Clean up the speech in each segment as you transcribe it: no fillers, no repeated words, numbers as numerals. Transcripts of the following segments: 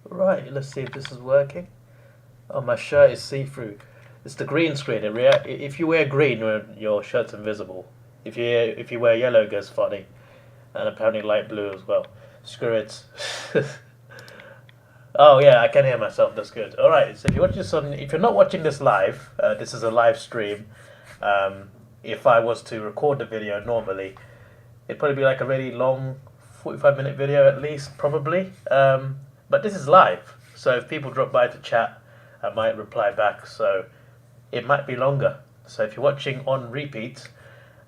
Right, let's see if this is working. Oh, my shirt is see-through. It's the green screen. If you wear green, your shirt's invisible. If you wear yellow, it goes funny, and apparently light blue as well. Screw it. Oh yeah, I can hear myself. That's good. All right. So if you're not watching this live, this is a live stream. If I was to record the video normally, it'd probably be like a really long, 45-minute video at least, probably. But this is live, so if people drop by to chat, I might reply back. So it might be longer. So if you're watching on repeat,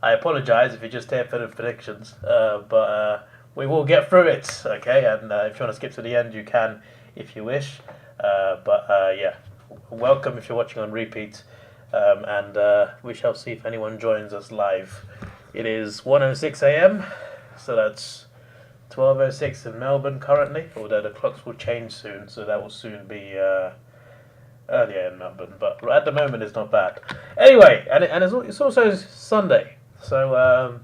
I apologise if you just hear for the predictions, but we will get through it, okay? And if you want to skip to the end, you can if you wish. Yeah, welcome if you're watching on repeat, and we shall see if anyone joins us live. It is 1:06 a.m, so that's 12:06 in Melbourne currently, although the clocks will change soon, so that will soon be earlier in Melbourne, but at the moment it's not bad. Anyway, and it's also Sunday, so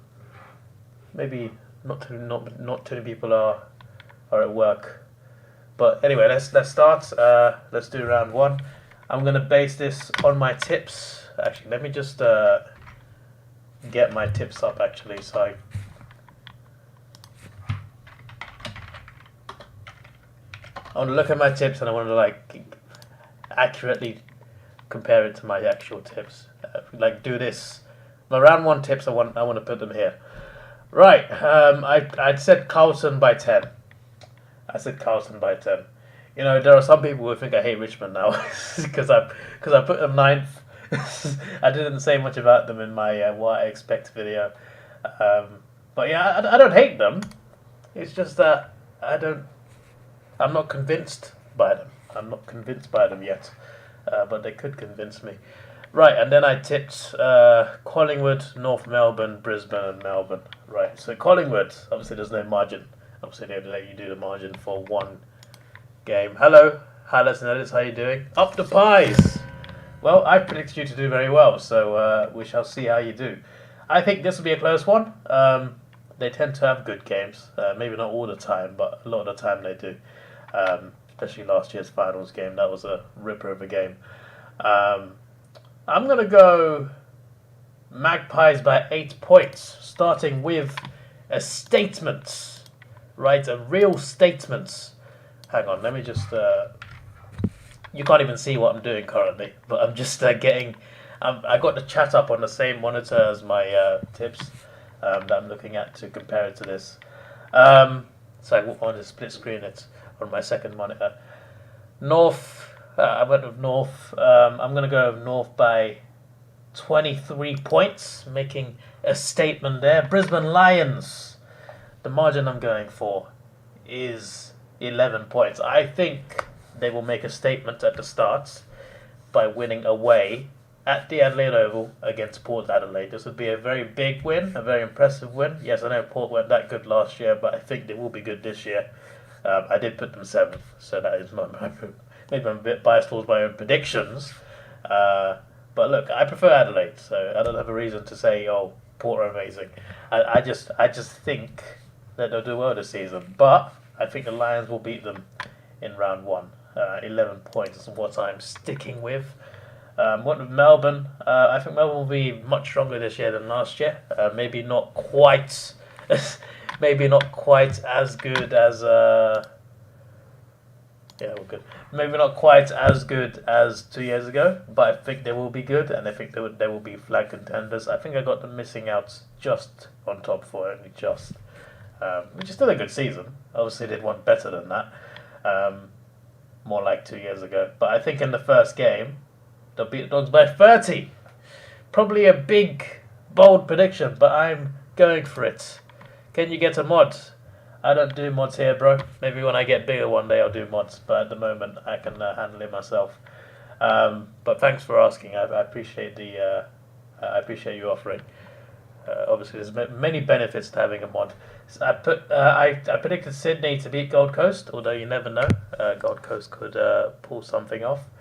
maybe not too many people are at work. But anyway, let's start. Let's do round one. I'm gonna base this on my tips. Actually, let me just get my tips up. Actually, so I want to look at my tips and I want to like accurately compare it to my actual tips. Like do this. My round one tips. I want to put them here. Right. I said Carlton by 10. I said Carlton by 10. You know, there are some people who think I hate Richmond now because I put them ninth. I didn't say much about them in my what I expect video. But yeah, I don't hate them. It's just that I'm not convinced by them. I'm not convinced by them yet. But they could convince me. Right, and then I tipped Collingwood, North Melbourne, Brisbane, and Melbourne. Right, so Collingwood, obviously there's no margin. Obviously they let you do the margin for one game. Hello, highlights and edits, how you doing? Up the pies! Well, I predicted you to do very well, so we shall see how you do. I think this will be a close one. They tend to have good games. Maybe not all the time, but a lot of the time they do. Especially last year's finals game. That was a ripper of a game. I'm going to go Magpies by 8 points, starting with a statement. Right, a real statement. Hang on, let me just... you can't even see what I'm doing currently, but I'm just getting... I got the chat up on the same monitor as my tips that I'm looking at to compare it to this. So I want to split screen it on my second monitor. North... I went with North. I'm going to go with North by 23 points, making a statement there. Brisbane Lions. The margin I'm going for is 11 points. I think they will make a statement at the start by winning away at the Adelaide Oval against Port Adelaide. This would be a very big win, a very impressive win. Yes, I know Port weren't that good last year, but I think they will be good this year. I did put them 7th, so that is not my... Maybe I'm a bit biased towards my own predictions. But look, I prefer Adelaide, so I don't have a reason to say, oh, Port are amazing. I just think that they'll do well this season. But I think the Lions will beat them in round one. 11 points is what I'm sticking with. What with Melbourne? I think Melbourne will be much stronger this year than last year. Maybe not quite... maybe not quite as good as... Yeah, we're good. Maybe not quite as good as 2 years ago, but I think they will be good, and I think they will be flag contenders. I think I got them missing out just on top four, only just, which is still a good season. Obviously, they'd want better than that, more like 2 years ago. But I think in the first game, they'll beat the Dogs by 30. Probably a big, bold prediction, but I'm going for it. Can you get a mod? I don't do mods here, bro. Maybe when I get bigger one day I'll do mods, but at the moment I can handle it myself. But thanks for asking. I appreciate I appreciate you offering. Obviously, there's many benefits to having a mod. So I predicted Sydney to beat Gold Coast, although you never know. Gold Coast could pull something off.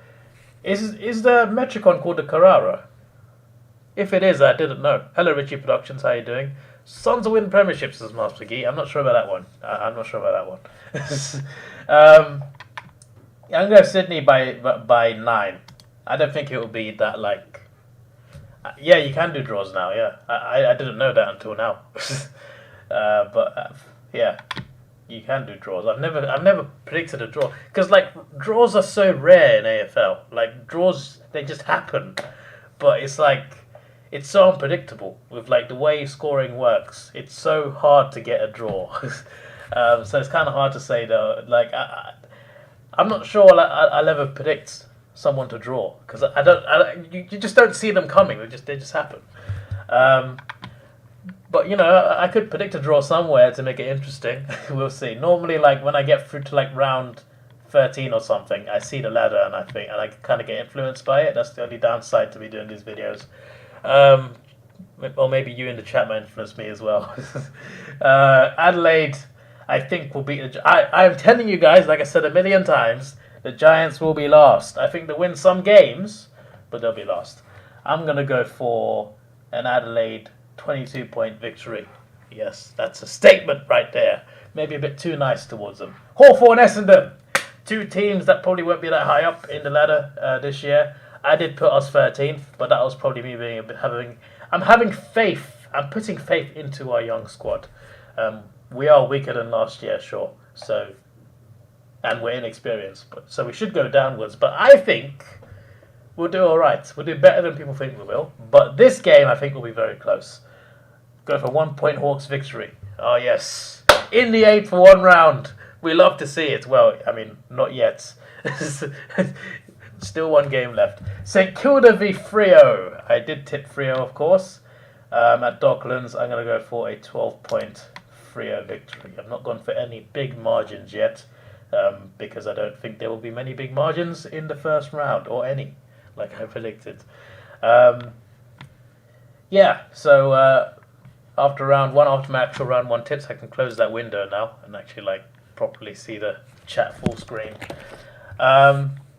Is the Metricon called the Carrara? If it is, I didn't know. Hello, Richie Productions. How you doing? Sons of win premierships, as Master Gee. I'm not sure about that one. I'm not sure about that one. I'm going to Sydney by 9. I don't think it will be that like. Yeah, you can do draws now. Yeah, I didn't know that until now. But yeah, you can do draws. I've never predicted a draw because like draws are so rare in AFL. Like draws, they just happen. But it's like it's so unpredictable with like the way scoring works. It's so hard to get a draw. So it's kind of hard to say though. Like I'm not sure I'll ever predict someone to draw because you just don't see them coming. They just happen. But you know, I could predict a draw somewhere to make it interesting. We'll see. Normally, like when I get through to like round 13 or something, I see the ladder and I kind of get influenced by it. That's the only downside to me doing these videos. Or maybe you in the chat might influence me as well. Adelaide, I think will beat the. I'm telling you guys, like I said a million times, the Giants will be last. I think they'll win some games, but they'll be last. I'm gonna go for an Adelaide 22-point victory. Yes, that's a statement right there. Maybe a bit too nice towards them. Hawthorn, Essendon, two teams that probably won't be that high up in the ladder this year. I did put us 13th, but that was probably me being I'm having faith. I'm putting faith into our young squad. We are weaker than last year, sure. So, and we're inexperienced, so we should go downwards. But I think we'll do all right. We'll do better than people think we will. But this game, I think, will be very close. Go for 1 point Hawks victory. Oh yes, in the 8 for 1 round. We love to see it. Well, I mean, not yet. Still 1 game left. St Kilda v Freo. I did tip Freo, of course. At Docklands, I'm going to go for a 12-point Freo victory. I've not gone for any big margins yet, because I don't think there will be many big margins in the first round, or any, like I predicted. Yeah, so after round 1, after my actual round 1 tips, I can close that window now and actually like properly see the chat full screen.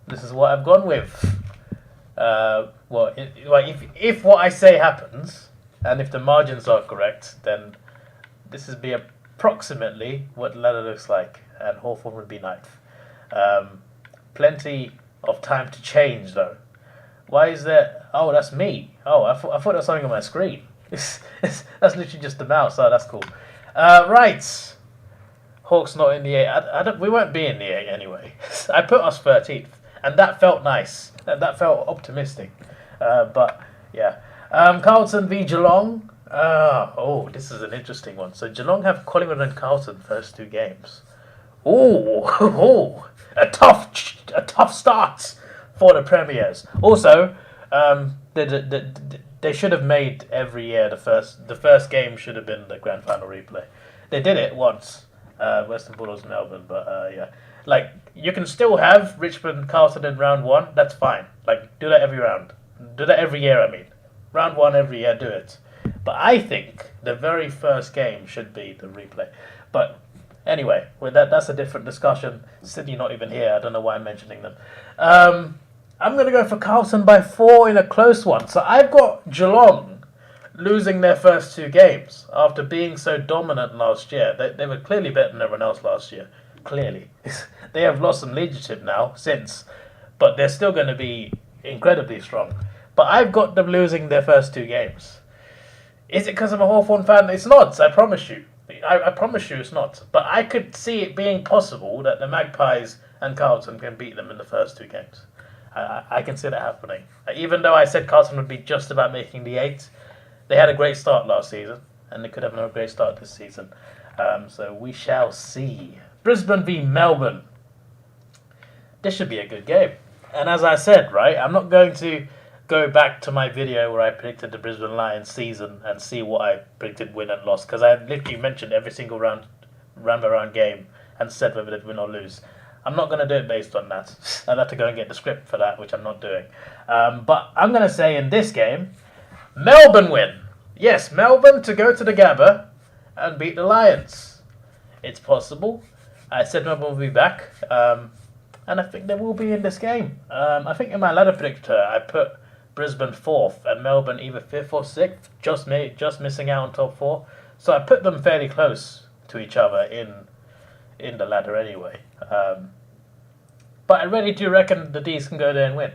This is what I've gone with. Well, if what I say happens, and if the margins are correct, then this would be approximately what the ladder looks like, and Hawthorn would be 9th. Plenty of time to change, though. Why is there... Oh, that's me. Oh, I thought there was something on my screen. That's literally just the mouse. Oh, that's cool. Right. Hawks not in the 8. We won't be in the 8 anyway. I put us 13th, and that felt nice. That felt optimistic. But, yeah. Carlton v Geelong. Oh, this is an interesting one. So Geelong have Collingwood and Carlton first 2 games. Oh, a tough start for the Premiers. Also, they should have made every year the first game should have been the grand final replay. They did it once, Western Bulldogs Melbourne, but yeah, like you can still have Richmond Carlton in round 1. That's fine. Like do that every round. Do that every year. I mean, round 1 every year. Do it. But I think the very first game should be the replay. But anyway, with that's a different discussion. Sydney not even here. I don't know why I'm mentioning them. I'm going to go for Carlton by 4 in a close one. So I've got Geelong losing their first 2 games after being so dominant last year. They were clearly better than everyone else last year. Clearly. They have lost some leadership now since. But they're still going to be incredibly strong. But I've got them losing their first 2 games. Is it because I'm a Hawthorn fan? It's not, I promise you. I promise you it's not. But I could see it being possible that the Magpies and Carlton can beat them in the first 2 games. I can see that happening. Even though I said Carlton would be just about making the 8, they had a great start last season, and they could have another great start this season. So we shall see. Brisbane v Melbourne. This should be a good game. And as I said, right, I'm not going to go back to my video where I predicted the Brisbane Lions season and see what I predicted win and loss, because I literally mentioned every single round by round game and said whether they'd win or lose. I'm not going to do it based on that. I'd have to go and get the script for that, which I'm not doing. But I'm going to say in this game, Melbourne win. Yes, Melbourne to go to the Gabba and beat the Lions. It's possible. I said Melbourne will be back, and I think they will be in this game. I think in my ladder predictor, I put Brisbane 4th and Melbourne either 5th or 6th, just missing out on top 4. So I put them fairly close to each other in the ladder anyway. But But I really do reckon the D's can go there and win.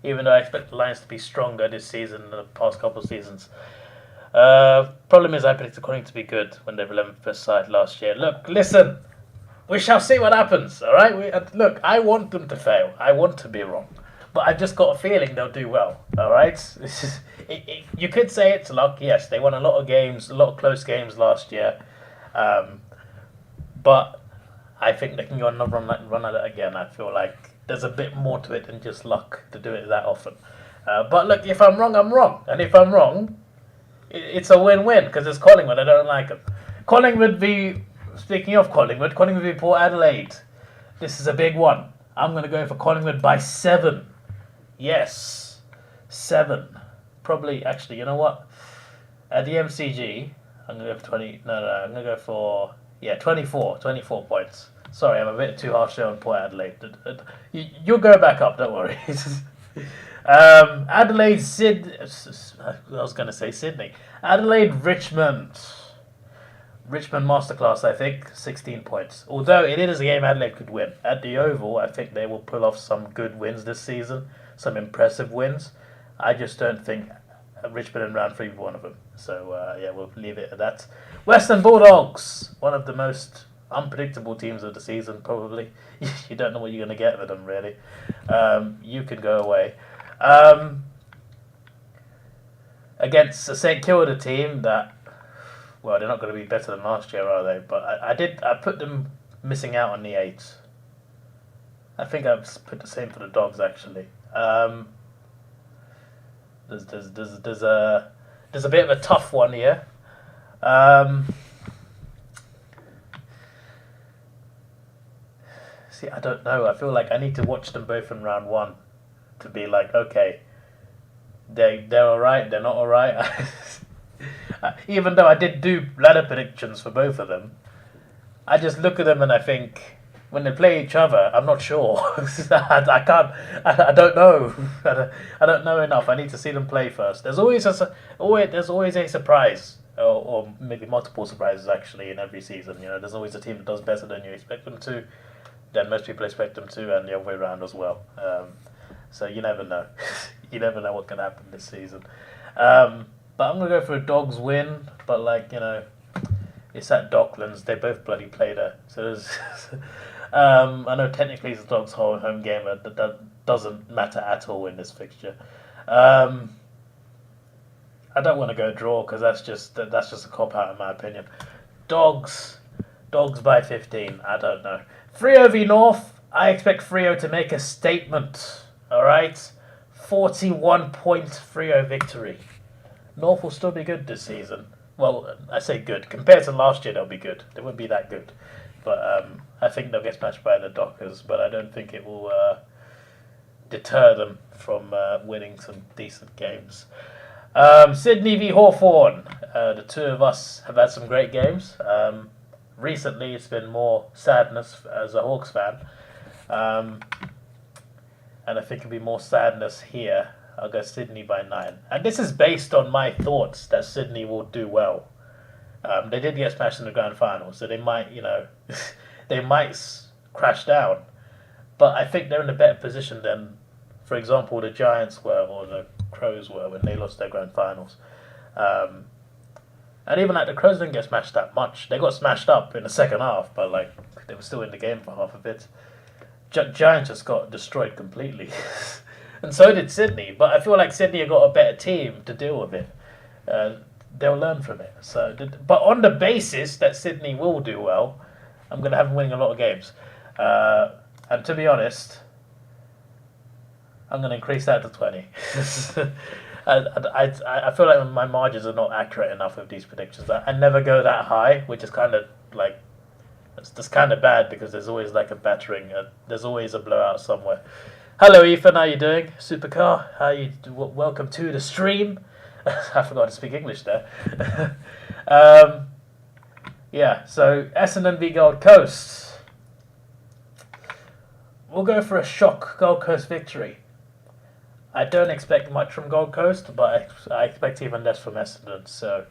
Even though I expect the Lions to be stronger this season than the past couple of seasons. Problem is I predicted Corning to be good when they were 11th side last year. Look, listen, we shall see what happens, all right? Look, I want them to fail. I want to be wrong. But I've just got a feeling they'll do well, all right? You could say it's luck, yes. They won a lot of games, a lot of close games last year. But I think they can go on another run at it again. I feel like there's a bit more to it than just luck to do it that often. But look, if I'm wrong, I'm wrong. And if I'm wrong, it's a win-win because it's Collingwood. I don't like them. Collingwood v... Speaking of Collingwood v Port Adelaide. This is a big one. I'm going to go for Collingwood by 7. Yes. 7. Probably, actually, you know what? At the MCG, I'm going to go for 20... No, I'm going to go for... Yeah, 24. 24 points. Sorry, I'm a bit too harsh on Port Adelaide. You'll go back up, don't worry. Adelaide, I was going to say Sydney. Adelaide, Richmond. Richmond Masterclass, I think, 16 points. Although it is a game Adelaide could win. At the Oval, I think they will pull off some good wins this season. Some impressive wins. I just don't think Richmond in round 3 will be one of them. So, yeah, we'll leave it at that. Western Bulldogs, one of the most unpredictable teams of the season, probably. You don't know what you're going to get with them, really. You can go away. Against a St Kilda team that, well, they're not going to be better than last year, are they? But I put them missing out on the 8. I think I've put the same for the Dogs, actually. There's a bit of a tough one here. See, I don't know. I feel like I need to watch them both in round 1 to be like, okay, they're all right, they're not all right. Even though I did do ladder predictions for both of them, I just look at them and I think when they play each other, I'm not sure. I can't. I don't know. I don't know enough. I need to see them play first. There's always a surprise, or maybe multiple surprises actually in every season. You know, there's always a team that does better than you expect them to, than most people expect them to, and the other way around as well. So you never know. You never know what can happen this season. But I'm going to go for a Dogs win. But, like, you know, it's at Docklands. They both bloody play there. So there's... I know technically it's the Dogs' home game, but that doesn't matter at all in this fixture. I don't want to go draw because that's just a cop-out in my opinion. Dogs by 15. I don't know. Freo v North. I expect Freo to make a statement. All right? 41-point Freo victory. North will still be good this season. Well, I say good. Compared to last year, they'll be good. They won't be that good. But I think they'll get smashed by the Dockers, but I don't think it will deter them from winning some decent games. Sydney v Hawthorn. The two of us have had some great games. Recently, it's been more sadness as a Hawks fan. And I think it'll be more sadness here. I'll go Sydney by 9. And this is based on my thoughts that Sydney will do well. They did get smashed in the grand final, so they might, you know, they might crash down. But I think they're in a better position than, for example, the Giants were or the Crows were when they lost their grand finals. And even like the Crows didn't get smashed that much. They got smashed up in the second half, but like they were still in the game for half of it. Giants just got destroyed completely. And so did Sydney, but I feel like Sydney have got a better team to deal with it. They'll learn from it. So, but on the basis that Sydney will do well, I'm going to have them winning a lot of games. And to be honest, I'm going to increase that to 20. I feel like my margins are not accurate enough with these predictions. I never go that high, which is kind of like, it's just kind of bad because there's always like a battering. There's always a blowout somewhere. Hello, Ethan. How you doing? Supercar. How you? Welcome to the stream. I forgot to speak English there. Yeah. So Essendon v Gold Coast. We'll go for a shock Gold Coast victory. I don't expect much from Gold Coast, but I expect even less from Essendon. So,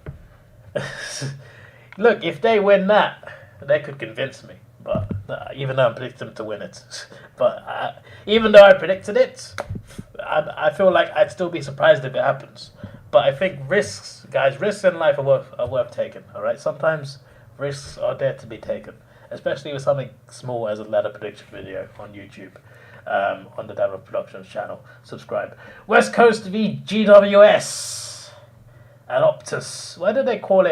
look, if they win that, they could convince me. But even though I predicted them to win it. But even though I predicted it, I feel like I'd still be surprised if it happens. But I think risks, guys, risks in life are worth taking. All right, sometimes risks are there to be taken, especially with something small as a ladder prediction video on YouTube, on the Davidoff Productions channel. Subscribe. West Coast v GWS and Optus. Why don't they call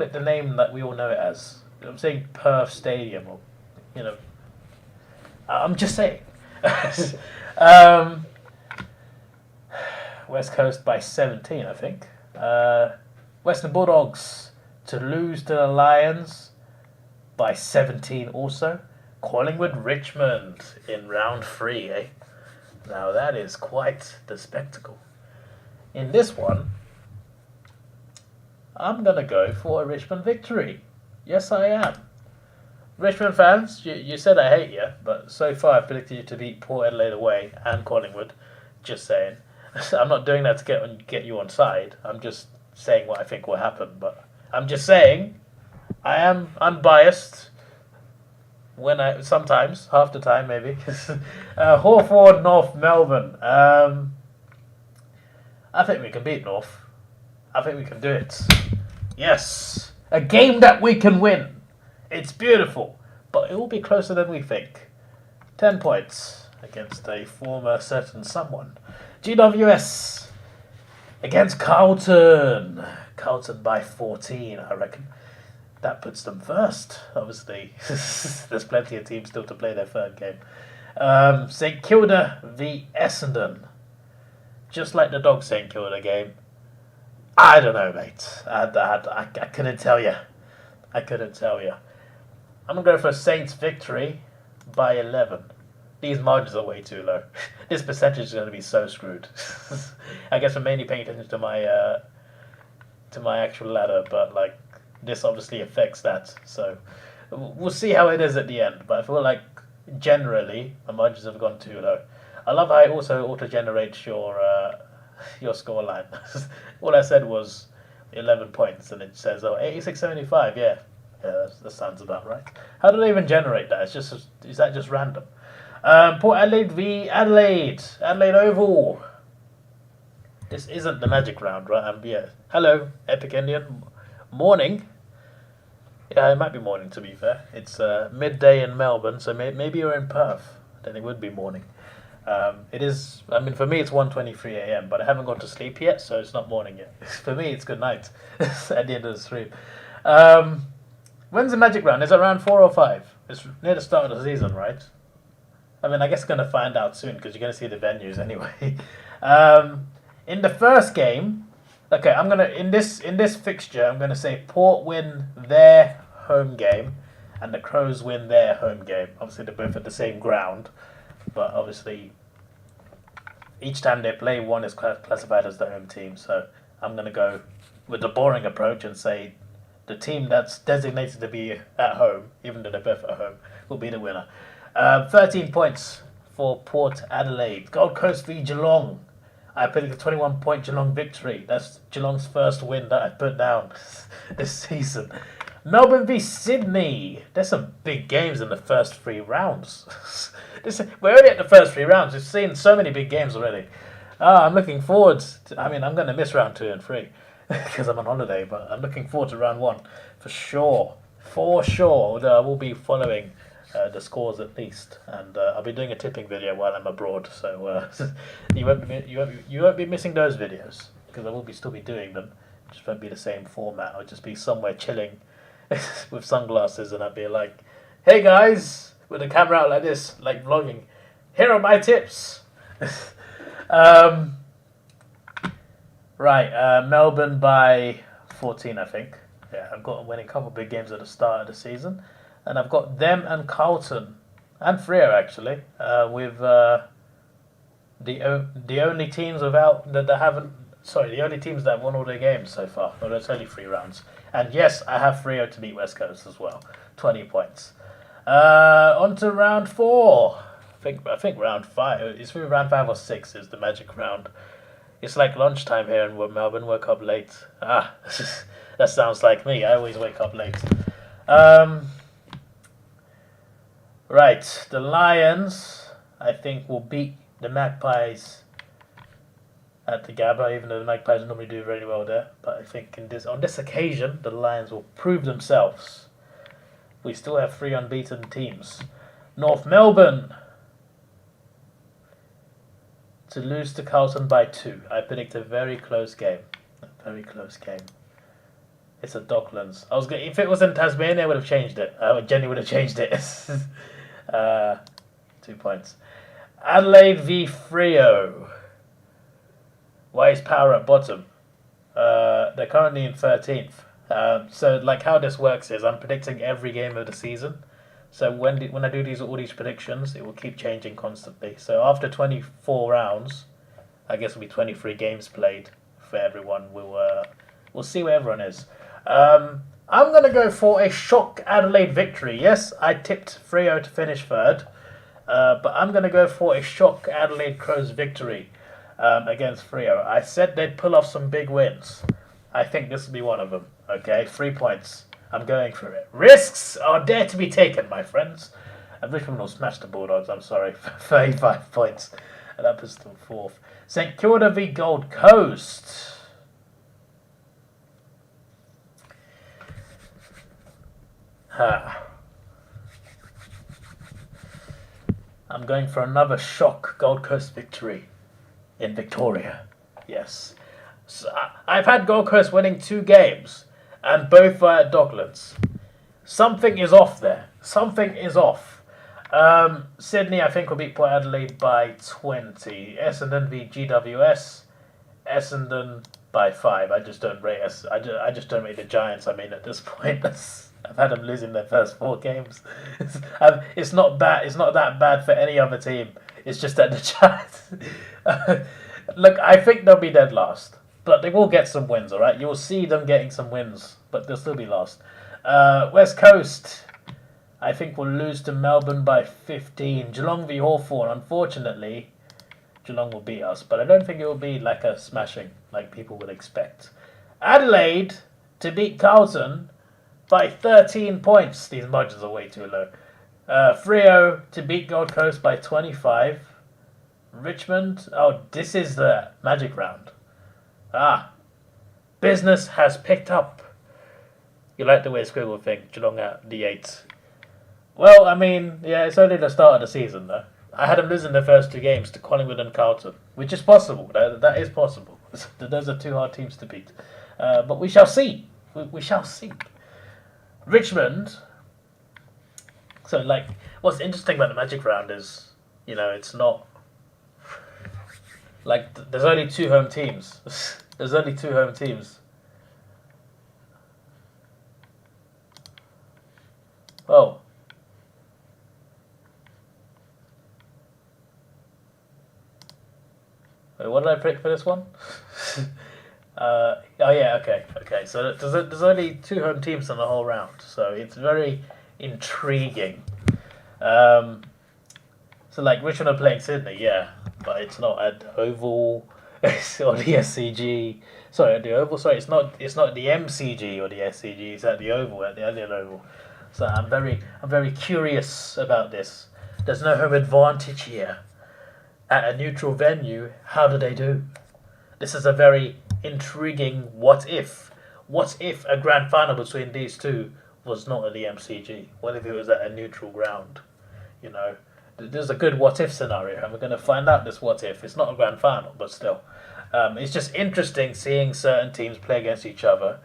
it the name that we all know it as? I'm saying Perth Stadium, or I'm just saying. West Coast by 17, I think. Western Bulldogs to lose to the Lions by 17 also. Collingwood Richmond in round 3, eh? Now that is quite the spectacle. In this one, I'm going to go for a Richmond victory. Yes, I am. Richmond fans, you said I hate you, but so far I've predicted you to beat Port Adelaide away and Collingwood. Just saying. I'm not doing that to get you on side. I'm just saying what I think will happen. But I'm just saying I am unbiased sometimes, half the time maybe. Hawthorn North Melbourne. I think we can beat North. I think we can do it. Yes. A game that we can win. It's beautiful. But it will be closer than we think. 10 points against a former certain someone. GWS against Carlton. Carlton by 14, I reckon. That puts them first, obviously. There's plenty of teams still to play their third game. St Kilda v Essendon. Just like the Dog St Kilda game. I don't know, mate. I couldn't tell you. I couldn't tell you. I'm going to go for Saints victory by 11. These margins are way too low. This percentage is going to be so screwed. I guess I'm mainly paying attention to my actual ladder, but like this obviously affects that. So we'll see how it is at the end. But I feel like generally my margins have gone too low. I love how it also auto-generates your scoreline. All I said was 11 points, and it says 86.75. Yeah, that sounds about right. How do they even generate that? Is that just random? Port Adelaide v Adelaide. Adelaide Oval. This isn't the magic round, right? Yeah. Hello, Epic Indian. Morning. Yeah, it might be morning, to be fair. It's midday in Melbourne, so maybe you're in Perth. Then it would be morning. It is. I mean, for me, it's 1:23 a.m., but I haven't gone to sleep yet, so it's not morning yet. For me, it's good night at the end of the stream. When's the magic round? Is it round 4 or 5? It's near the start of the season, right? I mean, I guess we're going to find out soon because you're going to see the venues anyway. In the first game, okay, I'm gonna in this fixture, I'm gonna say Port win their home game, and the Crows win their home game. Obviously, they're both at the same ground, but obviously, each time they play, one is classified as the home team. So I'm gonna go with the boring approach and say the team that's designated to be at home, even though they're both at home, will be the winner. 13 points for Port Adelaide. Gold Coast v Geelong. I predicted a 21-point Geelong victory. That's Geelong's first win that I put down this season. Melbourne v Sydney. There's some big games in the first 3 rounds. We're already at the first 3 rounds. We've seen so many big games already. I'm looking forward to, I mean, I'm going to miss round 2 and 3 because I'm on holiday, but I'm looking forward to round 1 for sure. For sure. I will be following the scores at least, and I'll be doing a tipping video while I'm abroad, so you won't be missing those videos because I will still be doing them. It just won't be the same format. I'll just be somewhere chilling with sunglasses, and I'll be like, "Hey guys," with the camera out like this, like vlogging. Here are my tips. Right, Melbourne by 14, I think. Yeah, I've got them winning a couple of big games at the start of the season. And I've got them and Carlton, and Freo actually, with the only teams the only teams that have won all their games so far. Well, there's only 3 rounds. And yes, I have Freo to beat West Coast as well, 20 points. On to round 4. I think round 5. It's either round 5 or 6 is the magic round. It's like lunchtime here in Melbourne. Woke up late. That sounds like me. I always wake up late. Right, the Lions, I think, will beat the Magpies at the Gabba, even though the Magpies normally do very well there. But I think on this occasion, the Lions will prove themselves. We still have 3 unbeaten teams. North Melbourne to lose to Carlton by 2. I predict a very close game. A very close game. It's at Docklands. If it was in Tasmania, I would have changed it. Jenny would have changed it. 2 points. Adelaide v Freo. Why is Power at bottom? They're currently in 13th. So like how this works is I'm predicting every game of the season. So when I do all these predictions, it will keep changing constantly. So after 24 rounds, I guess it'll be 23 games played for everyone. We'll see where everyone is. I'm gonna go for a shock Adelaide victory. Yes, I tipped Freo to finish 3rd, but I'm gonna go for a shock Adelaide Crows victory against Freo. I said they'd pull off some big wins. I think this will be one of them. Okay, 3 points. I'm going for it. Risks are dare to be taken, my friends. And Richmond will smash the Bulldogs, I'm sorry, for 35 points. And that puts them 4th. St Kilda v Gold Coast. I'm going for another shock Gold Coast victory in Victoria. Yes. So I've had Gold Coast winning 2 games, and both are at Docklands. Something is off there. Something is off. Sydney, I think, will beat Port Adelaide by 20. Essendon v GWS. Essendon by 5. I just don't rate I just don't rate the Giants. I mean, at this point, I've had them losing their first 4 games. It's not bad. It's not that bad for any other team. It's just that the Giants. Look, I think they'll be dead last. But they will get some wins, all right? You'll see them getting some wins, but they'll still be last. West Coast, I think, will lose to Melbourne by 15. Geelong v Hawthorn, unfortunately, Geelong will beat us, but I don't think it will be like a smashing like people would expect. Adelaide to beat Carlton by 13 points. These margins are way too low. Freo to beat Gold Coast by 25. Richmond, oh, this is the magic round. Business has picked up. You like the way Scribble think, Geelong at the 8. Well, I mean, yeah, it's only the start of the season, though. I had them losing their first 2 games to Collingwood and Carlton, which is possible. That is possible. Those are 2 hard teams to beat. But we shall see. We shall see. Richmond. So, like, what's interesting about the Magic Round is, it's not... Like, there's only 2 home teams. There's only 2 home teams. Oh. Wait, what did I pick for this one? Oh yeah, okay. So there's only 2 home teams in the whole round, so it's very intriguing. So like Richmond are playing Sydney, yeah, but it's not at Oval. It's on the SCG. Sorry, at the Oval. Sorry, it's not the MCG or the SCG. It's at the Oval, at the Alien Oval. So I'm very curious about this. There's no home advantage here. At a neutral venue, how do they do? This is a very intriguing what if. What if a grand final between these 2 was not at the MCG? What if it was at a neutral ground? There's a good what if scenario, and we're going to find out this what if. It's not a grand final, but still. It's just interesting seeing certain teams play against each other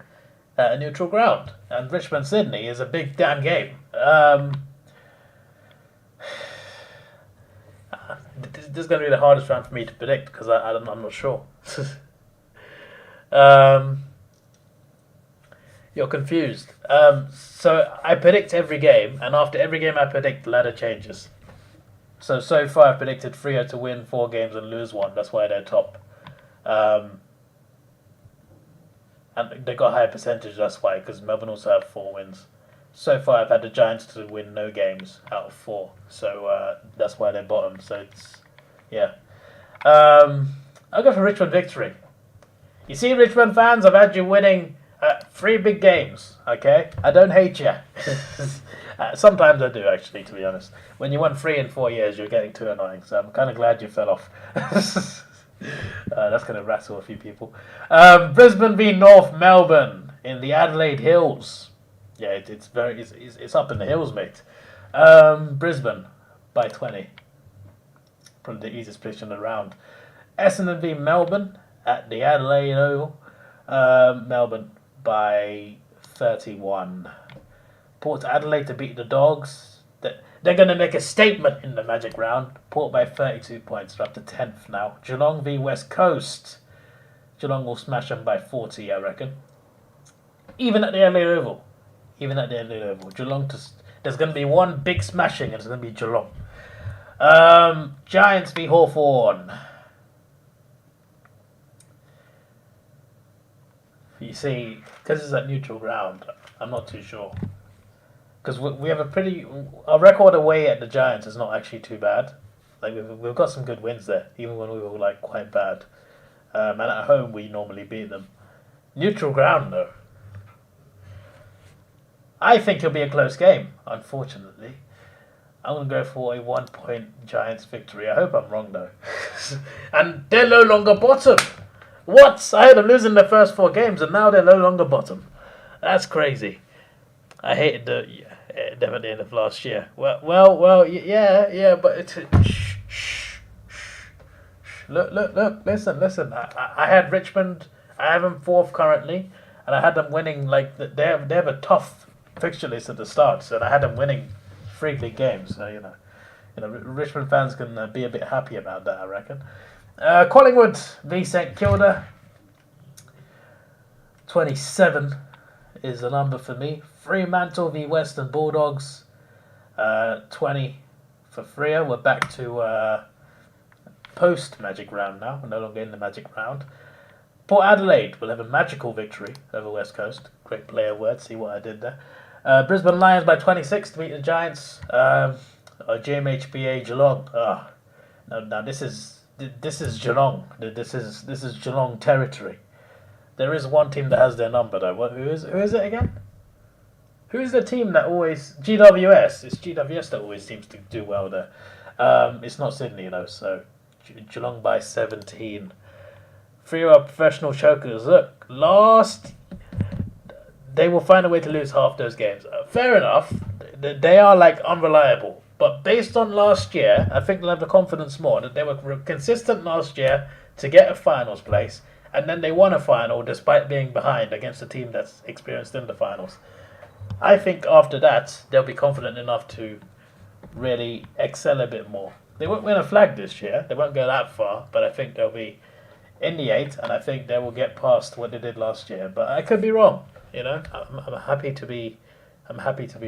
at a neutral ground. And Richmond Sydney is a big damn game. This is going to be the hardest round for me to predict because I'm not sure. You're confused. So I predict every game, and after every game I predict, the ladder changes. So far I've predicted Freo to win 4 games and lose 1. That's why they're top. And they got a higher percentage, that's why, because Melbourne also have 4 wins. So far I've had the Giants to win no games out of 4. So that's why they're bottom. So it's, yeah. I'll go for Richmond victory. You see, Richmond fans, I've had you winning 3 big games, okay? I don't hate you. Sometimes I do, actually, to be honest. When you won 3 in 4 years, you're getting too annoying, so I'm kind of glad you fell off. That's going to rattle a few people. Brisbane v North Melbourne in the Adelaide Hills. Yeah, it's up in the hills, mate. Brisbane by 20. Probably the easiest prediction in the round. Essendon v Melbourne at the Adelaide Oval. Melbourne by 31. Port Adelaide to beat the Dogs. They're going to make a statement in the Magic Round. Port by 32 points. They're up to 10th now. Geelong v West Coast. Geelong will smash them by 40, I reckon. Even at the Adelaide Oval. Geelong, there's going to be one big smashing, and it's going to be Geelong. Giants v Hawthorn. You see, because it's at neutral ground, I'm not too sure. Because we have our record away at the Giants is not actually too bad. Like we've got some good wins there, even when we were like quite bad. And at home we normally beat them. Neutral ground though. I think it'll be a close game, unfortunately. I'm going to go for a 1-point Giants victory. I hope I'm wrong, though. And they're no longer bottom. What? I had them losing their first 4 games, and now they're no longer bottom. That's crazy. I hated them at the end of last year. Well, yeah, but it's... Shh. Look, listen. I had Richmond, I have them 4th currently, and I had them winning, like, they have a tough fixture list at the start, so I had them winning 3 big games, so you know, Richmond fans can be a bit happy about that, I reckon. Collingwood v St Kilda. 27 is the number for me. Fremantle v Western Bulldogs. 20 for Freo. We're back to post Magic Round now. We're no longer in the Magic Round. Port Adelaide will have a magical victory over West Coast. Great player word. See what I did there. Brisbane Lions by 26 to beat the Giants. GMHBA Geelong. No, this is Geelong. This is Geelong territory. There is one team that has their number though. Who is it again? Who is the team that always GWS? It's GWS that always seems to do well there. It's not Sydney, so Geelong by 17. 3 are professional chokers. Look, they will find a way to lose half those games. Fair enough. They are like unreliable. But based on last year, I think they'll have the confidence more that they were consistent last year to get a finals place, and then they won a final despite being behind against a team that's experienced in the finals. I think after that, they'll be confident enough to really excel a bit more. They won't win a flag this year. They won't go that far, but I think they'll be in the 8, and I think they will get past what they did last year. But I could be wrong. I'm happy to be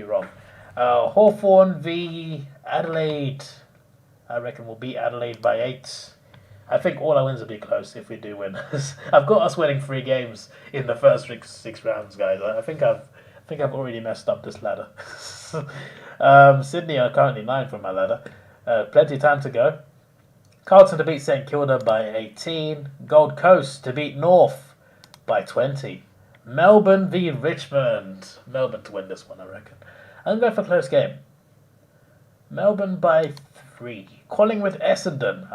wrong. Hawthorn v Adelaide. I reckon we'll beat Adelaide by 8. I think all our wins will be close if we do win. I've got us winning 3 games in the first 6 rounds, guys. I think I've already messed up this ladder. Sydney are currently 9th from my ladder. Plenty of time to go. Carlton to beat St Kilda by 18. Gold Coast to beat North by 20. Melbourne v Richmond. Melbourne to win this one, I reckon. I'm going for a close game. Melbourne by 3. Collingwood Essendon.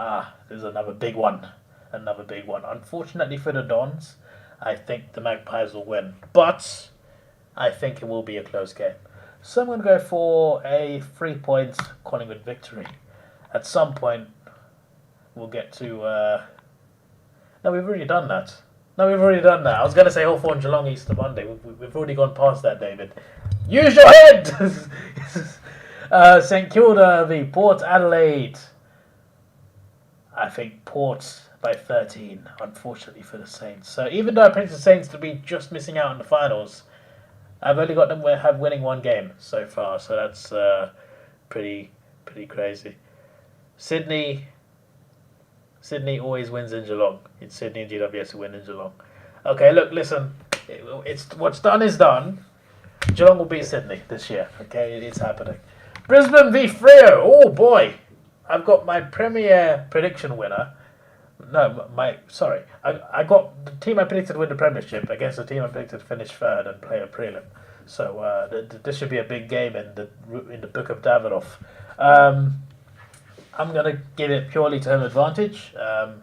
There's another big one. Unfortunately for the Dons, I think the Magpies will win. But I think it will be a close game. So I'm going to go for a 3-point Collingwood victory. At some point, we'll get to... No, we've already done that. I was going to say Hawthorn Geelong Easter Monday. We've already gone past that, David. Use your head! St Kilda v Port Adelaide. I think Port by 13, unfortunately for the Saints. So even though I predicted the Saints to be just missing out on the finals, I've only got them winning 1 game so far. So that's pretty crazy. Sydney always wins in Geelong. It's Sydney and GWS who win in Geelong. Okay, look, listen. It's what's done is done. Geelong will beat Sydney this year. Okay, it's happening. Brisbane v Freo. Oh boy, I've got my premier prediction winner. No, I got the team I predicted to win the premiership against the team I predicted to finish 3rd and play a prelim. So this should be a big game in the book of Davidoff. I'm gonna give it purely to home advantage. I'm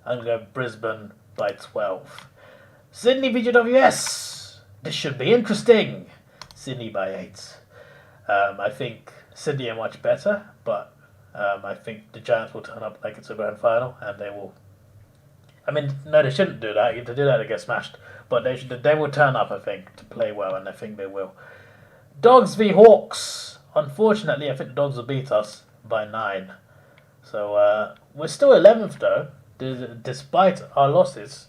gonna go Brisbane by 12. Sydney VGWS. This should be interesting. Sydney by 8. I think Sydney are much better, but I think the Giants will turn up like it's a grand final, and they will. I mean, no, they shouldn't do that. If they do that, they get smashed. But they will turn up, I think, to play well, and I think they will. Dogs v Hawks. Unfortunately, I think the Dogs will beat us by 9. So we're still 11th though, despite our losses.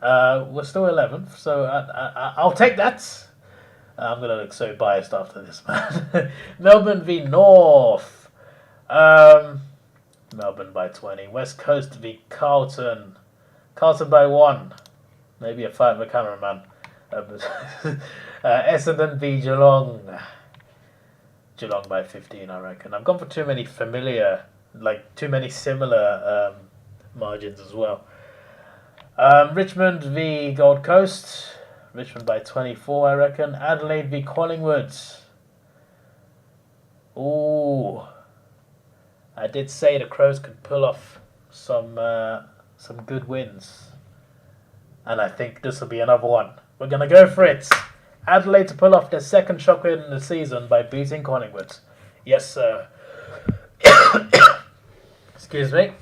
We're still 11th, so I'll take that. I'm gonna look so biased after this, man. Melbourne v North. Melbourne by 20. West Coast v Carlton. Carlton by 1. Maybe a fight with a cameraman. Essendon v Geelong. Geelong by 15, I reckon. I've gone for too many too many similar margins as well. Richmond v Gold Coast. Richmond by 24, I reckon. Adelaide v Collingwood. Ooh. I did say the Crows could pull off some good wins. And I think this will be another one. We're going to go for it. Adelaide to pull off their second shock win in the season by beating Collingwood. Yes, sir. Excuse me.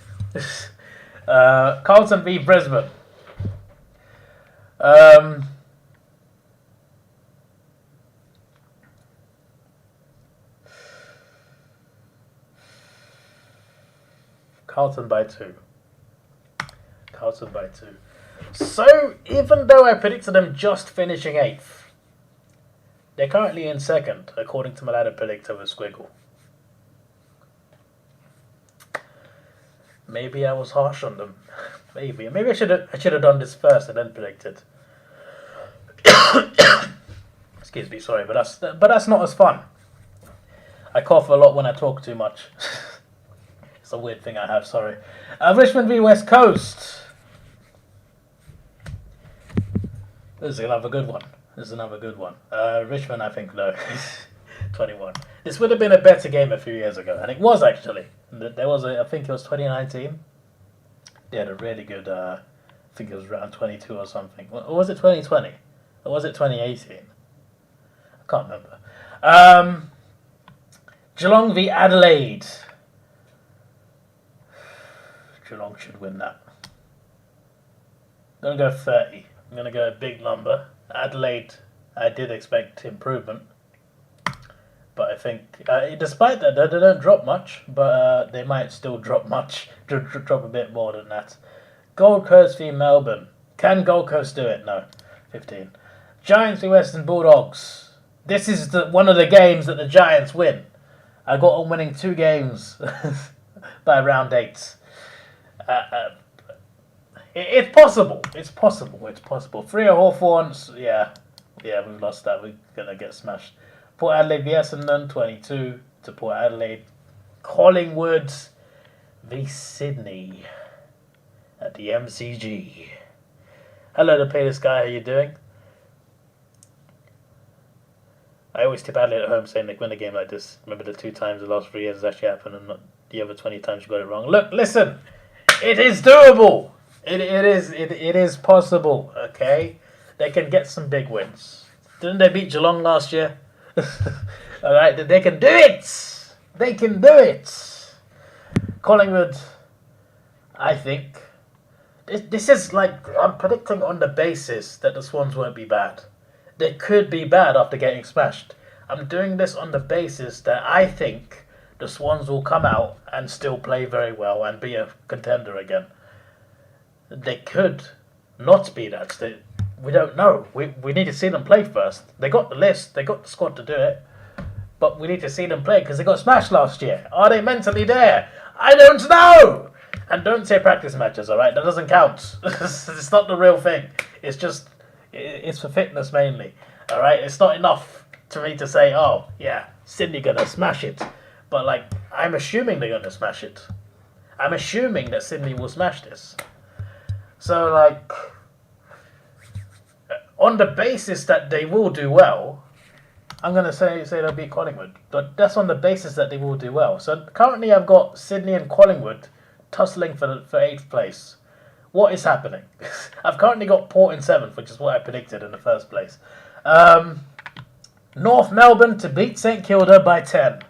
Carlton v Brisbane. Carlton by 2. Carlton by 2. So, even though I predicted them just finishing 8th, they're currently in 2nd, according to my ladder predictor with Squiggle. Maybe I was harsh on them. Maybe I should have done this first and then predicted. Excuse me, sorry, but that's not as fun. I cough a lot when I talk too much. It's a weird thing I have. Sorry. Richmond v West Coast. This is another good one. Richmond, I think, no. 21. This would have been a better game a few years ago, and it was actually. There was I think it was 2019. They had a really good. I think it was round 22 or something. Or was it 2020? Or was it 2018? I can't remember. Geelong v Adelaide. Geelong should win that. I'm going to go 30. I'm going to go a big number. Adelaide, I did expect improvement. But I think, despite that, they don't drop much. But they might still drop much. Drop a bit more than that. Gold Coast v Melbourne. Can Gold Coast do it? No. 15. Giants v Western Bulldogs. This is one of the games that the Giants win. I got them winning 2 games by round 8. It's possible. 3 Hawthorns. Yeah, we've lost that. We're gonna get smashed. Port Adelaide v Essendon, 22 to Port Adelaide. Collingwood v Sydney at the MCG. Hello, the playlist guy. How you doing? I always tip Adelaide at home saying they win a game like this. Remember the 2 times the last 3 years has actually happened, and not the other 20 times you got it wrong. Look, listen. It is doable. It is possible. Okay, they can get some big wins. Didn't they beat Geelong last year? All right, they can do it. They can do it. Collingwood, I think. This is like I'm predicting on the basis that the Swans won't be bad. They could be bad after getting smashed. I'm doing this on the basis that I think the Swans will come out and still play very well and be a contender again. They could not be that. We don't know. We need to see them play first. They got the list. They got the squad to do it. But we need to see them play because they got smashed last year. Are they mentally there? I don't know. And don't say practice matches, all right? That doesn't count. It's not the real thing. It's for fitness mainly, all right? It's not enough to me to say, oh, yeah, Sydney going to smash it. But, like, I'm assuming they're going to smash it. I'm assuming that Sydney will smash this. So, like, on the basis that they will do well, I'm going to say they'll beat Collingwood. But that's on the basis that they will do well. So currently I've got Sydney and Collingwood tussling for 8th place. What is happening? I've currently got Port in 7th, which is what I predicted in the first place. North Melbourne to beat St Kilda by 10.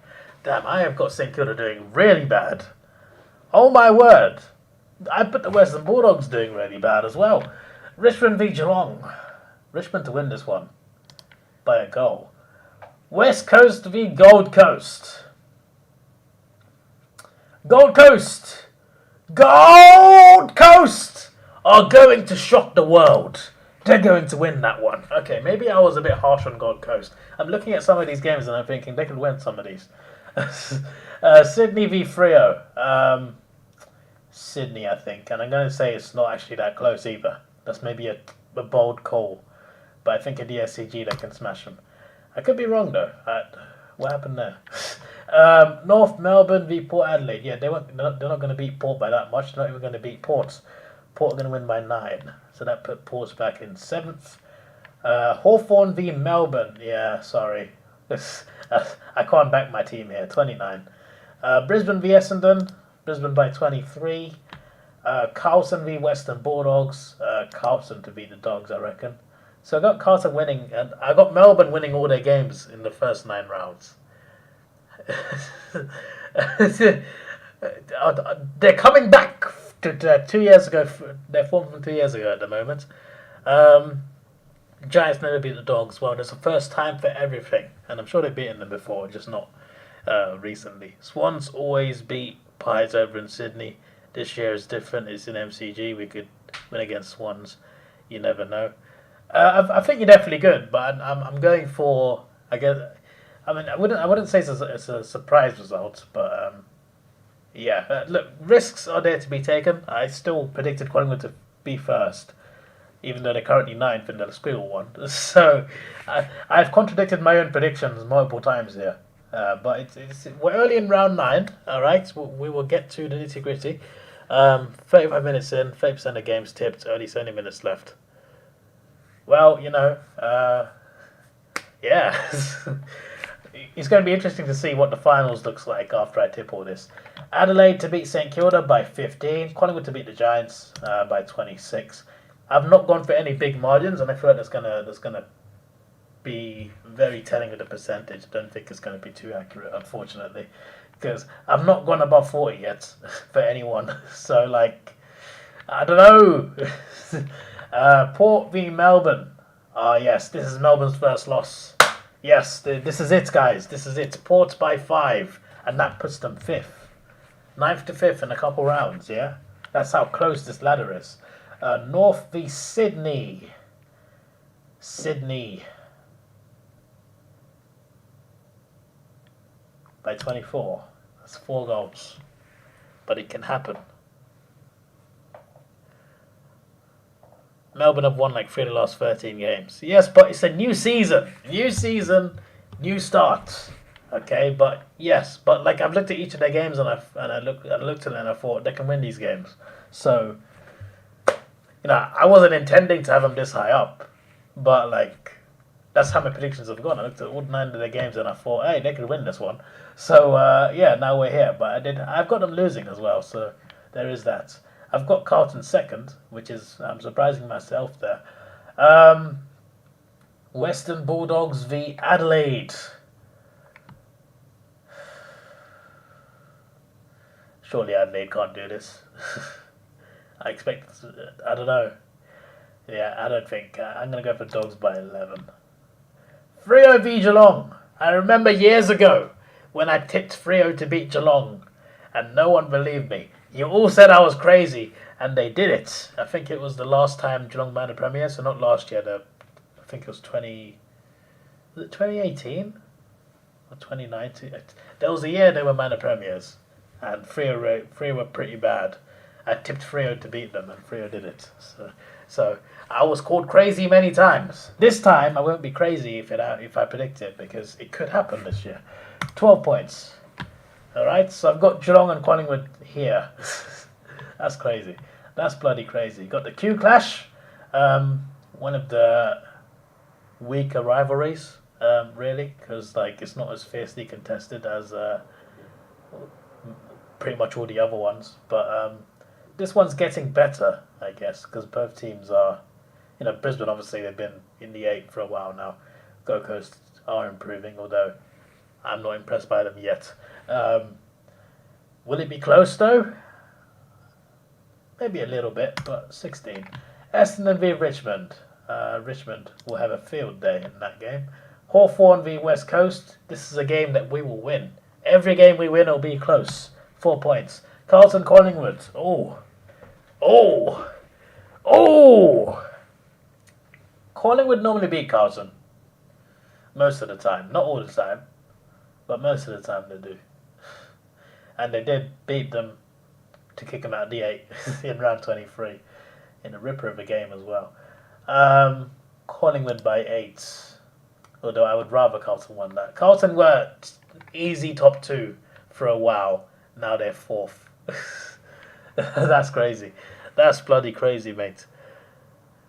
Damn, I have got St Kilda doing really bad. Oh my word. I put the Western Bulldogs doing really bad as well. Richmond v Geelong. Richmond to win this one by a goal. West Coast v Gold Coast. Gold Coast! Gold Coast are going to shock the world. They're going to win that one. Okay, maybe I was a bit harsh on Gold Coast. I'm looking at some of these games and I'm thinking they could win some of these. Sydney v Freo. Sydney, I think. And I'm going to say it's not actually that close either. That's maybe a bold call. But I think at the SCG they can smash them. I could be wrong though. What happened there? North Melbourne v Port Adelaide. Yeah, they're not going to beat Port by that much. They're not even going to beat Port. Port are going to win by 9. So that put Port back in 7th. Hawthorn v Melbourne. Yeah, sorry. I can't back my team here. 29. Brisbane v Essendon. Brisbane by 23. Carlton v Western Bulldogs. Carlton to beat the Dogs, I reckon. So I got Carlton winning, and I got Melbourne winning all their games in the first 9 rounds. They're coming back to 2 years ago. They're formed from 2 years ago at the moment. Giants never beat the Dogs. Well, there's a first time for everything, and I'm sure they've beaten them before, just not recently. Swans always beat Pies over in Sydney. This year is different. It's in MCG. We could win against Swans. You never know. I think you're definitely good, but I'm going for. I guess. I mean, I wouldn't say it's a surprise result, but yeah. Look, risks are there to be taken. I still predicted Collingwood to be first, even though they're currently 9th in the Squiggle one. So I've contradicted my own predictions multiple times here. But we're early in round 9. All right, we will get to the nitty gritty. 35 minutes in, 30% of the game's tipped. Only 70 minutes left. Well, you know, yeah. It's going to be interesting to see what the finals looks like after I tip all this. Adelaide to beat St Kilda by 15. Collingwood to beat the Giants by 26. I've not gone for any big margins, and I feel like that's gonna be very telling of the percentage. I don't think it's going to be too accurate, unfortunately, because I've not gone above 40 yet for anyone. So, like, I don't know. Port v Melbourne. Yes, this is Melbourne's first loss. Yes, this is it, guys. This is it. Port by 5, and that puts them 5th. 9th to 5th in a couple rounds, yeah? That's how close this ladder is. North v Sydney. Sydney. By 24. That's 4 goals. But it can happen. Melbourne have won like 3 of the last 13 games. Yes, but it's a new season. New season, new start. Okay, but yes, but like I've looked at each of their games and I looked at it and I thought they can win these games. So, you know, I wasn't intending to have them this high up, but like that's how my predictions have gone. I looked at all 9 of their games and I thought, hey, they could win this one. So yeah, now we're here. But I've got them losing as well. So there is that. I've got Carlton 2nd, which is I'm surprising myself there. Western Bulldogs v Adelaide. Surely Adelaide can't do this. I expect. I don't know. Yeah, I don't think. I'm going to go for Dogs by 11. Freo v Geelong. I remember years ago when I tipped Freo to beat Geelong, and no one believed me. You all said I was crazy, and they did it. I think it was the last time Geelong won the Premier, so not last year. I think it was 2018 or 2019. There was a year they were man of Premiers, and Freo were pretty bad. I tipped Freo to beat them, and Freo did it. So I was called crazy many times. This time I won't be crazy if I predict it, because it could happen this year. 12 points. Alright, so I've got Geelong and Collingwood here. That's crazy. That's bloody crazy. Got the Q Clash, one of the weaker rivalries. really, because like it's not as fiercely contested as pretty much all the other ones. But this one's getting better, I guess, because both teams are, Brisbane obviously they've been in the 8 for a while now. Gold Coast are improving, although I'm not impressed by them yet. Will it be close though? Maybe a little bit, but 16. Essendon v Richmond. Richmond will have a field day in that game. Hawthorn v West Coast. This is a game that we will win. Every game we win will be close. 4 points. Carlton Collingwood. Oh. Collingwood normally beat Carlton. Most of the time. Not all the time. But most of the time they do. And they did beat them to kick them out of the 8 in round 23. In a ripper of a game as well. Collingwood by 8. Although I would rather Carlton won that. Carlton were easy top 2 for a while. Now they're 4th. That's crazy. That's bloody crazy, mate.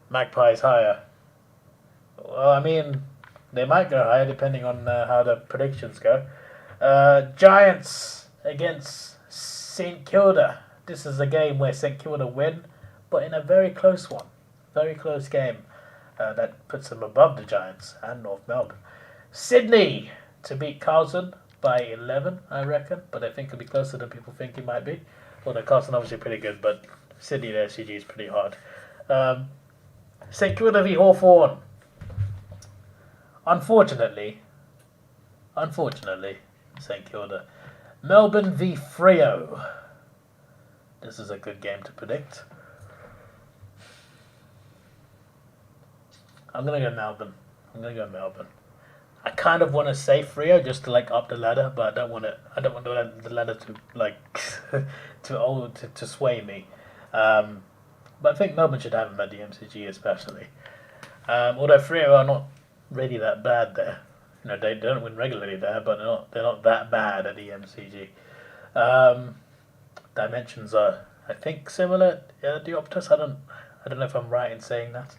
Magpies higher. Well, I mean, they might go higher depending on how the predictions go. Giants against St Kilda. This is a game where St Kilda win, but in a very close one. Very close game. That puts them above the Giants and North Melbourne. Sydney to beat Carlton by 11, I reckon, but I think it'll be closer than people think it might be. Although Carlton obviously pretty good, but Sydney, the SCG is pretty hard. St Kilda v Hawthorn. Unfortunately, St Kilda. Melbourne v Freo. This is a good game to predict. I'm going to go Melbourne. I kind of want to say Freo just to like up the ladder, but I don't want the ladder to like to sway me. But I think Melbourne should have them at the MCG especially. Although Freo are not really that bad there. They don't win regularly there, but they're not that bad at the MCG. Dimensions are, I think, similar at the Optus. I don't know if I'm right in saying that.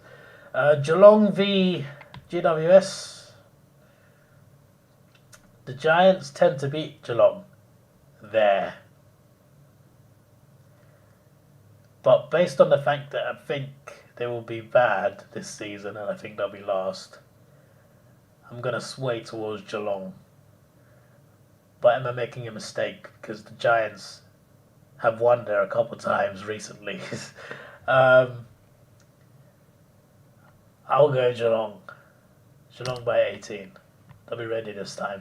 Geelong v GWS. The Giants tend to beat Geelong there. But based on the fact that I think they will be bad this season and I think they'll be last, I'm going to sway towards Geelong. But am I making a mistake? Because the Giants have won there a couple times recently. I'll go Geelong. Geelong by 18. They'll be ready this time.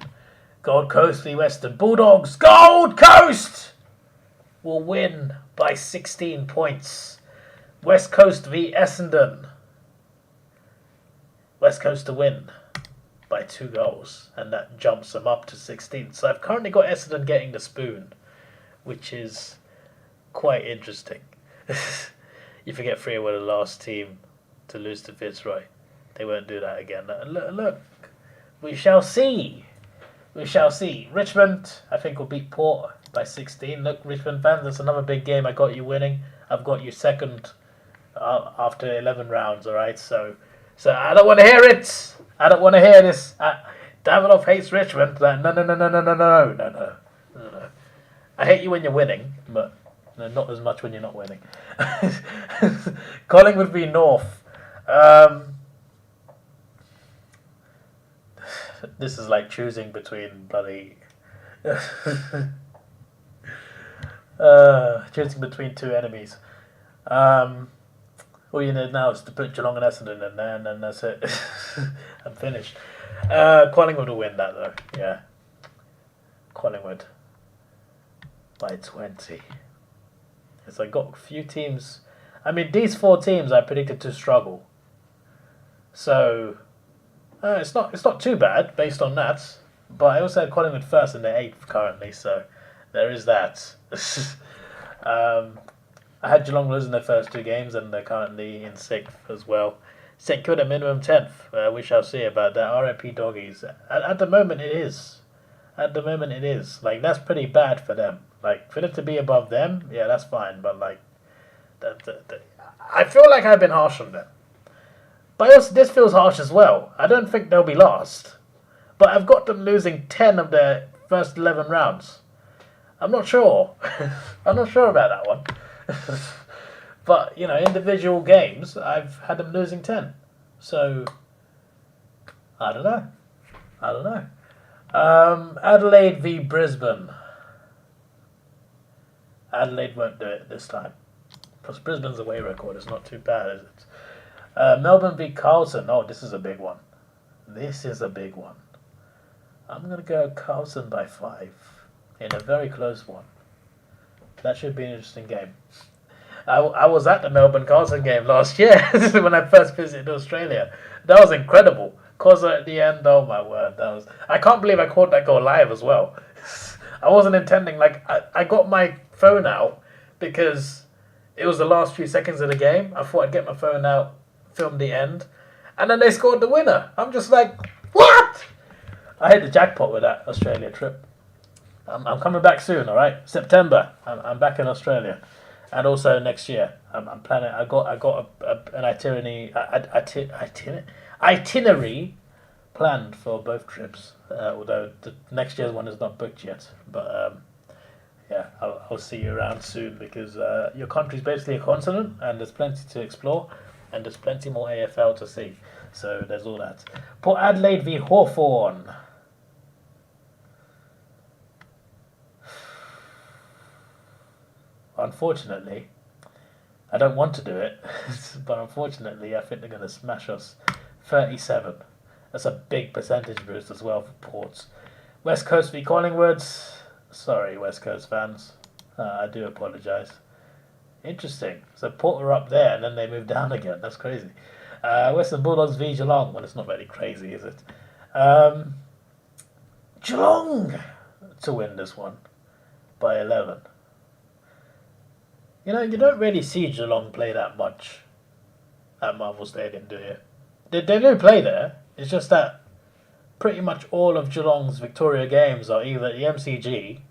Gold Coast v Western Bulldogs. Gold Coast will win by 16 points. West Coast v Essendon. West Coast to win by 2 goals. And that jumps them up to 16. So I've currently got Essendon getting the spoon, which is quite interesting. You forget Freo were the last team to lose to Fitzroy. They won't do that again. Look, we shall see. Richmond, I think, will beat Port by 16. Look, Richmond fans, that's another big game. I got you winning. I've got you second after 11 rounds, all right? So I don't want to hear it. I don't want to hear this. Davidoff hates Richmond. No. I hate you when you're winning, but not as much when you're not winning. Collingwood v North. This is like choosing between bloody... choosing between 2 enemies. All you need now is to put Geelong and Essendon in there, and then that's it. I'm finished. Collingwood will win that, though. Yeah. Collingwood by 20. Yes, I got a few teams. I mean, these 4 teams I predicted to struggle. So it's not too bad based on that. But I also had Collingwood first and they're 8th currently, so there is that. I had Geelong losing their first 2 games and they're currently in 6th as well. St Kilda minimum 10th. We shall see about that. RIP Doggies. At the moment it is. Like, that's pretty bad for them. Like, for them to be above them, yeah, that's fine. But like, I feel like I've been harsh on them. But also, this feels harsh as well. I don't think they'll be last. but I've got them losing 10 of their first 11 rounds. I'm not sure. I'm not sure about that one. But, you know, individual games, I've had them losing 10. So, I don't know. I don't know. Adelaide v Brisbane. Adelaide won't do it this time. Plus, Brisbane's away record is not too bad, is it? Melbourne v Carlton. Oh, this is a big one. This is a big one. I'm going to go Carlton by 5 in a very close one. That should be an interesting game. I was at the Melbourne Carlton game last year when I first visited Australia. That was incredible. Cozza at the end, oh my word. I can't believe I caught that goal live as well. I wasn't intending, like, I got my phone out because it was the last few seconds of the game. I thought I'd get my phone out, film the end, and then they scored the winner. I'm just like, what? I hit the jackpot with that Australia trip. I'm coming back soon, all right? September, I'm back in Australia. And also next year, I'm planning. I got an itinerary planned for both trips. Although the next year's one is not booked yet. But yeah, I'll see you around soon because your country's basically a continent, and there's plenty to explore, and there's plenty more AFL to see. So there's all that. Port Adelaide v Hawthorn. Unfortunately, I don't want to do it, but unfortunately, I think they're going to smash us. 37. That's a big percentage boost as well for Ports. West Coast v Collingwood. Sorry, West Coast fans. I do apologise. Interesting. So Port were up there, and then they moved down again. That's crazy. Western Bulldogs v Geelong. Well, it's not really crazy, is it? Geelong to win this one by 11. You know, you don't really see Geelong play that much at Marvel Stadium, do you? They do play there. It's just that pretty much all of Geelong's Victoria games are either at the MCG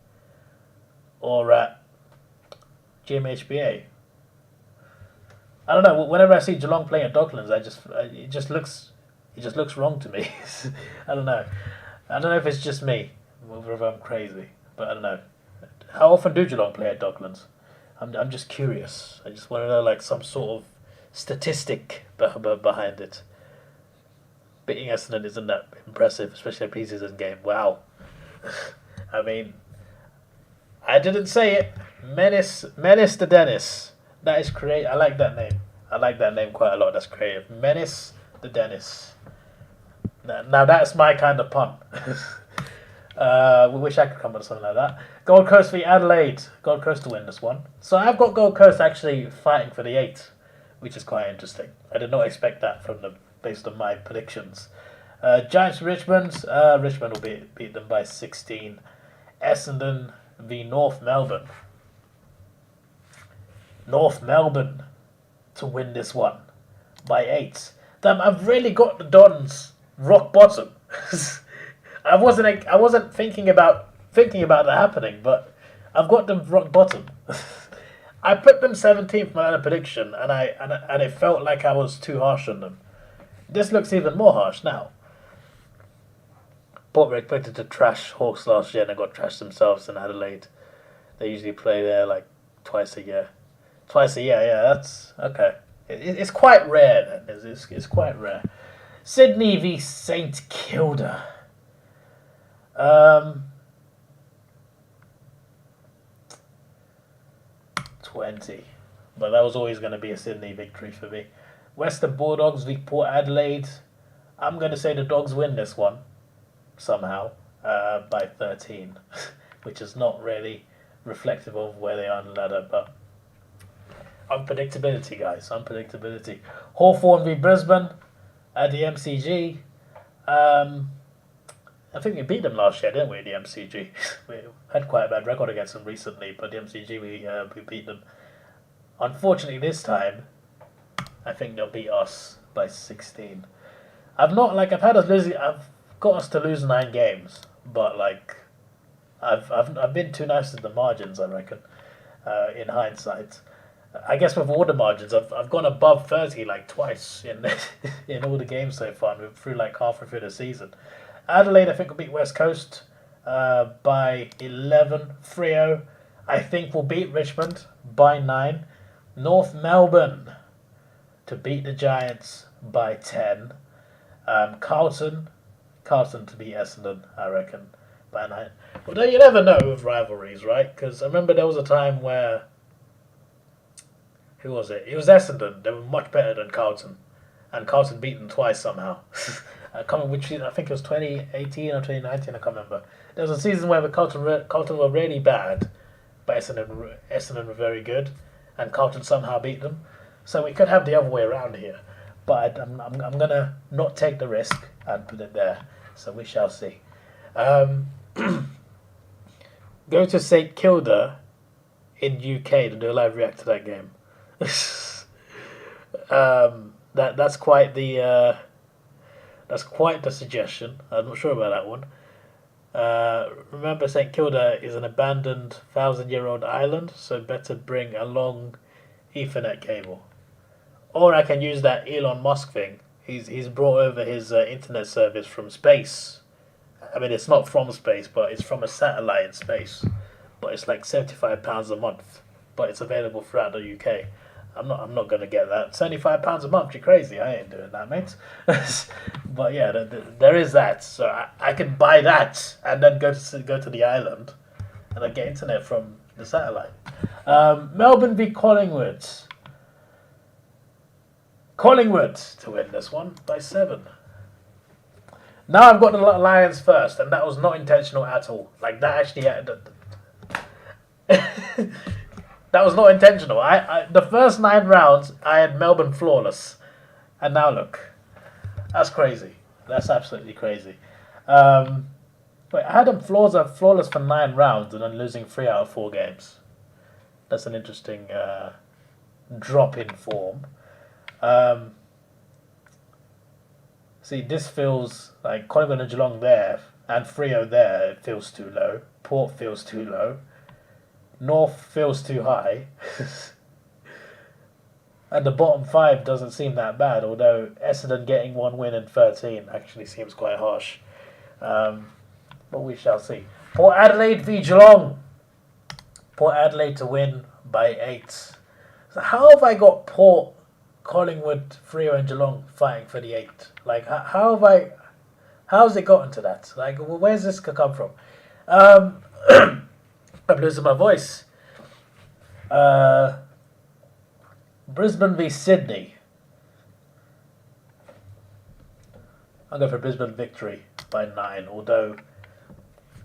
or at GMHBA. I don't know. Whenever I see Geelong playing at Docklands, it just looks wrong to me. I don't know. I don't know if it's just me, or if I'm crazy, but I don't know. How often do Geelong play at Docklands? I'm just curious. I just want to know, like, some sort of statistic behind it. Beating Essendon isn't that impressive, especially a preseason game. Wow. I mean, I didn't say it. Menace the Dennis. That is creative. I like that name. I like that name quite a lot. That's creative. Menace the Dennis. Now that's my kind of pun. We wish I could come up with something like that. Gold Coast v Adelaide. Gold Coast to win this one. So I've got Gold Coast actually fighting for the 8, which is quite interesting. I did not expect that from them based on my predictions. Giants Richmond. Richmond will beat them by 16. Essendon v North Melbourne. North Melbourne to win this one by 8. Damn, I've really got the Dons rock bottom. I wasn't thinking about that happening, but I've got them rock bottom. I put them 17th my other prediction, and it felt like I was too harsh on them. This looks even more harsh now. Port were expected to trash Hawks last year, and they got trashed themselves in Adelaide. They usually play there like twice a year. Yeah, that's okay. It's quite rare then. It's quite rare. Sydney v St Kilda. 20. But that was always going to be a Sydney victory for me. Western Bulldogs v Port Adelaide. I'm going to say the Dogs win this one somehow by 13, which is not really reflective of where they are on the ladder, but unpredictability, guys. Unpredictability. Hawthorn v Brisbane at the MCG. I think we beat them last year, didn't we, the MCG? We had quite a bad record against them recently, but the MCG, we beat them. Unfortunately, this time, I think they'll beat us by 16. I've got us to lose 9 games, but, like, I've been too nice to the margins, I reckon, in hindsight. I guess with all the margins, I've gone above 30 like twice in in all the games so far, and we're through like halfway through the season. Adelaide, I think, will beat West Coast by 11. Freo, I think, will beat Richmond by 9. North Melbourne to beat the Giants by 10. Carlton to beat Essendon, I reckon, by 9. Although you never know with rivalries, right? Because I remember there was a time where... Who was it? It was Essendon. They were much better than Carlton. And Carlton beat them twice somehow. I can't remember which season. I think it was 2018 or 2019. I can't remember. There was a season where Carlton were really bad, but Essendon were very good, and Carlton somehow beat them. So we could have the other way around here. But I'm gonna not take the risk and put it there. So we shall see. Go to St Kilda in UK to do a live react to that game. That's quite the suggestion. I'm not sure about that one. Remember, St Kilda is an abandoned 1,000-year-old island, so better bring a long Ethernet cable. Or I can use that Elon Musk thing. He's brought over his internet service from space. I mean, it's not from space, but it's from a satellite in space. But it's like £75 a month. But it's available throughout the UK. I'm not gonna get that. £75 a month? You're crazy. I ain't doing that, mate. But yeah, there is that. So I can buy that and then go to the island, and I get internet from the satellite. Melbourne v Collingwood. Collingwood to win this one by 7. Now I've got the Lions first, and that was not intentional at all. Like that actually had. That was not intentional. The first 9 rounds I had Melbourne flawless, and now look, that's crazy. That's absolutely crazy. Wait, I had them flawless for 9 rounds and then losing 3 out of 4 games. That's an interesting drop in form. See, this feels like Collingwood and Geelong there, and Freo there. It feels too low. Port feels too low. North feels too high. And the bottom 5 doesn't seem that bad, although Essendon getting 1 win in 13 actually seems quite harsh. But we shall see. Port Adelaide v Geelong. Port Adelaide to win by 8. So how have I got Port, Collingwood, Freo and Geelong fighting for the 8? Like, how's it gotten to that? Like, where's this come from? I'm losing my voice. Brisbane v Sydney. I'll go for Brisbane victory by 9, although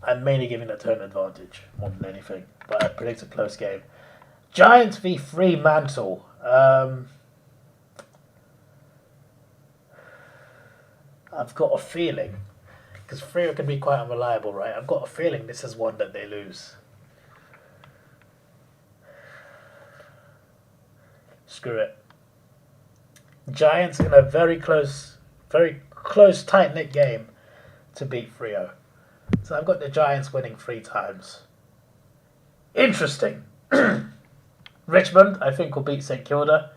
I'm mainly giving it home advantage more than anything. But I predict a close game. Giants v Fremantle. I've got a feeling, because Freo can be quite unreliable, right? I've got a feeling this is one that they lose. Screw it. Giants in a very close, tight-knit game to beat Freo. So I've got the Giants winning 3 times. Interesting. Richmond, I think, will beat St Kilda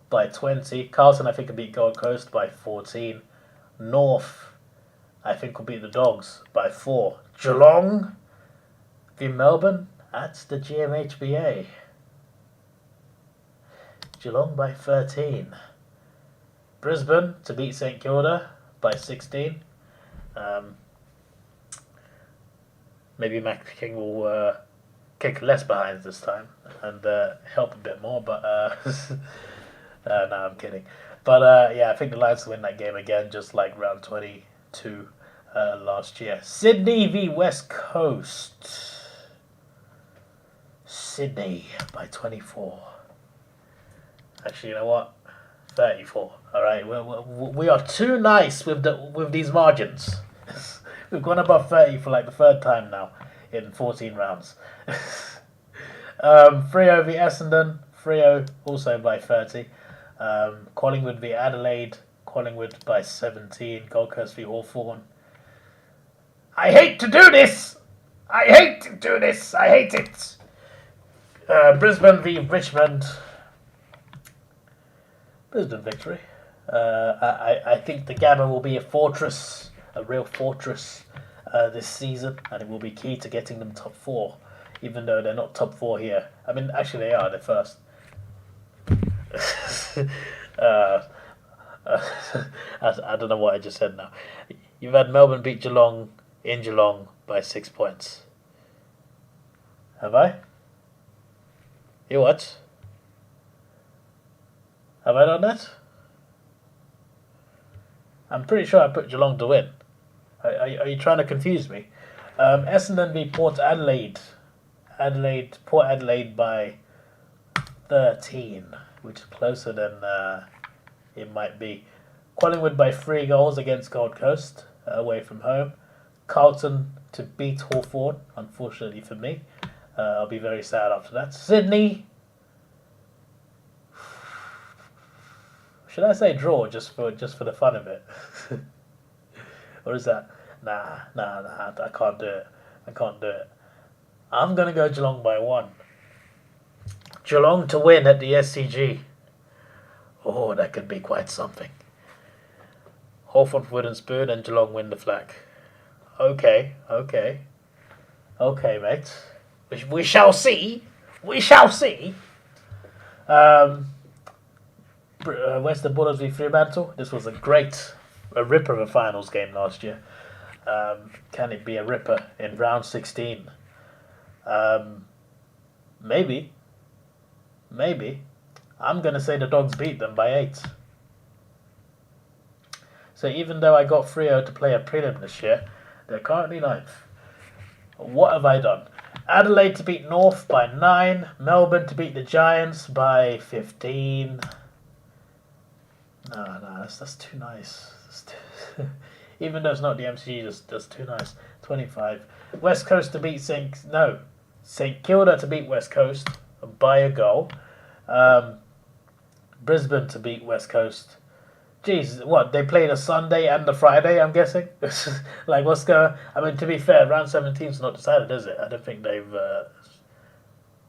by 20. Carlton, I think, will beat Gold Coast by 14. North, I think, will beat the Dogs by 4. Geelong v Melbourne at the GMHBA. Geelong by 13. Brisbane to beat St Kilda by 16. Maybe Max King will kick less behinds this time and help a bit more, but no, I'm kidding. But yeah, I think the Lions will win that game again, just like round 22 last year. Sydney v West Coast. Sydney by 24. Actually, you know what? 34. All right, we are too nice with these margins. We've gone above 30 for like the 3rd time now in 14 rounds. Freo v Essendon. Freo also by 30. Collingwood v Adelaide. Collingwood by 17. Gold Coast v Hawthorn. I hate to do this. I hate it. Brisbane v Richmond. Brisbane victory. I think the Gabba will be a fortress a real fortress this season, and it will be key to getting them top 4, even though they're not top 4 here. I mean, actually they are, they're first. I don't know what I just said now. You've had Melbourne beat Geelong in Geelong by 6 points. Have I? You what? Have I done that? I'm pretty sure I put Geelong to win. Are you trying to confuse me? Essendon v Port Adelaide. Port Adelaide by 13, which is closer than it might be. Collingwood by 3 goals against Gold Coast, away from home. Carlton to beat Hawthorn, unfortunately for me. I'll be very sad after that. Sydney. Should I say draw just for the fun of it? Or is that? Nah, I can't do it. I'm going to go Geelong by 1. Geelong to win at the SCG. Oh, that could be quite something. Hawthorn for wooden spoon and Geelong win the flag. Okay, mate. We shall see. Western Bulldogs v Fremantle. This was a ripper of a finals game last year. Can it be a ripper in round 16? Maybe. I'm going to say the Dogs beat them by 8. So even though I got Freo to play a prelim this year, they're currently 9th. What have I done? Adelaide to beat North by 9. Melbourne to beat the Giants by 15. No, that's too nice. Even though it's not the MCG, that's too nice. 25. West Coast to beat St Kilda to beat West Coast by a goal. Brisbane to beat West Coast. Jeez, what, they played a Sunday and a Friday, I'm guessing? Like, what's going on? I mean, to be fair, round 17's not decided, is it? I don't think they've...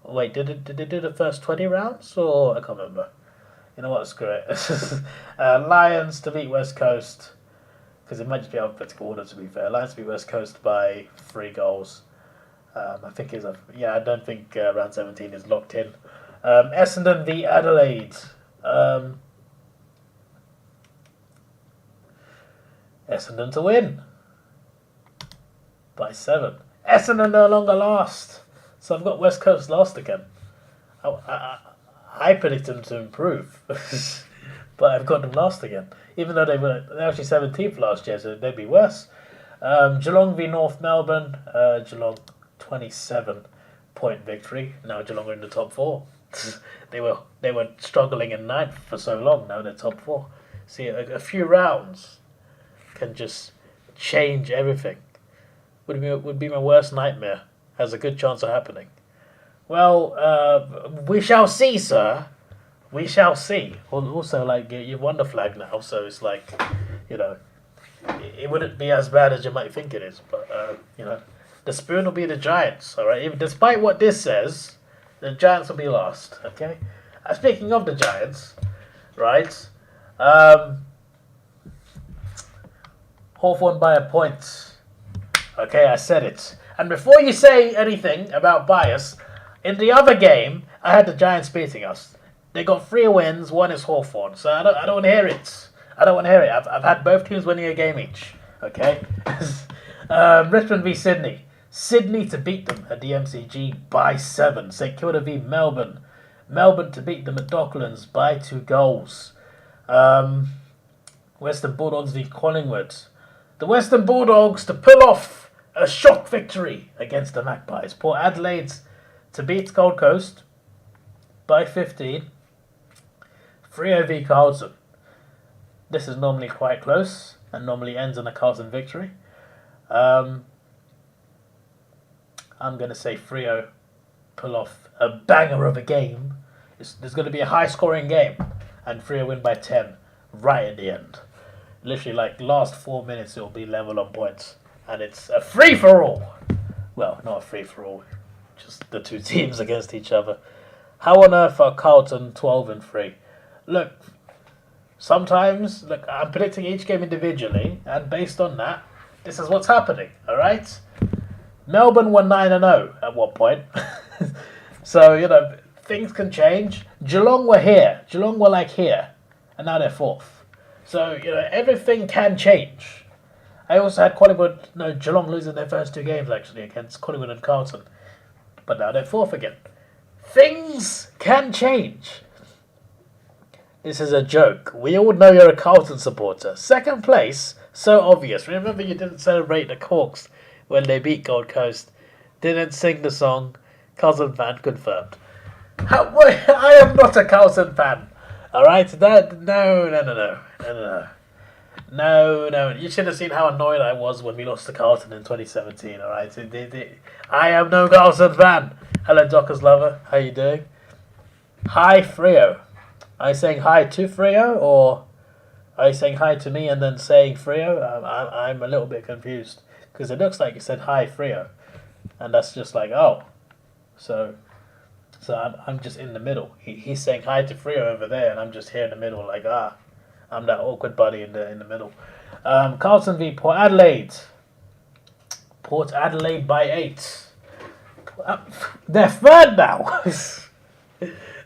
Wait, did they do the first 20 rounds? Or, I can't remember. You know what, screw it. Lions to beat West Coast. Because it might just be alphabetical order, to be fair. Lions to beat West Coast by 3 goals. I think it's I don't think round 17 is locked in. Essendon v Adelaide. Essendon to win by 7. Essendon no longer last, so I've got West Coast last again. I predict them to improve, but I've got them last again. Even though they're actually 17th last year, so they'd be worse. Geelong v North Melbourne. Geelong 27-point victory. Now Geelong are in the top 4. They were struggling in 9th for so long. Now they're top 4. See, a few rounds can just change everything. Would be my worst nightmare. Has a good chance of happening. Well, we shall see, sir. We shall see. Also, like, you won the flag now, so it's like, you know, it wouldn't be as bad as you might think it is. But you know, the spoon will be the Giants. All right. Despite what this says, the Giants will be last. Okay. Speaking of the Giants, right? Hawthorn by a point. Okay, I said it. And before you say anything about bias, in the other game, I had the Giants beating us. They got 3 wins, 1 is Hawthorn. So I don't want to hear it. I've had both teams winning a game each. Okay? Richmond v Sydney. Sydney to beat them at the MCG by 7. St Kilda v Melbourne. Melbourne to beat them at Docklands by 2 goals. Western Bulldogs v Collingwood. The Western Bulldogs to pull off a shock victory against the Magpies. Port Adelaide to beat Gold Coast by 15. Freo v Carlton. This is normally quite close and normally ends in a Carlton victory. I'm going to say Freo pull off a banger of a game. There's going to be a high-scoring game, and Freo win by 10 right at the end. Literally, like, last 4 minutes, it will be level on points, and it's a free-for-all. Well, not a free-for-all, just the 2 teams against each other. How on earth are Carlton 12-3? Look, I'm predicting each game individually, and based on that, This is what's happening, all right? Melbourne were 9-0 at one point. So, you know, things can change. Geelong were here. Geelong were like here. And now they're 4th. So, you know, everything can change. I also had Collingwood, no, Geelong losing their first 2 games, actually, against Collingwood and Carlton. But now they're 4th again. Things can change. This is a joke. We all know you're a Carlton supporter. 2nd place, so obvious. Remember you didn't celebrate the Hawks when they beat Gold Coast. Didn't sing the song. Carlton fan confirmed. I am not a Carlton fan. Alright? No. You should have seen how annoyed I was when we lost to Carlton in 2017. Alright? I am no Carlton fan. Hello, Dockers lover. How you doing? Hi, Frio. Are you saying hi to Frio, or are you saying hi to me and then saying Frio? I'm a little bit confused because it looks like you said hi, Frio, and that's just like, oh, so I'm just in the middle. He's saying hi to Frio over there, and I'm just here in the middle, like I'm that awkward buddy in the middle. Carlton v Port Adelaide. Port Adelaide by 8. They're 3rd now.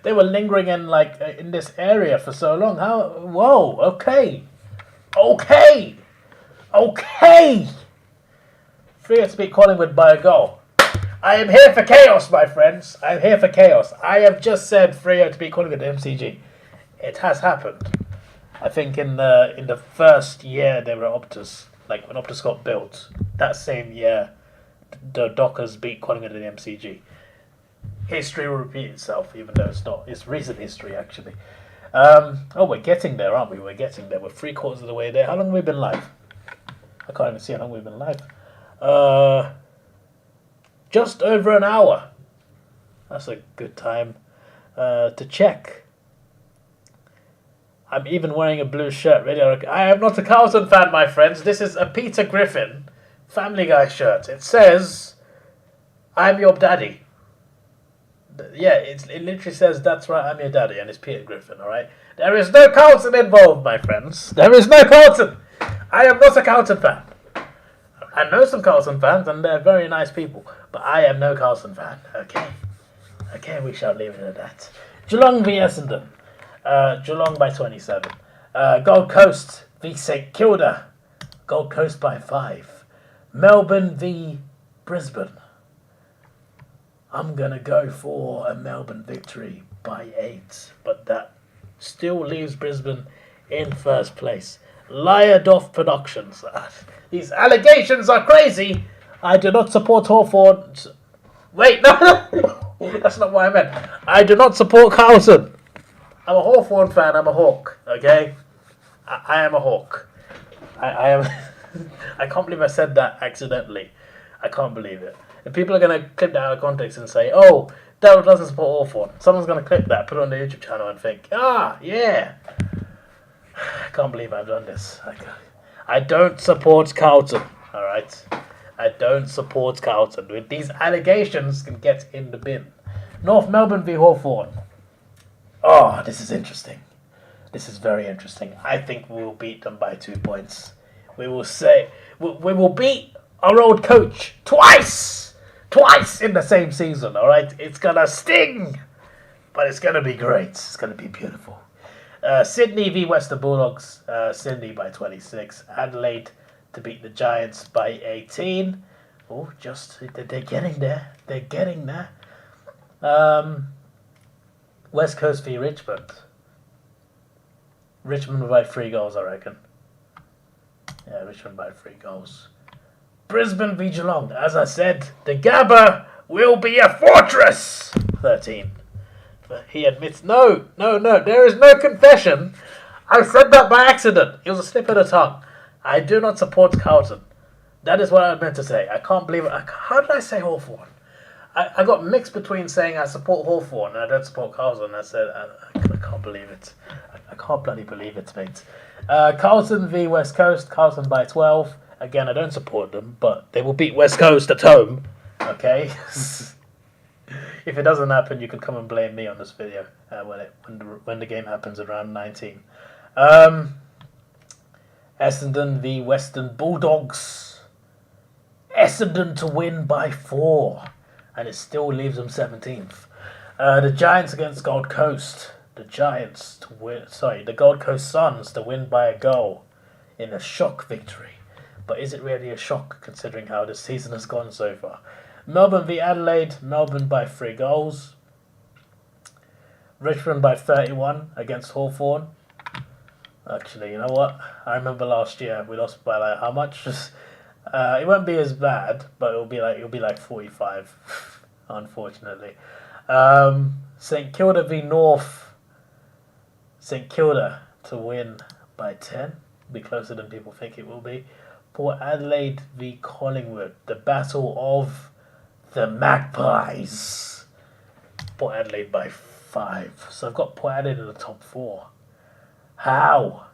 They were lingering in this area for so long. How? Whoa. Okay. Free to beat Collingwood by a goal. I am here for chaos, my friends. I'm here for chaos. I have just said Freo to beat Collingwood at MCG. It has happened. I think in the first year they were at Optus, like when Optus got built, that same year, the Dockers beat Collingwood at the MCG. History will repeat itself, even though it's not. It's recent history, actually. We're getting there, aren't we? We're getting there. We're 3/4 of the way there. How long have we been live? I can't even see how long we've been live. Just over an hour. That's a good time to check. I'm even wearing a blue shirt. I am not a Carlton fan, my friends. This is a Peter Griffin Family Guy shirt. It says, "I'm your daddy." Yeah, it literally says, "That's right, I'm your daddy," and it's Peter Griffin, alright? There is no Carlton involved, my friends. There is no Carlton. I am not a Carlton fan. I know some Carlton fans, and they're very nice people, but I am no Carlton fan, okay? Okay, we shall leave it at that. Geelong v Essendon. Geelong by 27. Gold Coast v St Kilda. Gold Coast by 5. Melbourne v Brisbane. I'm going to go for a Melbourne victory by 8, but that still leaves Brisbane in 1st place. Davidoff Productions. These allegations are crazy. I do not support Hawthorn. Wait, no. That's not what I meant. I do not support Carlton. I'm a Hawthorn fan. I'm a Hawk, okay? I am a Hawk. I am... I can't believe I said that accidentally. I can't believe it. And people are going to clip that out of context and say, "Oh, Daryl doesn't support Hawthorn." Someone's going to clip that, put it on the YouTube channel and think, yeah. I can't believe I've done this. I don't support Carlton, alright? I don't support Carlton. With these allegations can get in the bin. North Melbourne v Hawthorn. Oh, this is interesting. This is very interesting. I think we will beat them by 2 points. We will beat our old coach twice in the same season, all right? It's going to sting, but it's going to be great. It's going to be beautiful. Sydney v Western Bulldogs. Sydney by 26. Adelaide to beat the Giants by 18. Oh, they're getting there. They're getting there. West Coast v Richmond. Richmond by 3 goals, I reckon. Yeah, Richmond by 3 goals. Brisbane v Geelong. As I said, the Gabba will be a fortress. 13. But he admits, no, there is no confession. I said that by accident. It was a slip of the tongue. I do not support Carlton. That is what I meant to say. I can't believe it. How did I say Hawthorn? I got mixed between saying I support Hawthorn and I don't support Carlton. I said, I can't believe it. I can't bloody believe it, mate. Carlton v West Coast. Carlton by 12. Again, I don't support them, but they will beat West Coast at home. Okay? If it doesn't happen, you can come and blame me on this video when the game happens around 19. Essendon v Western Bulldogs. Essendon to win by 4. And it still leaves them 17th. The Giants against Gold Coast. The Giants to win. Sorry, the Gold Coast Suns to win by a goal in a shock victory. But is it really a shock considering how this season has gone so far? Melbourne v Adelaide. Melbourne by 3 goals. Richmond by 31 against Hawthorn. Actually, you know what? I remember last year we lost by like how much? It won't be as bad, but it'll be like 45, unfortunately. St Kilda v North. St Kilda to win by 10. Be closer than people think it will be. Port Adelaide v Collingwood. The battle of the Magpies. Port Adelaide by 5. So I've got Port Adelaide in the top 4. How?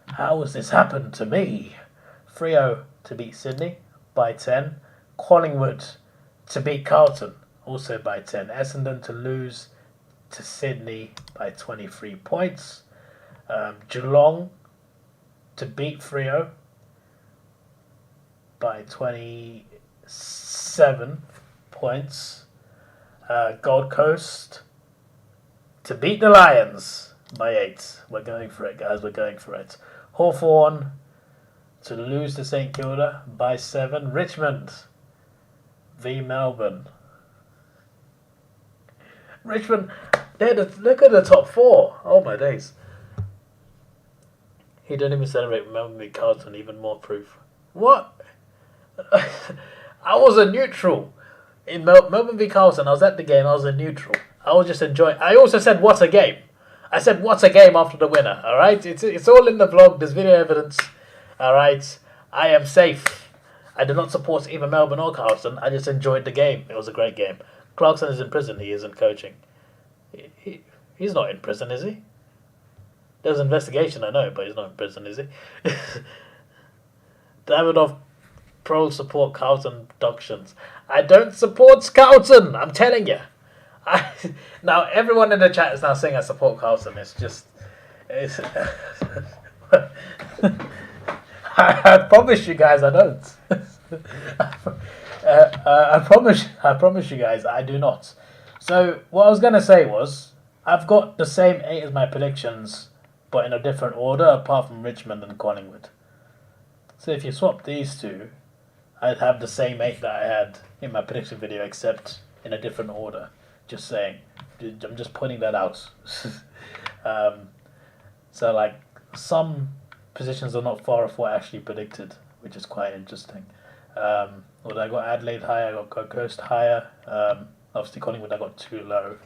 How has this happened to me? Freo to beat Sydney by 10. Collingwood to beat Carlton also by 10. Essendon to lose to Sydney by 23 points. Geelong to beat Freo by 27 points. Gold Coast to beat the Lions by 8. We're going for it, guys. We're going for it. Hawthorn to lose to St Kilda by 7. Richmond v Melbourne. Richmond, look at the top 4. Oh my days. He didn't even celebrate Melbourne v Carlton. Even more proof. What? I was a neutral in Melbourne v Carlton. I was at the game. I was a neutral. I was just enjoying. I also said, "What a game!" I said, "What a game!" after the winner. All right, it's all in the vlog. There's video evidence. All right, I am safe. I do not support either Melbourne or Carlton. I just enjoyed the game. It was a great game. Clarkson is in prison. He isn't coaching. He's not in prison, is he? There's an investigation, I know, but he's not in prison, is he? Davidoff pro support Carlton abductions. I don't support Carlton. I'm telling you. Now everyone in the chat is now saying I support Carlton. It's just, I promise you guys I don't. I promise you guys I do not. So what I was gonna say was I've got the same 8 as my predictions, but in a different order apart from Richmond and Collingwood. So if you swap these two, I'd have the same 8 that I had in my prediction video, except in a different order. Just saying. I'm just pointing that out. So like some positions are not far off what I actually predicted, which is quite interesting. Well, I got Adelaide higher, I got Gold Coast higher. Obviously Collingwood I got too low.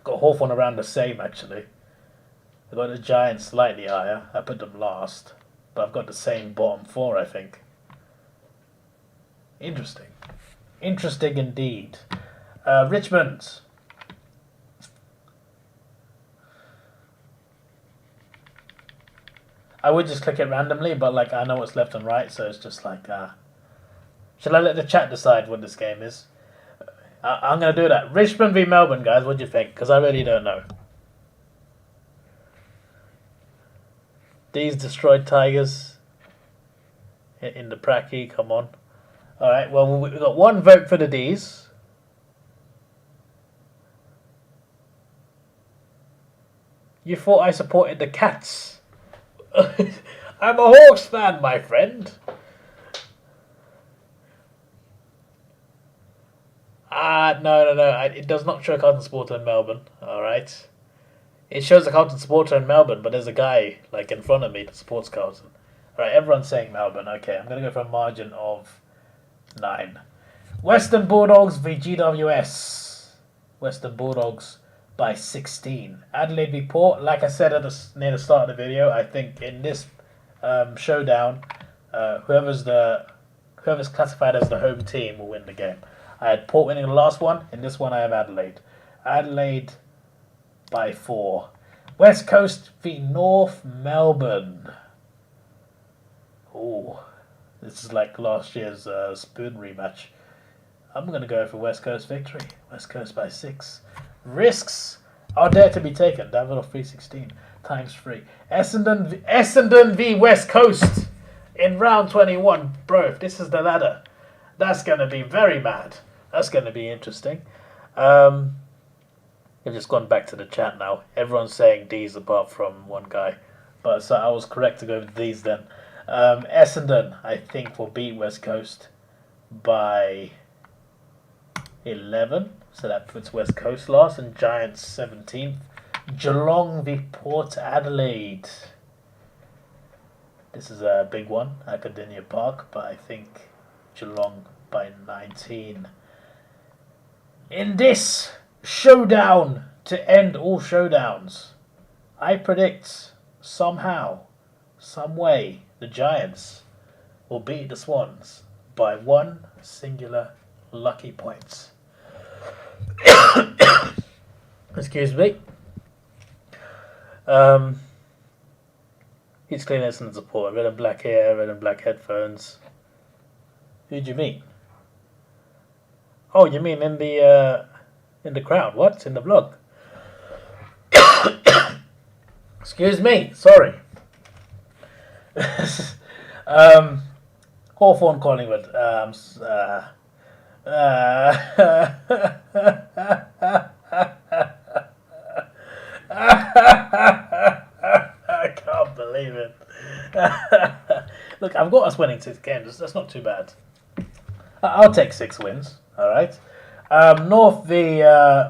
Got Hawthorn around the same actually. I got the Giants slightly higher. I put them last, but I've got the same bottom 4, I think. Interesting. Interesting indeed. Richmond. I would just click it randomly, but like I know what's left and right, so it's just like, shall I let the chat decide what this game is? I'm going to do that. Richmond v Melbourne, guys. What do you think? Because I really don't know. These destroyed Tigers in the Pracky. Come on. All right. Well, we've got 1 vote for the D's. You thought I supported the Cats. I'm a Hawks fan, my friend. No. It does not show Carlton supporter in Melbourne. Alright. It shows a Carlton supporter in Melbourne, but there's a guy like in front of me that supports Carlton. Alright, everyone's saying Melbourne. Okay, I'm going to go for a margin of 9. Western Bulldogs v GWS. Western Bulldogs by 16. Adelaide v Port. Like I said near the start of the video, I think in this showdown, whoever's classified as the home team will win the game. I had Port winning the last one. In this one, I have Adelaide. Adelaide by 4. West Coast v North Melbourne. Oh, this is like last year's spoon rematch. I'm going to go for West Coast victory. West Coast by 6. Risks are there to be taken. Davidoff 316 times 3. Essendon v West Coast in round 21. Bro, if this is the ladder, That's going to be very mad. That's going to be interesting. I've just gone back to the chat now. Everyone's saying D's apart from one guy. But so I was correct to go with these then. Essendon, I think, will beat West Coast by 11. So that puts West Coast last and Giants 17th. Geelong v Port Adelaide. This is a big one at Cardinia Park, but I think Geelong by 19. In this showdown to end all showdowns, I predict somehow, some way, the Giants will beat the Swans by one singular lucky point. Excuse me. He's clean and support. Red and black hair, red and black headphones. Who'd you mean? Oh, you mean in the crowd? What? In the vlog? Excuse me. Sorry. Hawthorn Collingwood. I can't believe it. Look, I've got us winning 6 games. That's not too bad. I'll take 6 wins. All right. North v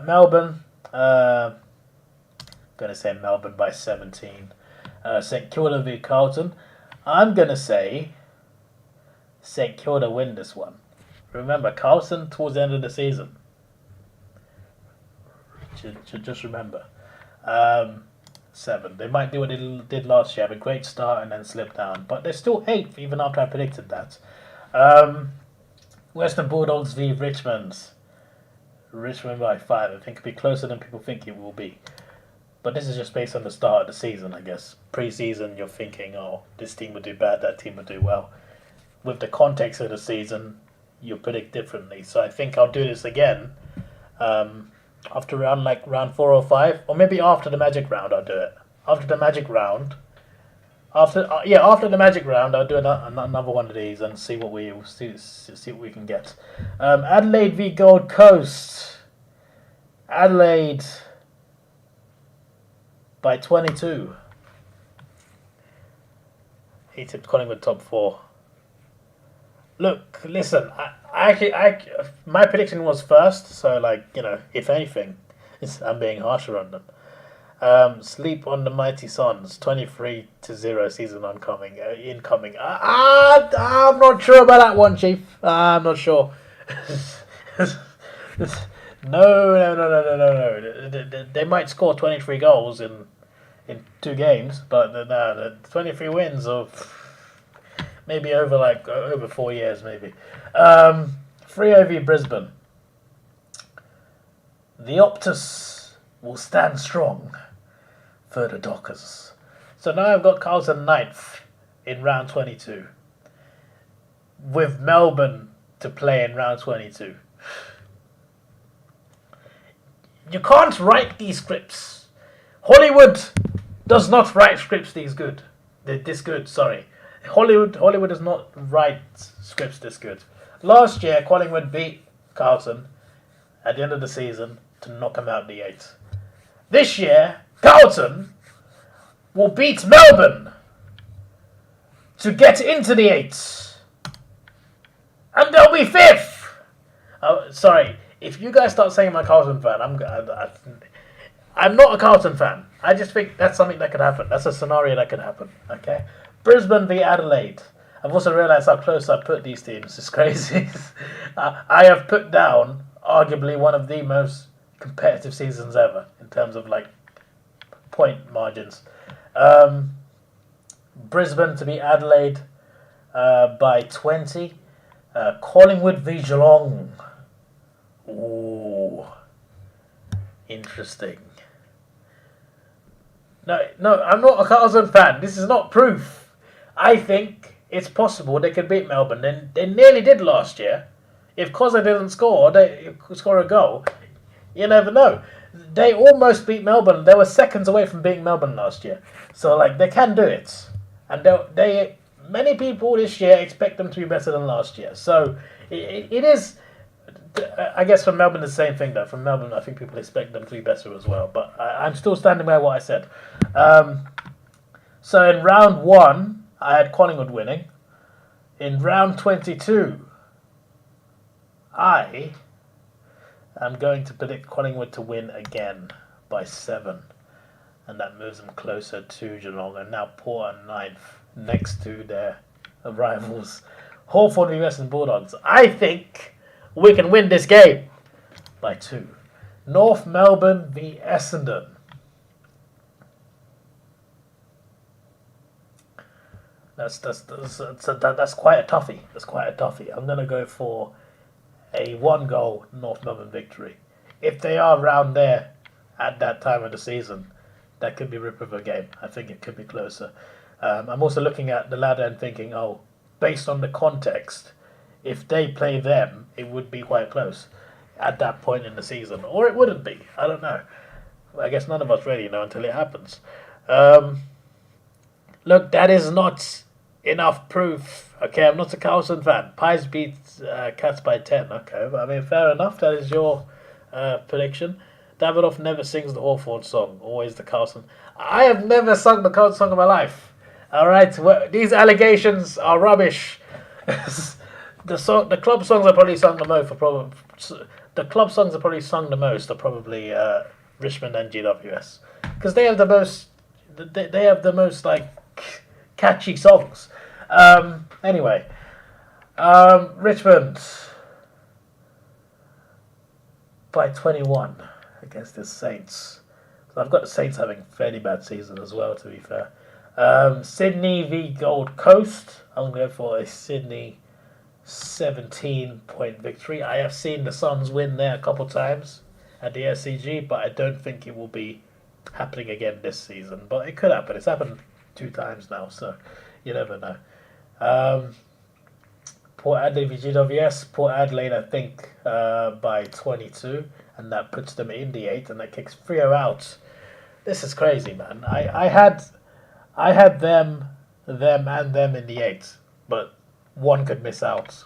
Melbourne. Going to say Melbourne by 17. St Kilda v Carlton. I'm going to say St Kilda win this one. Remember, Carlton towards the end of the season. Should just remember. 7. They might do what they did last year, have a great start and then slip down. But they're still 8th, even after I predicted that. Western Bulldogs v Richmond. Richmond by 5. I think it'll be closer than people think it will be. But this is just based on the start of the season, I guess. Pre-season, you're thinking, oh, this team will do bad, that team will do well. With the context of the season, you predict differently. So I think I'll do this again. After round 4 or 5, or maybe after the Magic round, I'll do it. After the Magic round, after the Magic round, I'll do another one of these and see what we can get. Adelaide v Gold Coast. Adelaide by 22. He tipped Collingwood top 4. Look, listen, my prediction was first, so if anything, I'm being harsher on them. Sleep on the mighty Suns, 23-0 season incoming. I'm not sure about that one, Chief. I'm not sure. No. They might score 23 goals in 2 games, but the 23 wins of. Maybe over 4 years, maybe. Freo v Brisbane. The Optus will stand strong for the Dockers. So now I've got Carlton 9th in round 22. With Melbourne to play in round 22. You can't write these scripts. Hollywood does not write scripts this good. Hollywood does not write scripts this good. Last year, Collingwood beat Carlton at the end of the season to knock them out the 8th. This year, Carlton will beat Melbourne to get into the 8th. And they'll be 5th. Oh, sorry, if you guys start saying I'm a Carlton fan, I'm not a Carlton fan. I just think that's something that could happen. That's a scenario that could happen. Okay? Brisbane v Adelaide. I've also realised how close I put these teams. It's crazy. I have put down arguably one of the most competitive seasons ever in terms of point margins. Brisbane to beat Adelaide by 20. Collingwood v Geelong. Ooh, interesting. No, I'm not a Carlton fan. This is not proof. I think it's possible they could beat Melbourne. They nearly did last year. If Cozza didn't score a goal, you never know. They almost beat Melbourne. They were seconds away from beating Melbourne last year. So they can do it. And many people this year expect them to be better than last year. So It is. I guess from Melbourne, the same thing though. From Melbourne, I think people expect them to be better as well. But I'm still standing by what I said. So in round 1, I had Collingwood winning. In round 22, I am going to predict Collingwood to win again by 7. And that moves them closer to Geelong. And now Port are 9th, next to their rivals, Hawthorn v Western Bulldogs. I think we can win this game by 2. North Melbourne v Essendon. That's quite a toughie. That's quite a toughie. I'm going to go for a 1-goal North Melbourne victory. If they are around there at that time of the season, that could be a rip of a game. I think it could be closer. I'm also looking at the ladder and thinking, oh, based on the context, if they play them, it would be quite close at that point in the season. Or it wouldn't be. I don't know. I guess none of us really know until it happens. Look, that is not enough proof. Okay, I'm not a Carlton fan. Pies beat Cats by 10. Okay, but I mean, fair enough. That is your prediction. Davidoff never sings the Hawthorn song. Always the Carlton. I have never sung the Carlton song in my life. All right, well, these allegations are rubbish. The club songs I probably sung the most are probably Richmond and GWS, because they have the most. They have the most like catchy songs. Anyway, Richmond by 21 against the Saints. I've got the Saints having a fairly bad season as well, to be fair. Sydney v Gold Coast. I'm going to go for a Sydney 17-point victory. I have seen the Suns win there a couple times at the SCG, but I don't think it will be happening again this season. But it could happen. It's happened 2 times now, so you never know. Port Adelaide v GWS. Port Adelaide, I think, by 22, and that puts them in the 8, and that kicks Freo out. This is crazy, man. I had them and them in the 8, but one could miss out,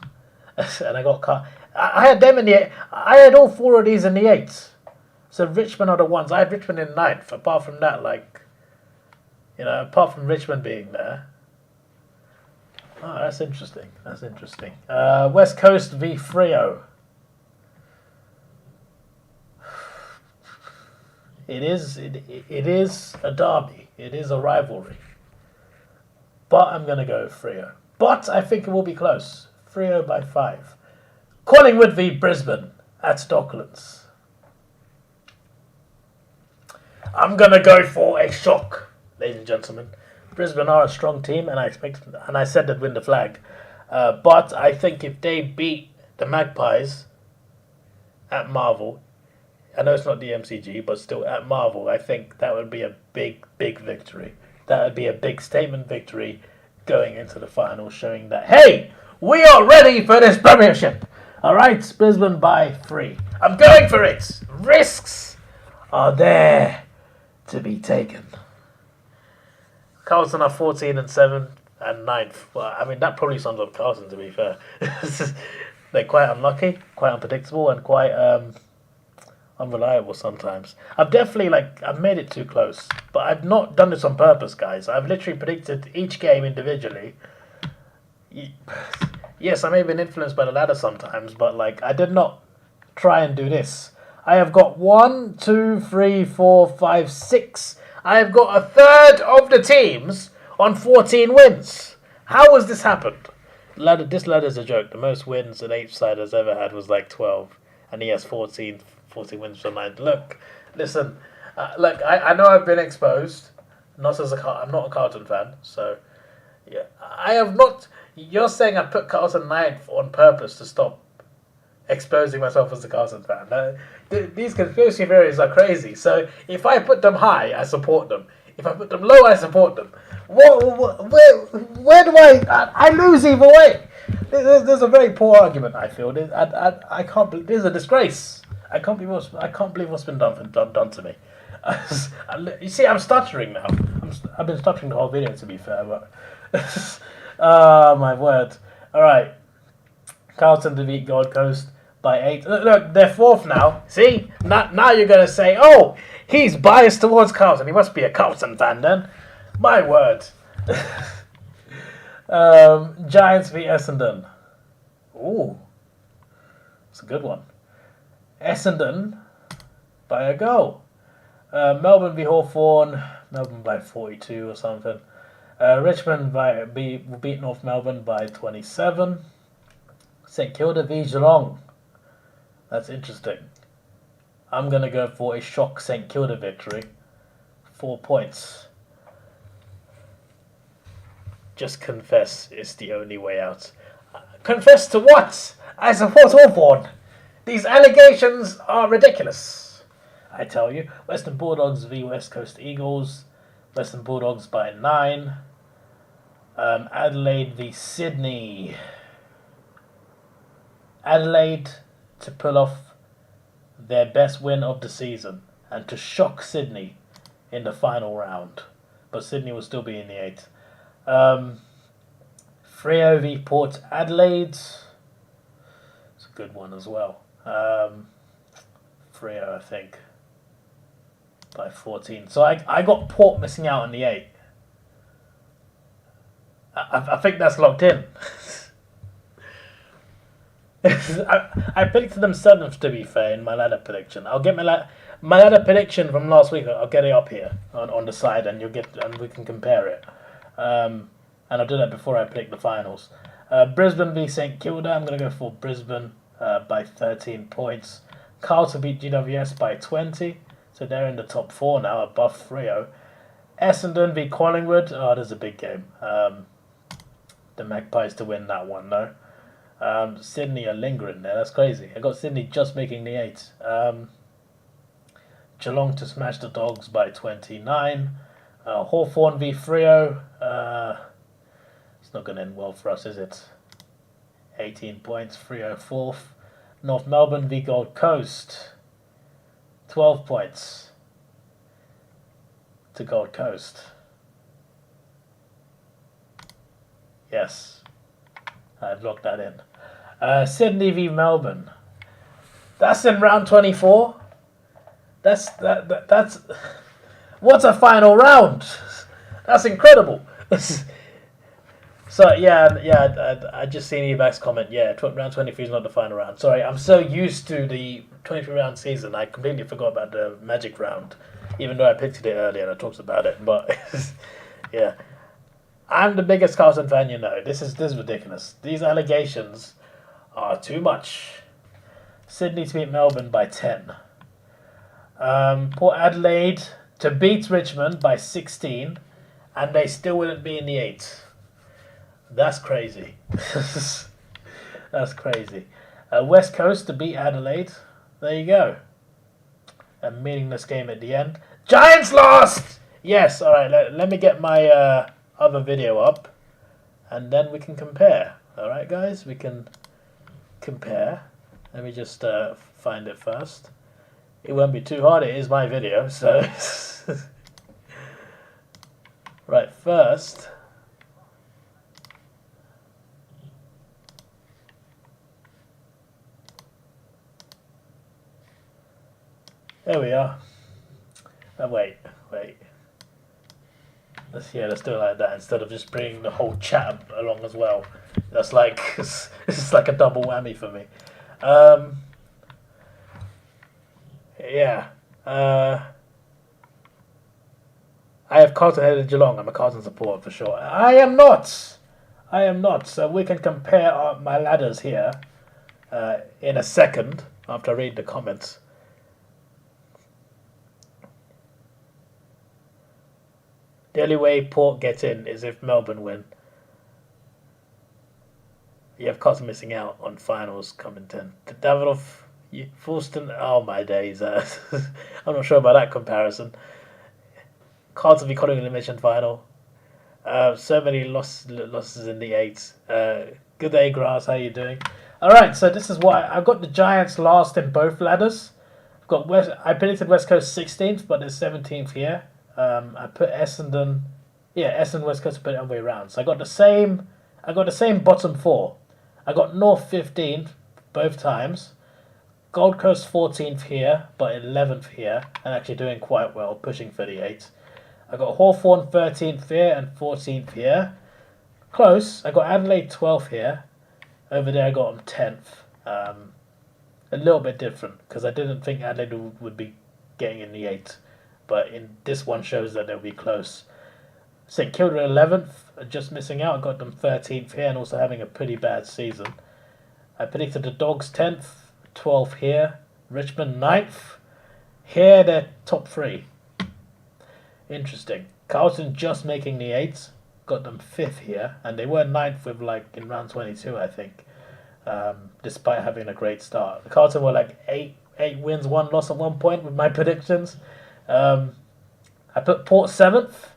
and I got caught. I had them in the 8. I had all 4 of these in the 8. So Richmond are the ones. I had Richmond in 9th. Apart from that, apart from Richmond being there. Oh, that's interesting. That's interesting. West Coast v Freo. It is a derby. It is a rivalry. But I'm going to go Freo. But I think it will be close. Freo by 5. Collingwood v Brisbane at Docklands. I'm going to go for a shock, ladies and gentlemen. Brisbane are a strong team, and I said they'd win the flag. But I think if they beat the Magpies at Marvel, I know it's not the MCG, but still at Marvel, I think that would be a big, big victory. That would be a big statement victory going into the final, showing that, hey, we are ready for this premiership. All right, Brisbane by 3. I'm going for it. Risks are there to be taken. Carlton are 14 and 7 and 9th. Well, I mean, that probably sums up Carlton, to be fair. They're quite unlucky, quite unpredictable, and quite unreliable sometimes. I've made it too close, but I've not done this on purpose, guys. I've literally predicted each game individually. Yes, I may have been influenced by the ladder sometimes, but I did not try and do this. I have got 1, 2, 3, 4, 5, 6. I have got a third of the teams on 14 wins. How has this happened? This ladder's a joke. The most wins an 8th side has ever had was 12, and he has 14 wins from 9. Look, listen. I know I've been exposed. I'm not a Carlton fan, so yeah, I have not. You're saying I put Carlton 9th on purpose to stop exposing myself as a Carlton fan. These conspiracy theories are crazy. So if I put them high, I support them. If I put them low, I support them. Where do I lose either way? There's a very poor argument, I feel. I can't believe there's a disgrace. I can't believe what's been done to me. You see, I'm stuttering now. I've been stuttering the whole video, to be fair, but oh my word. All right. Carlton to beat Gold Coast by 8. Look, they're 4th now. See? Now you're going to say, oh, he's biased towards Carlton. He must be a Carlton fan then. My word. Giants v Essendon. Ooh. It's a good one. Essendon by a goal. Melbourne v Hawthorn. Melbourne by 42 or something. Richmond beat North Melbourne by 27. St Kilda v Geelong. That's interesting. I'm going to go for a shock St Kilda victory. 4 points. Just confess it's the only way out. Confess to what? I support Hawthorn. These allegations are ridiculous. I tell you. Western Bulldogs v West Coast Eagles. Western Bulldogs by 9. Adelaide v Sydney. Adelaide to pull off their best win of the season and to shock Sydney in the final round. But Sydney will still be in the 8. Freo v Port Adelaide. It's a good one as well. Freo, I think, by 14. So I got Port missing out on the 8. I think that's locked in. I predicted them 7th, to be fair, in my ladder prediction. I'll get my ladder prediction from last week. I'll get it up here on the side, and we can compare it. And I'll do that before I predict the finals. Brisbane v St Kilda. I'm going to go for Brisbane by 13 points. Carlton beat GWS by 20. So they're in the top 4 now, above Freo. Essendon v Collingwood. Oh, there's a big game. The Magpies to win that one, though. Sydney are lingering there. That's crazy. I got Sydney just making the 8. Geelong to smash the Dogs by 29. Hawthorn v Freo. It's not going to end well for us, is it? 18 points. Freo 4th. North Melbourne v Gold Coast. 12 points to Gold Coast. Yes, I've locked that in. Sydney v Melbourne. That's in round 24. That's what's a final round? That's incredible. So I just seen Evax comment. Yeah, round 23 is not the final round. Sorry, I'm so used to the 23 round season, I completely forgot about the Magic round. Even though I picked it earlier and I talked about it, but yeah. I'm the biggest Carlton fan, you know. This is ridiculous. These allegations are too much. Sydney to beat Melbourne by 10. Port Adelaide to beat Richmond by 16, and they still wouldn't be in the 8. That's crazy. That's crazy. West Coast to beat Adelaide. There you go. A meaningless game at the end. Giants lost! Yes, alright, let me get my other video up, and then we can compare. Alright, guys, we can compare. Let me just find it first. It won't be too hard, it is my video, so... Right, first... There we are. Wait. Let's do it like that instead of just bringing the whole chat along as well. That's like this is like a double whammy for me. I have Carlton ahead of Geelong. I'm a Carlton supporter for sure. I am not. So we can compare my ladders here in a second after I read the comments. The only way Port get in is if Melbourne win. You have Carlton missing out on finals coming 10. Davidoff, Fulston, oh my days. I'm not sure about that comparison. Carlton v Collingwood elimination final. So many losses in the 8. Good day, Grass. How you doing? All right, so this is what I've got the Giants last in both ladders. I predicted West Coast 16th, but they're 17th here. I put Essendon, West Coast, put it all the way around. So I got the same bottom 4. I got North 15th both times. Gold Coast 14th here, but 11th here, and actually doing quite well, pushing 38. I got Hawthorn 13th here and 14th here. Close. I got Adelaide 12th here. Over there I got them 10th. A little bit different, because I didn't think Adelaide would be getting in the 8th. But in this one shows that they'll be close. St Kilda 11th, just missing out. I got them 13th here and also having a pretty bad season. I predicted the Dogs 10th, 12th here. Richmond 9th. Here they're top 3. Interesting. Carlton just making the 8th. Got them 5th here. And they were 9th with in round 22, I think. Despite having a great start. Carlton were 8 wins, 1 loss at 1 point with my predictions. I put Port 7th.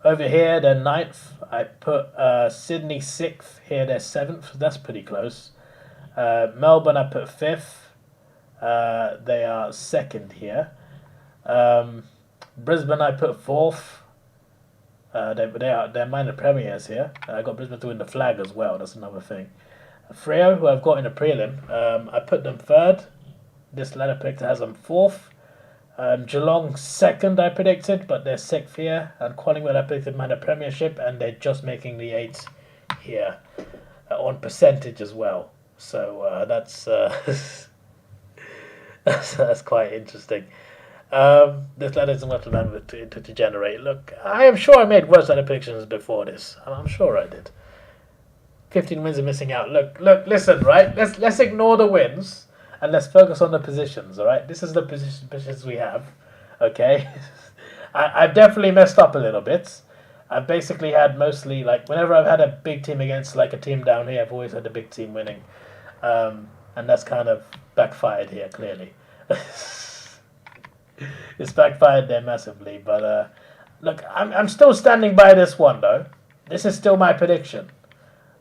Over here, they're 9th. I put Sydney 6th. Here, they're 7th. That's pretty close. Melbourne, I put 5th. They are 2nd here. Brisbane, I put 4th. They're minor premiers here. I got Brisbane to win the flag as well. That's another thing. Freo, who I've got in a prelim, I put them 3rd. This ladder predictor has them 4th. Geelong 2nd, I predicted, but they're 6th here. And Collingwood, I predicted minor premiership, and they're just making the 8th here on percentage as well. So that's that's quite interesting. This ladder isn't what to generate. Look, I am sure I made worse ladder predictions before this. I'm sure I did. 15 wins are missing out. Look, listen, right? Let's ignore the wins. And let's focus on the positions, all right? This is the positions we have, okay? I've definitely messed up a little bit. I've basically had mostly, whenever I've had a big team against, a team down here, I've always had the big team winning. And that's kind of backfired here, clearly. It's backfired there massively. But, look, I'm still standing by this one, though. This is still my prediction.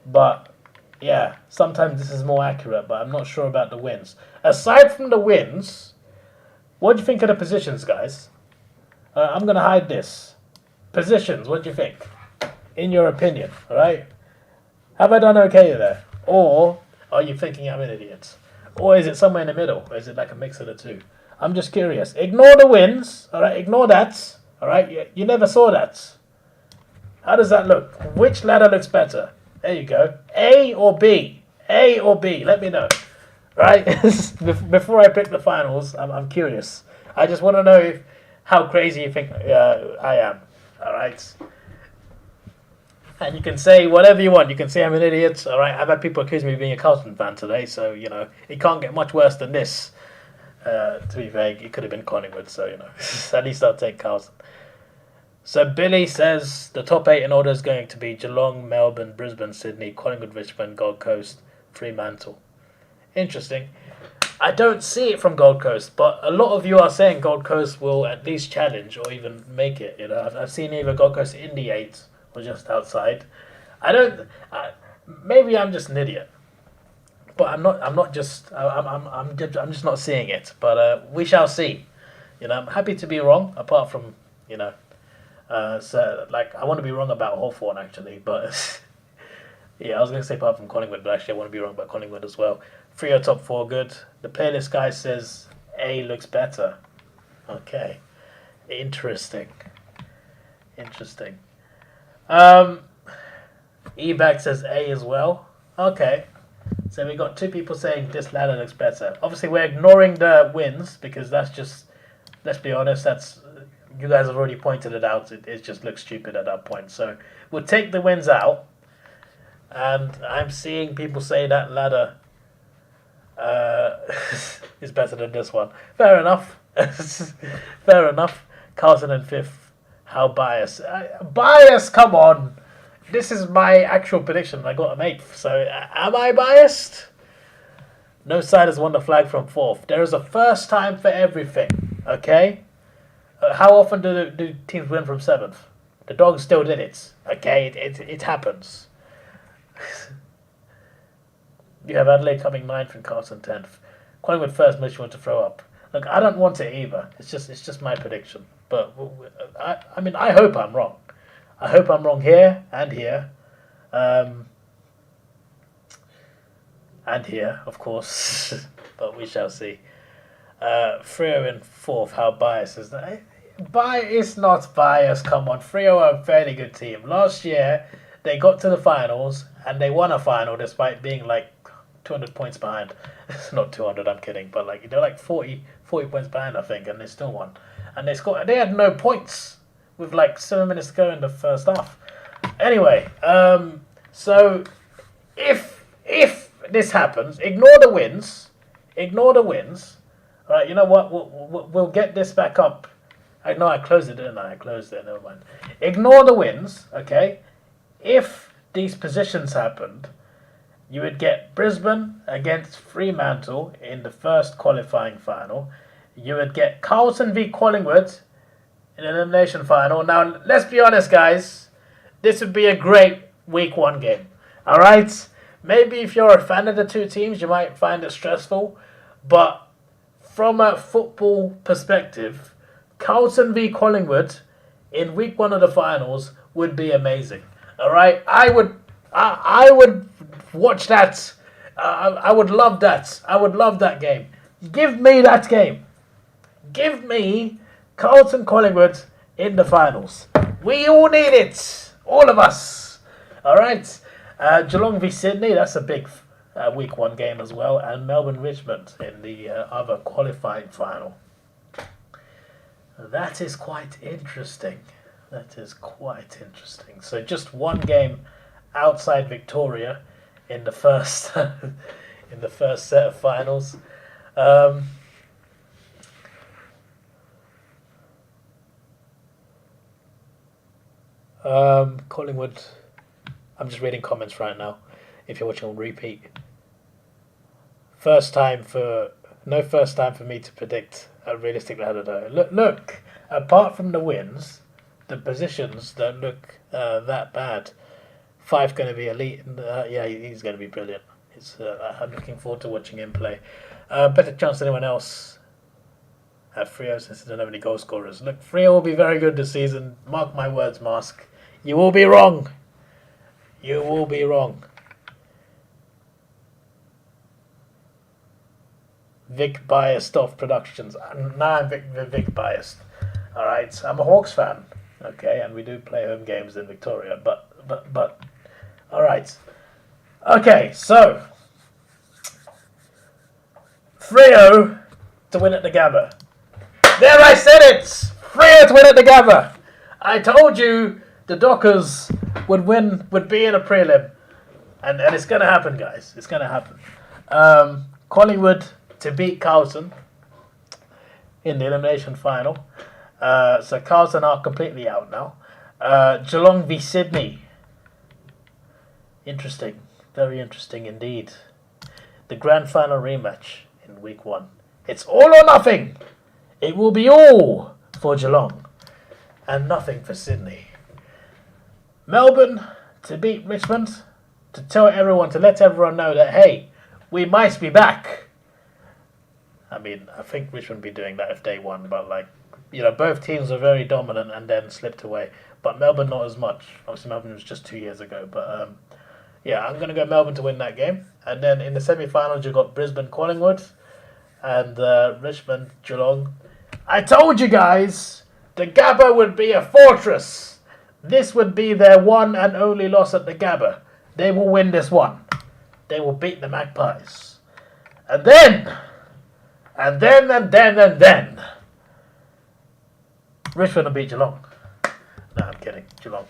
But... yeah, sometimes this is more accurate, but I'm not sure about the wins. Aside from the wins, what do you think of the positions, guys? I'm going to hide this. Positions, what do you think? In your opinion, all right? Have I done okay there? Or are you thinking I'm an idiot? Or is it somewhere in the middle? Or is it a mix of the two? I'm just curious. Ignore the wins, all right? Ignore that, all right? You never saw that. How does that look? Which ladder looks better? There you go. A or B? A or B? Let me know. Right? Before I pick the finals, I'm curious. I just want to know how crazy you think I am. All right? And you can say whatever you want. You can say I'm an idiot. All right? I've had people accuse me of being a Carlton fan today, so, it can't get much worse than this. To be vague, it could have been Collingwood, so, at least I'll take Carlton. So Billy says the top 8 in order is going to be Geelong, Melbourne, Brisbane, Sydney, Collingwood, Richmond, Gold Coast, Fremantle. Interesting. I don't see it from Gold Coast, but a lot of you are saying Gold Coast will at least challenge or even make it. I've seen either Gold Coast in the 8 or just outside. Maybe I'm just an idiot, but I'm just not seeing it. But we shall see. I'm happy to be wrong. Apart from so I want to be wrong about Hawthorn actually, but yeah, I was going to say apart from Collingwood, but actually I want to be wrong about Collingwood as well. Freo top 4 good. The playlist guy says A looks better. Okay, interesting. Eback says A as well. Okay, so we got 2 people saying this ladder looks better. Obviously we're ignoring the wins because that's just, let's be honest, you guys have already pointed it out. It just looks stupid at that point. So we'll take the wins out. And I'm seeing people say that ladder is better than this one. Fair enough. Fair enough. Carlton in 5th. How biased? Biased? Come on. This is my actual prediction. I got an 8th. So am I biased? No side has won the flag from 4th. There is a first time for everything. Okay? How often do teams win from 7th? The Dogs still did it. Okay, it happens. You have Adelaide coming 9th and Carlton 10th. Collingwood first makes you want to throw up. Look, I don't want it either. It's just my prediction. But I hope I'm wrong. I hope I'm wrong here and here. and here, of course, but we shall see. Freo in fourth. How biased is that? It's not biased. Come on, Freo are a fairly good team. Last year, they got to the finals and they won a final despite being like 200 points behind. It's not 200. I'm kidding, but like they're like 40 points behind, I think, and they still won. And they had no points with like 7 minutes to go in the first half. Anyway, so if this happens, ignore the wins. All right, you know what? We'll get this back up. I know I closed it, didn't I? I closed it. Never mind. Ignore the wins, okay? If these positions happened, you would get Brisbane against Fremantle in the first qualifying final. You would get Carlton v Collingwood in an elimination final. Now, let's be honest, guys. This would be a great week 1 game. All right? Maybe if you're a fan of the two teams, you might find it stressful. But from a football perspective, Carlton v Collingwood in week 1 of the finals would be amazing. All right? I would watch that. I would love that. I would love that game. Give me that game. Give me Carlton Collingwood in the finals. We all need it. All of us. All right. Geelong v Sydney. That's a big week 1 game as well. And Melbourne Richmond in the other qualifying final. That is quite interesting. So just 1 game outside Victoria in the first set of finals. Collingwood. I'm just reading comments right now. If you're watching on repeat, no first time for me to predict realistically. I don't know. Look. Apart from the wins, the positions don't look that bad. Fife going to be elite. Yeah, he's going to be brilliant. I'm looking forward to watching him play. Better chance than anyone else at Freo since they don't have any goal scorers. Look, Freo will be very good this season. Mark my words, Mask. You will be wrong. Vic biased off productions. Nah, I'm Vic biased. All right, I'm a Hawks fan. Okay, and we do play home games in Victoria. But all right. Okay, so Freo to win at the Gabba. There, I said it. Freo to win at the Gabba. I told you the Dockers would be in a prelim, and it's gonna happen, guys. It's gonna happen. Collingwood to beat Carlton in the elimination final. So Carlton are completely out now. Geelong v Sydney. Interesting. Very interesting indeed. The grand final rematch in week 1. It's all or nothing. It will be all for Geelong and nothing for Sydney. Melbourne to beat Richmond, to let everyone know that, hey, we might be back. I mean, I think Richmond would be doing that if they won, but both teams were very dominant and then slipped away. But Melbourne not as much. Obviously, Melbourne was just 2 years ago. But yeah, I'm going to go Melbourne to win that game. And then in the semi-finals, you've got Brisbane Collingwood and Richmond Geelong. I told you guys, the Gabba would be a fortress. This would be their one and only loss at the Gabba. They will win this one. They will beat the Magpies. And then, Richmond will beat Geelong. No, I'm kidding. Geelong.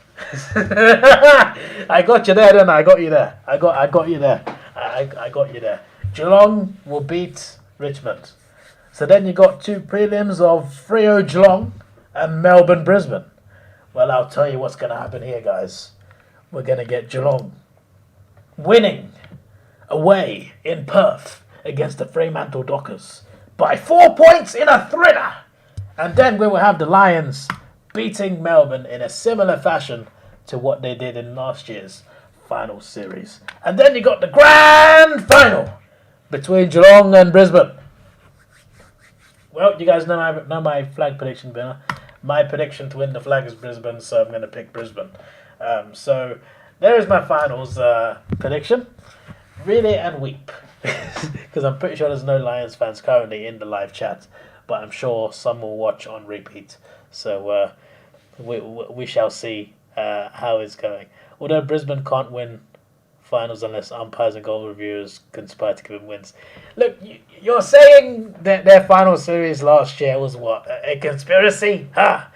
I got you there, didn't I? I got you there. I got you there. I got you there. Geelong will beat Richmond. So then you got 2 prelims of Freo Geelong and Melbourne Brisbane. Well, I'll tell you what's going to happen here, guys. We're going to get Geelong winning away in Perth against the Fremantle Dockers by 4 points in a thriller. And then we will have the Lions beating Melbourne in a similar fashion to what they did in last year's final series. And then you got the grand final between Geelong and Brisbane. Well, you guys know my flag prediction winner. My prediction to win the flag is Brisbane, so I'm going to pick Brisbane. So there is my finals prediction. read it and weep. Because I'm pretty sure there's no Lions fans currently in the live chat, but I'm sure some will watch on repeat. So we shall see how it's going. Although Brisbane can't win finals unless umpires and goal reviewers conspire to give them wins. Look, you're saying that their final series last year was what? A conspiracy? Ha!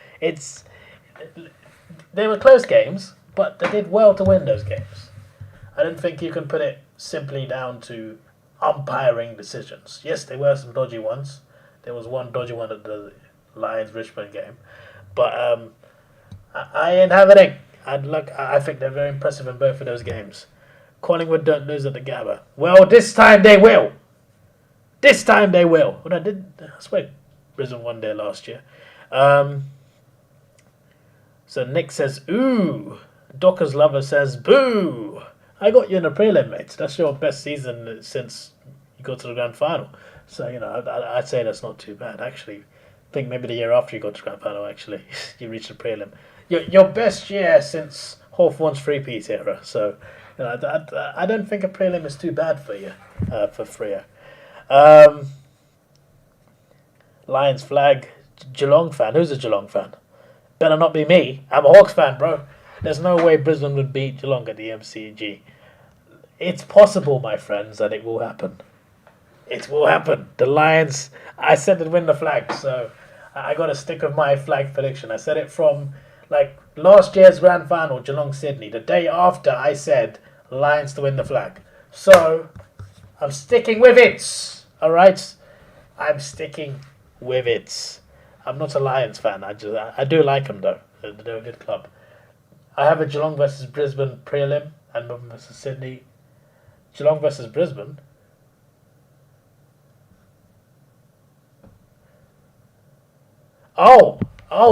They were close games, but they did well to win those games. I don't think you can put it simply down to umpiring decisions. Yes, there were some dodgy ones. There was one dodgy one at the Lions-Richmond game. But I ain't having it. I think they're very impressive in both of those games. Collingwood don't lose at the Gabba. Well, this time they will. This time they will. Well, I swear Brisbane won there last year. So Nick says, ooh. Docker's lover says, boo. I got you in a prelim, mate. That's your best season since you got to the grand final. So, I'd say that's not too bad. Actually, I think maybe the year after you got to the grand final, actually, you reached the prelim. Your best year since Hawthorn's three-peat era. So, I don't think a prelim is too bad for you, for Freo. Lions flag, Geelong fan. Who's a Geelong fan? Better not be me. I'm a Hawks fan, bro. There's no way Brisbane would beat Geelong at the MCG. It's possible, my friends, that it will happen. It will happen. The Lions, I said they'd win the flag, so I got to stick with my flag prediction. I said it from last year's grand final, Geelong-Sydney. The day after, I said Lions to win the flag. So I'm sticking with it. All right? I'm sticking with it. I'm not a Lions fan. I do like them, though. They're a good club. I have a Geelong versus Brisbane prelim and Melbourne versus Sydney. Geelong versus Brisbane. Oh,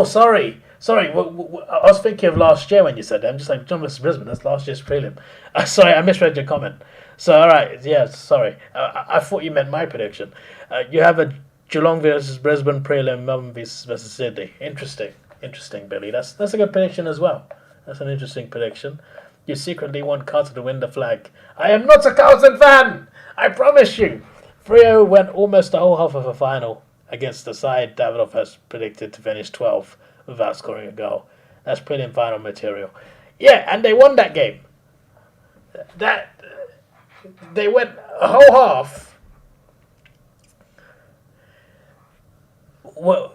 sorry. I was thinking of last year when you said that. I'm just like, Geelong versus Brisbane. That's last year's prelim. Sorry, I misread your comment. So, all right. Yeah, sorry. I thought you meant my prediction. You have a Geelong versus Brisbane prelim, Melbourne versus Sydney. Interesting, Billy. That's a good prediction as well. That's an interesting prediction. You secretly want Carlton to win the flag. I am not a Carlton fan! I promise you! Freo went almost the whole half of a final against the side Davidoff has predicted to finish 12th without scoring a goal. That's prelim final material. Yeah, and they won that game. They went a whole half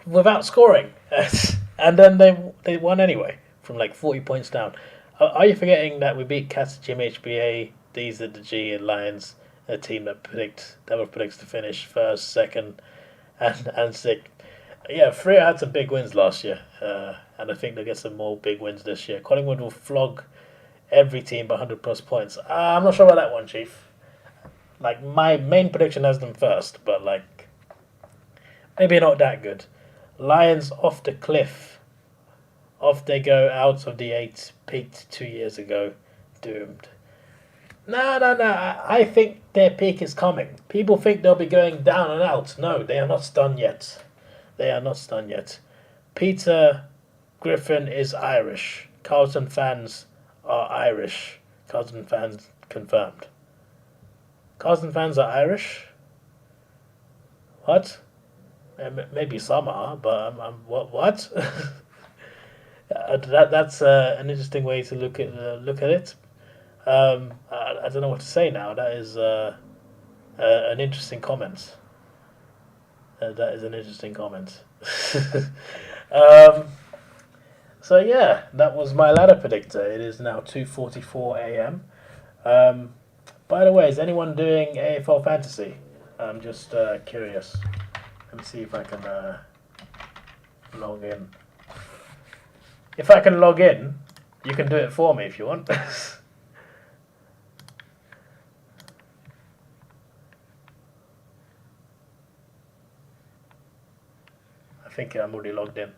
without scoring. And then they won anyway. From 40 points down. Are you forgetting that we beat Cats, HBA, these are the G and Lions, a team that predicts to finish first, second, and sixth. Yeah, Freo had some big wins last year, and I think they'll get some more big wins this year. Collingwood will flog every team by 100 plus points. I'm not sure about that one, Chief. My main prediction has them first, but maybe not that good. Lions off the cliff. Off they go out of the 8, peaked 2 years ago, doomed. No. I think their peak is coming. People think they'll be going down and out. No, they are not stunned yet. Peter Griffin is Irish. Carlton fans are Irish. Carlton fans confirmed. Carlton fans are Irish? What? Maybe some are, but what? That's an interesting way to look at it. I don't know what to say now. That is an interesting comment. That is an interesting comment. So yeah, that was my ladder predictor. It is now 2:44 a.m. By the way, is anyone doing AFL fantasy? I'm just curious. Let me see if I can log in. If I can log in, you can do it for me if you want. I think I'm already logged in.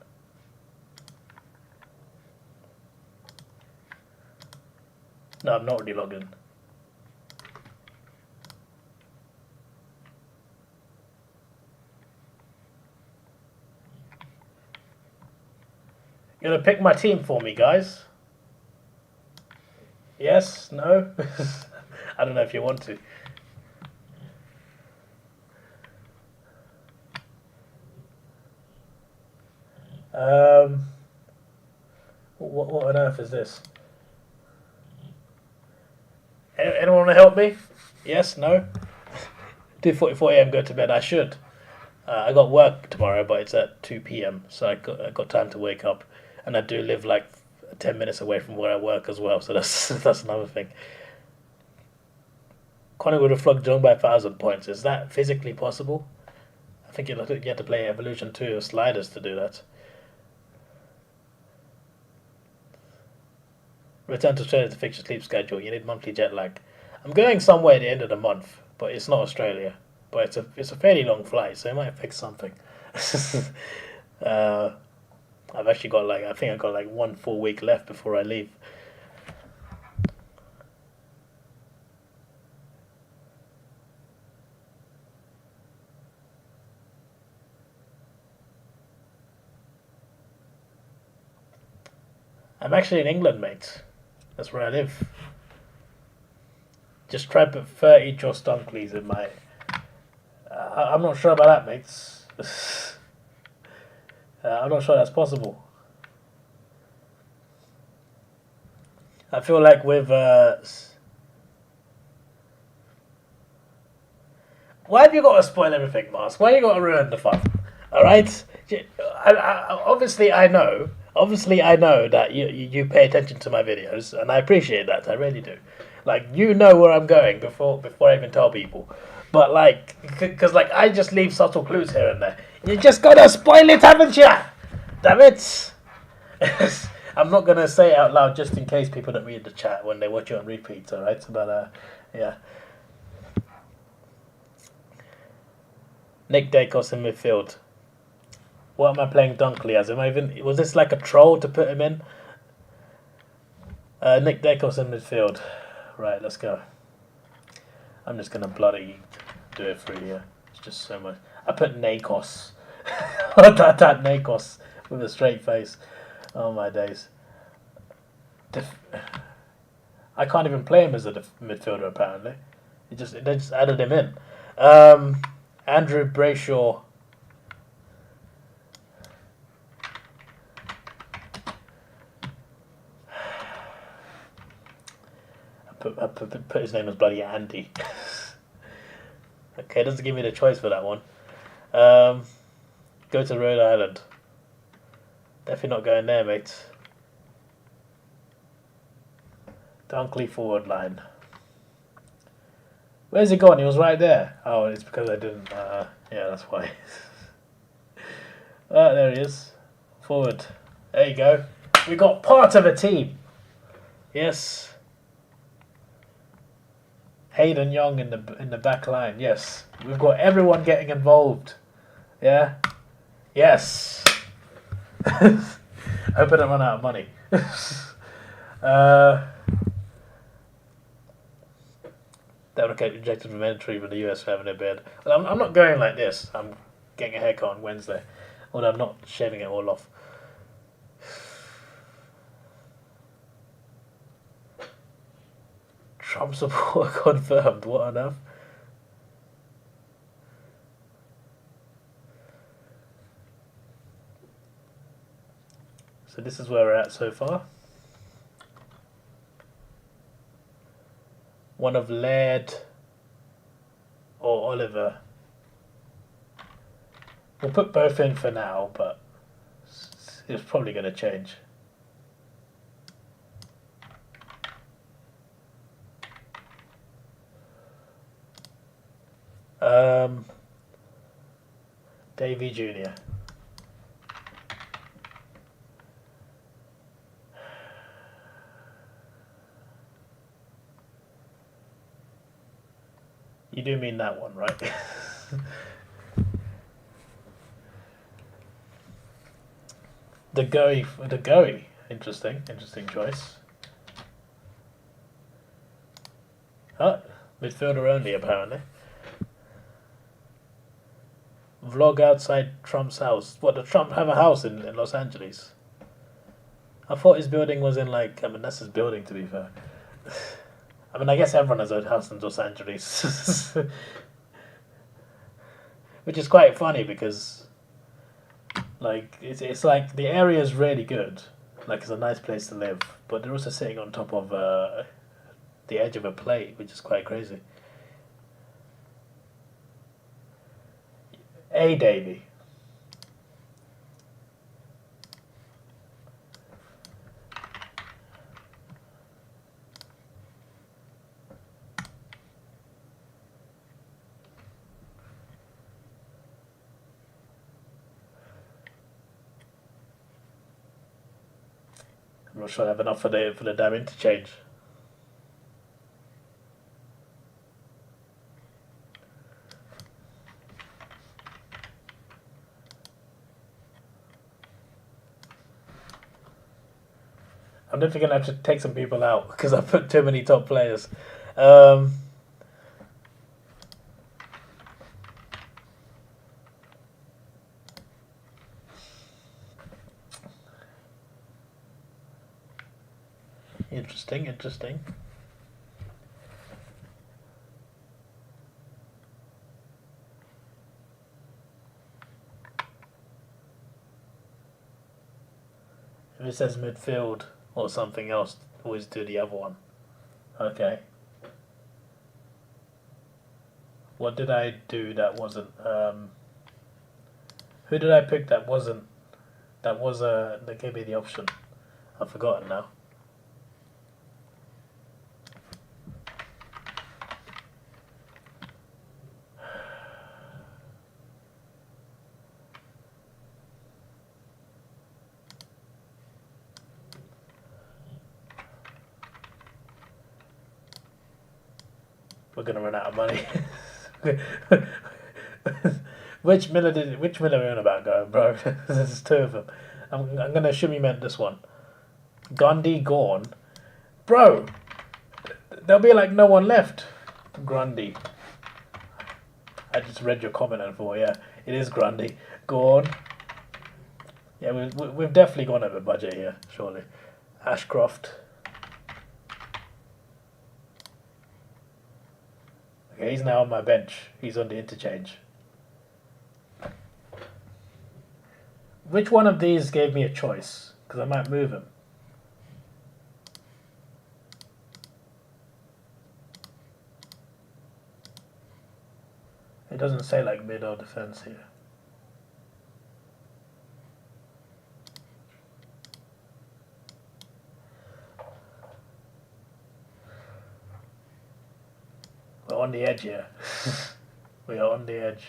No, I'm not already logged in. You're gonna pick my team for me, guys? Yes? No? I don't know if you want to. What on earth is this? Anyone want to help me? Yes? No? 2:44 a.m. go to bed. I should. I got work tomorrow, but it's at 2 p.m. So I got time to wake up, and I do live like 10 minutes away from where I work as well. So that's another thing. Connor would have flogged John by 1,000 points. Is that physically possible? I think you have to play Evolution 2 or Sliders to do that. Return to Australia to fix your sleep schedule. You need monthly jet lag. I'm going somewhere at the end of the month, but it's not Australia. But it's a fairly long flight, so it might fix something. I've actually got I think I've got like 1 full week left before I leave. I'm actually in England, mate. That's where I live. Just try to put 30 Joss Dunkleys in my... I'm not sure about that, mates. I'm not sure that's possible. I feel like with... Why have you got to spoil everything, Mars? Why have you got to ruin the fun? Alright? Obviously, I know that you pay attention to my videos, and I appreciate that. I really do. Like, you know where I'm going before I even tell people. But like, because like I just leave subtle clues here and there. You just gotta spoil it, haven't you? Damn it! I'm not gonna say it out loud just in case people don't read the chat when they watch it on repeat. All right, but yeah. Nick Dacos in midfield. What am I playing Dunkley as? Was this like a troll to put him in? Nick Dacos in midfield. Right, let's go. I'm just gonna bloody do it for you. It's just so much. I put Nakos. that Nakos with a straight face. Oh my days. I can't even play him as a midfielder apparently. They just added him in. Andrew Brayshaw. I put his name as bloody Andy. Okay, doesn't give me the choice for that one. Go to Rhode Island. Definitely not going there, mate. Dunkley forward line. Where's he gone? He was right there. Oh, it's because I didn't. Yeah, that's why. There he is. Forward. There you go. We got part of a team. Yes. Hayden Young in the back line. Yes, we've got everyone getting involved. Yeah. Yes. I hope I don't run out of money. Deprecate rejected from entry from the US for having a beard. Well, I'm not going like this. I'm getting a haircut on Wednesday. Although I'm not shaving it all off. Trump support confirmed. What on earth? So this is where we're at so far. One of Laird or Oliver. We'll put both in for now, but it's probably going to change. Davey Jr. You do mean that one, right? The Goey. Interesting choice. Oh, midfielder only apparently. Vlog outside Trump's house. What, did Trump have a house in Los Angeles? I thought his building was in that's his building to be fair. I mean, I guess everyone has a house in Los Angeles. Which is quite funny because, like, it's like the area is really good. Like, it's a nice place to live. But they're also sitting on top of the edge of a plate, which is quite crazy. Hey, Davey. I'm not sure I have enough for the damn interchange. I'm definitely gonna have to take some people out because I put too many top players. Interesting, interesting. If it says midfield or something else, always do the other one. Okay. What did I do that wasn't? Who did I pick that wasn't? That gave me the option. I've forgotten now. We're gonna run out of money. Which Miller are we on about, going, bro? There's two of them. I'm gonna assume you meant this one. Gandhi Gorn, bro. There'll be like no one left. Grundy. I just read your comment and thought, yeah, it is Grundy. Gorn. Yeah, we've definitely gone over budget here, surely. Ashcroft. Okay, he's now on my bench. He's on the interchange. Which one of these gave me a choice? Because I might move him. It doesn't say like mid or defense here. We're on the edge here. We are on the edge.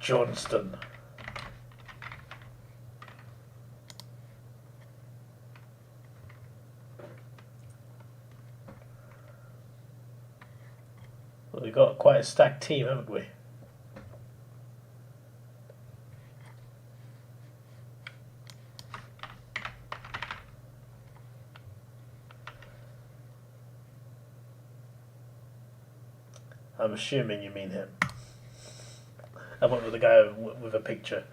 Johnston. Well, we've got quite a stacked team, haven't we? I'm assuming you mean him. I went with the guy with a picture.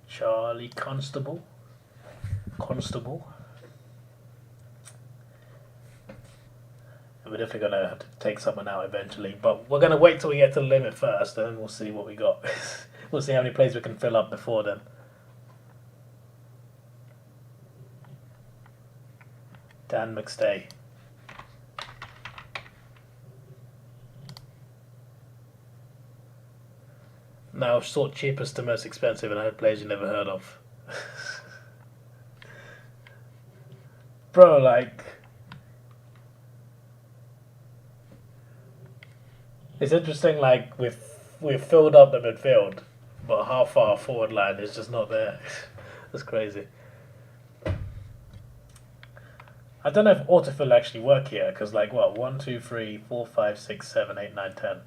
Charlie Constable. We're definitely going to have to take someone out eventually, but we're going to wait till we get to the limit first, and then we'll see what we got. We'll see how many plays we can fill up before then. Dan McStay. Now, sort cheapest to most expensive, and I had players you never heard of. Bro, like... It's interesting, like, we've filled up the midfield, but half our forward line is just not there. That's crazy. I don't know if autofill actually work here, because, like, what? 1, 2, 3, 4, 5, 6, 7, 8, 9, 10.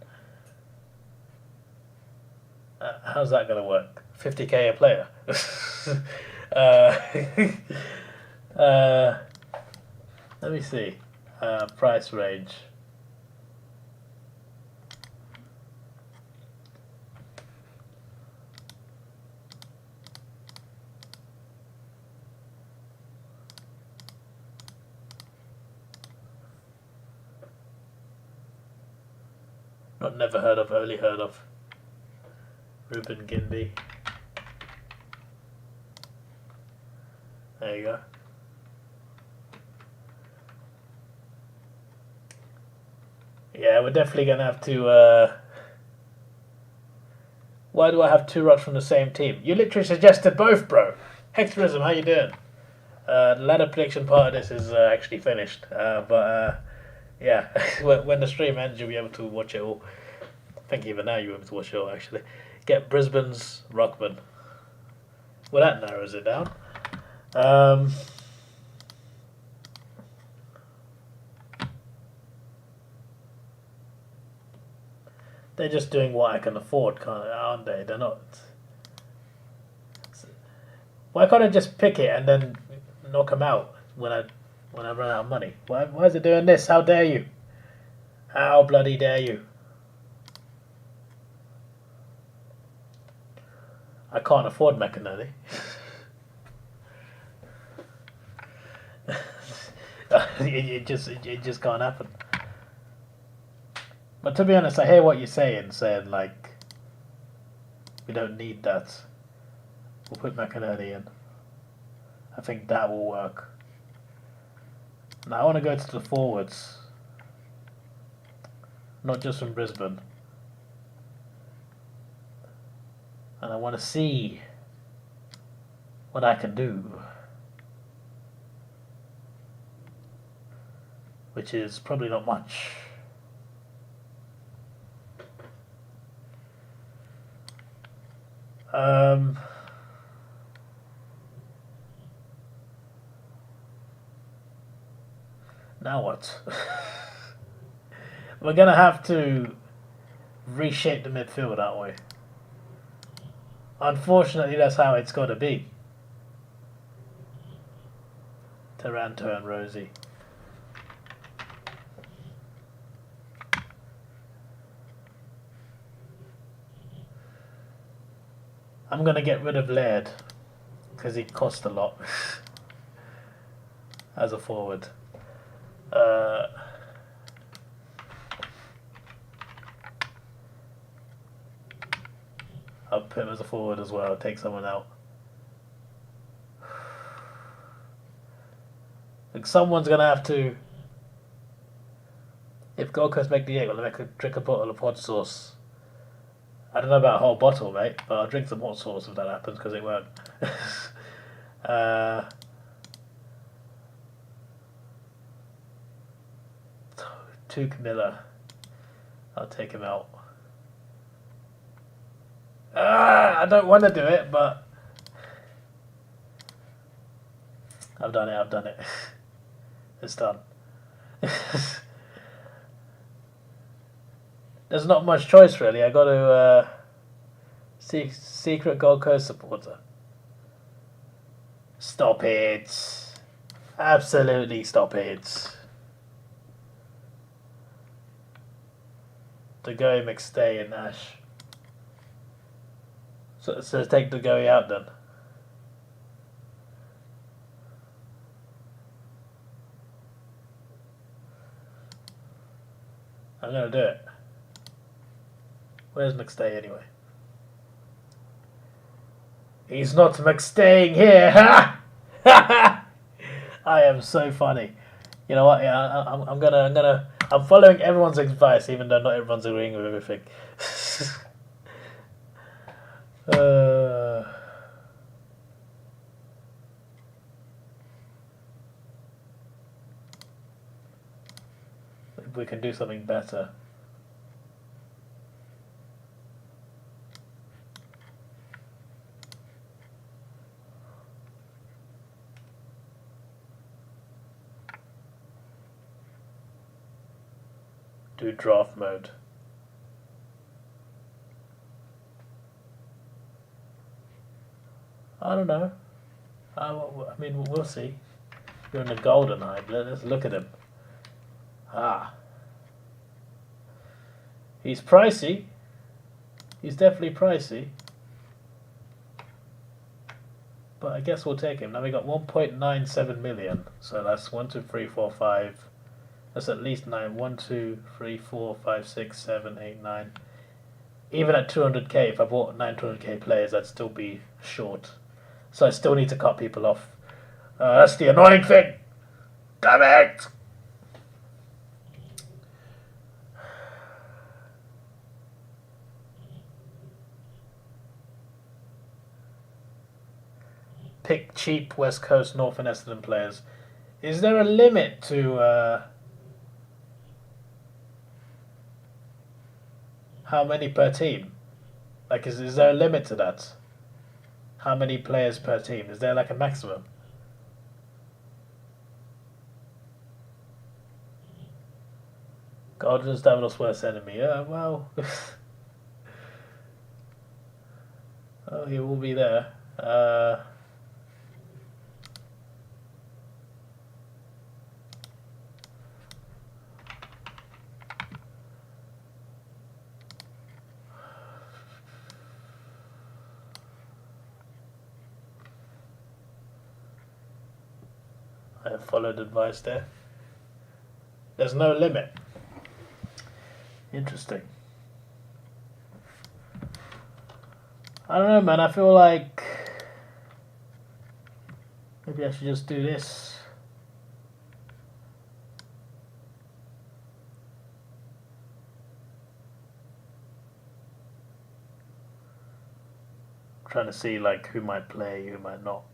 How's that going to work? 50k a player? Let me see. Price range. Not never heard of, only heard of. Ruben Ginby. There you go. Yeah, we're definitely going to have to... Why do I have two rods from the same team? You literally suggested both, bro. Hexterism, how you doing? The ladder prediction part of this is actually finished. Yeah, when the stream ends, you'll be able to watch it all. I think even now you'll be able to watch it all, actually. Get Brisbane's Ruckman. Well, that narrows it down. They're just doing what I can afford, aren't they? They're not... Why can't I just pick it and then knock them out when I run out of money? Why is it doing this? How dare you? How bloody dare you? I can't afford McInerney. it just can't happen. But to be honest, I hear what you're saying like we don't need that. We'll put McInerney in. I think that will work. Now I want to go to the forwards. Not just from Brisbane. And I want to see what I can do. Which is probably not much. Now what? We're going to have to reshape the midfield, aren't we? Unfortunately, that's how it's got to be. Taranto and Rosie. I'm going to get rid of Laird because he cost a lot as a forward. I'll put him as a forward as well. I'll take someone out. Like someone's going to have to... If Gold Coast make the 8, well, I drink a bottle of hot sauce. I don't know about a whole bottle, mate, but I'll drink some hot sauce if that happens, because it won't. Tuke Miller. I'll take him out. I don't want to do it, but... I've done it. It's done. There's not much choice, really. I got to secret Gold Coast supporter. Stop it! Absolutely stop it! Dagoe, McStay, and Ash. So take Dagoe out then. I'm gonna do it. Where's McStay anyway? He's not McStaying here, ha! I am so funny. You know what? Yeah, I'm following everyone's advice, even though not everyone's agreeing with everything. We can do something better. Do draft mode. I don't know. I mean, we'll see. You're in the golden hype. Let's look at him. Ah. He's pricey. He's definitely pricey. But I guess we'll take him. Now we got 1.97 million. So that's 1, 2, 3, 4, 5. That's at least 9. 1, 2, 3, 4, 5, 6, 7, 8, 9. Even at 200k, if I bought 900k players, I'd still be short. So I still need to cut people off. That's the annoying thing. Damn it! Pick cheap West Coast, North and Essendon players. Is there a limit to how many per team? Like, is there a limit to that? How many players per team? Is there like a maximum? Gardner's Davidoff's worst enemy. Yeah, well. Oh, he will be there. I have followed advice there. There's no limit. Interesting. I don't know, man. I feel like maybe I should just do this. I'm trying to see like who might play, who might not.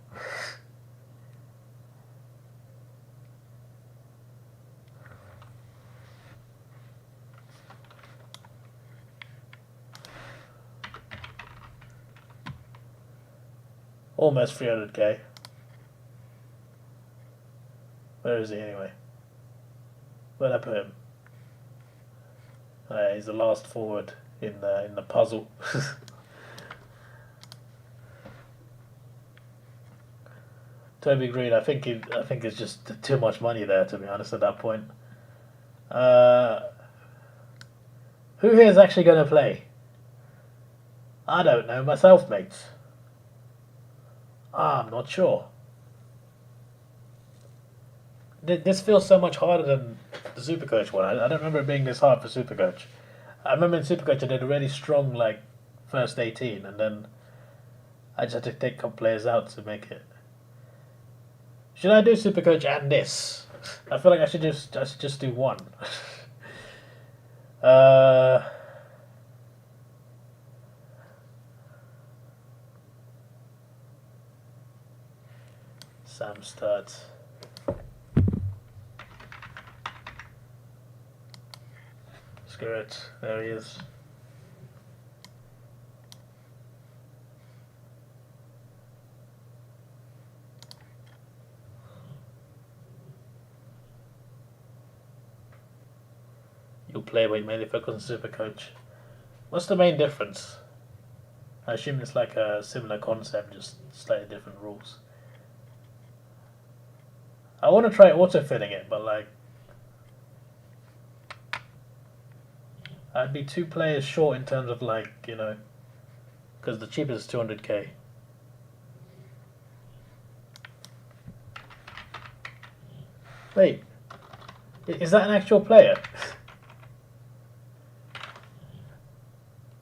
Almost 300k. Where is he anyway? Where'd I put him? He's the last forward in the puzzle. Toby Green, I think it's just too much money there, to be honest, at that point. Who here is actually going to play? I don't know myself, mates. I'm not sure. This feels so much harder than the Supercoach one. I don't remember it being this hard for Supercoach. I remember in Supercoach I did a really strong like first 18, and then I just had to take a couple players out to make it. Should I do Supercoach and this? I feel like I should just do one. Sam starts. Screw it. There he is. You'll play but mainly focus on Supercoach. What's the main difference? I assume it's like a similar concept, just slightly different rules. I want to try auto-fitting it, but like I'd be 2 players short in terms of like, you know, because the cheapest is 200k. Wait, is that an actual player?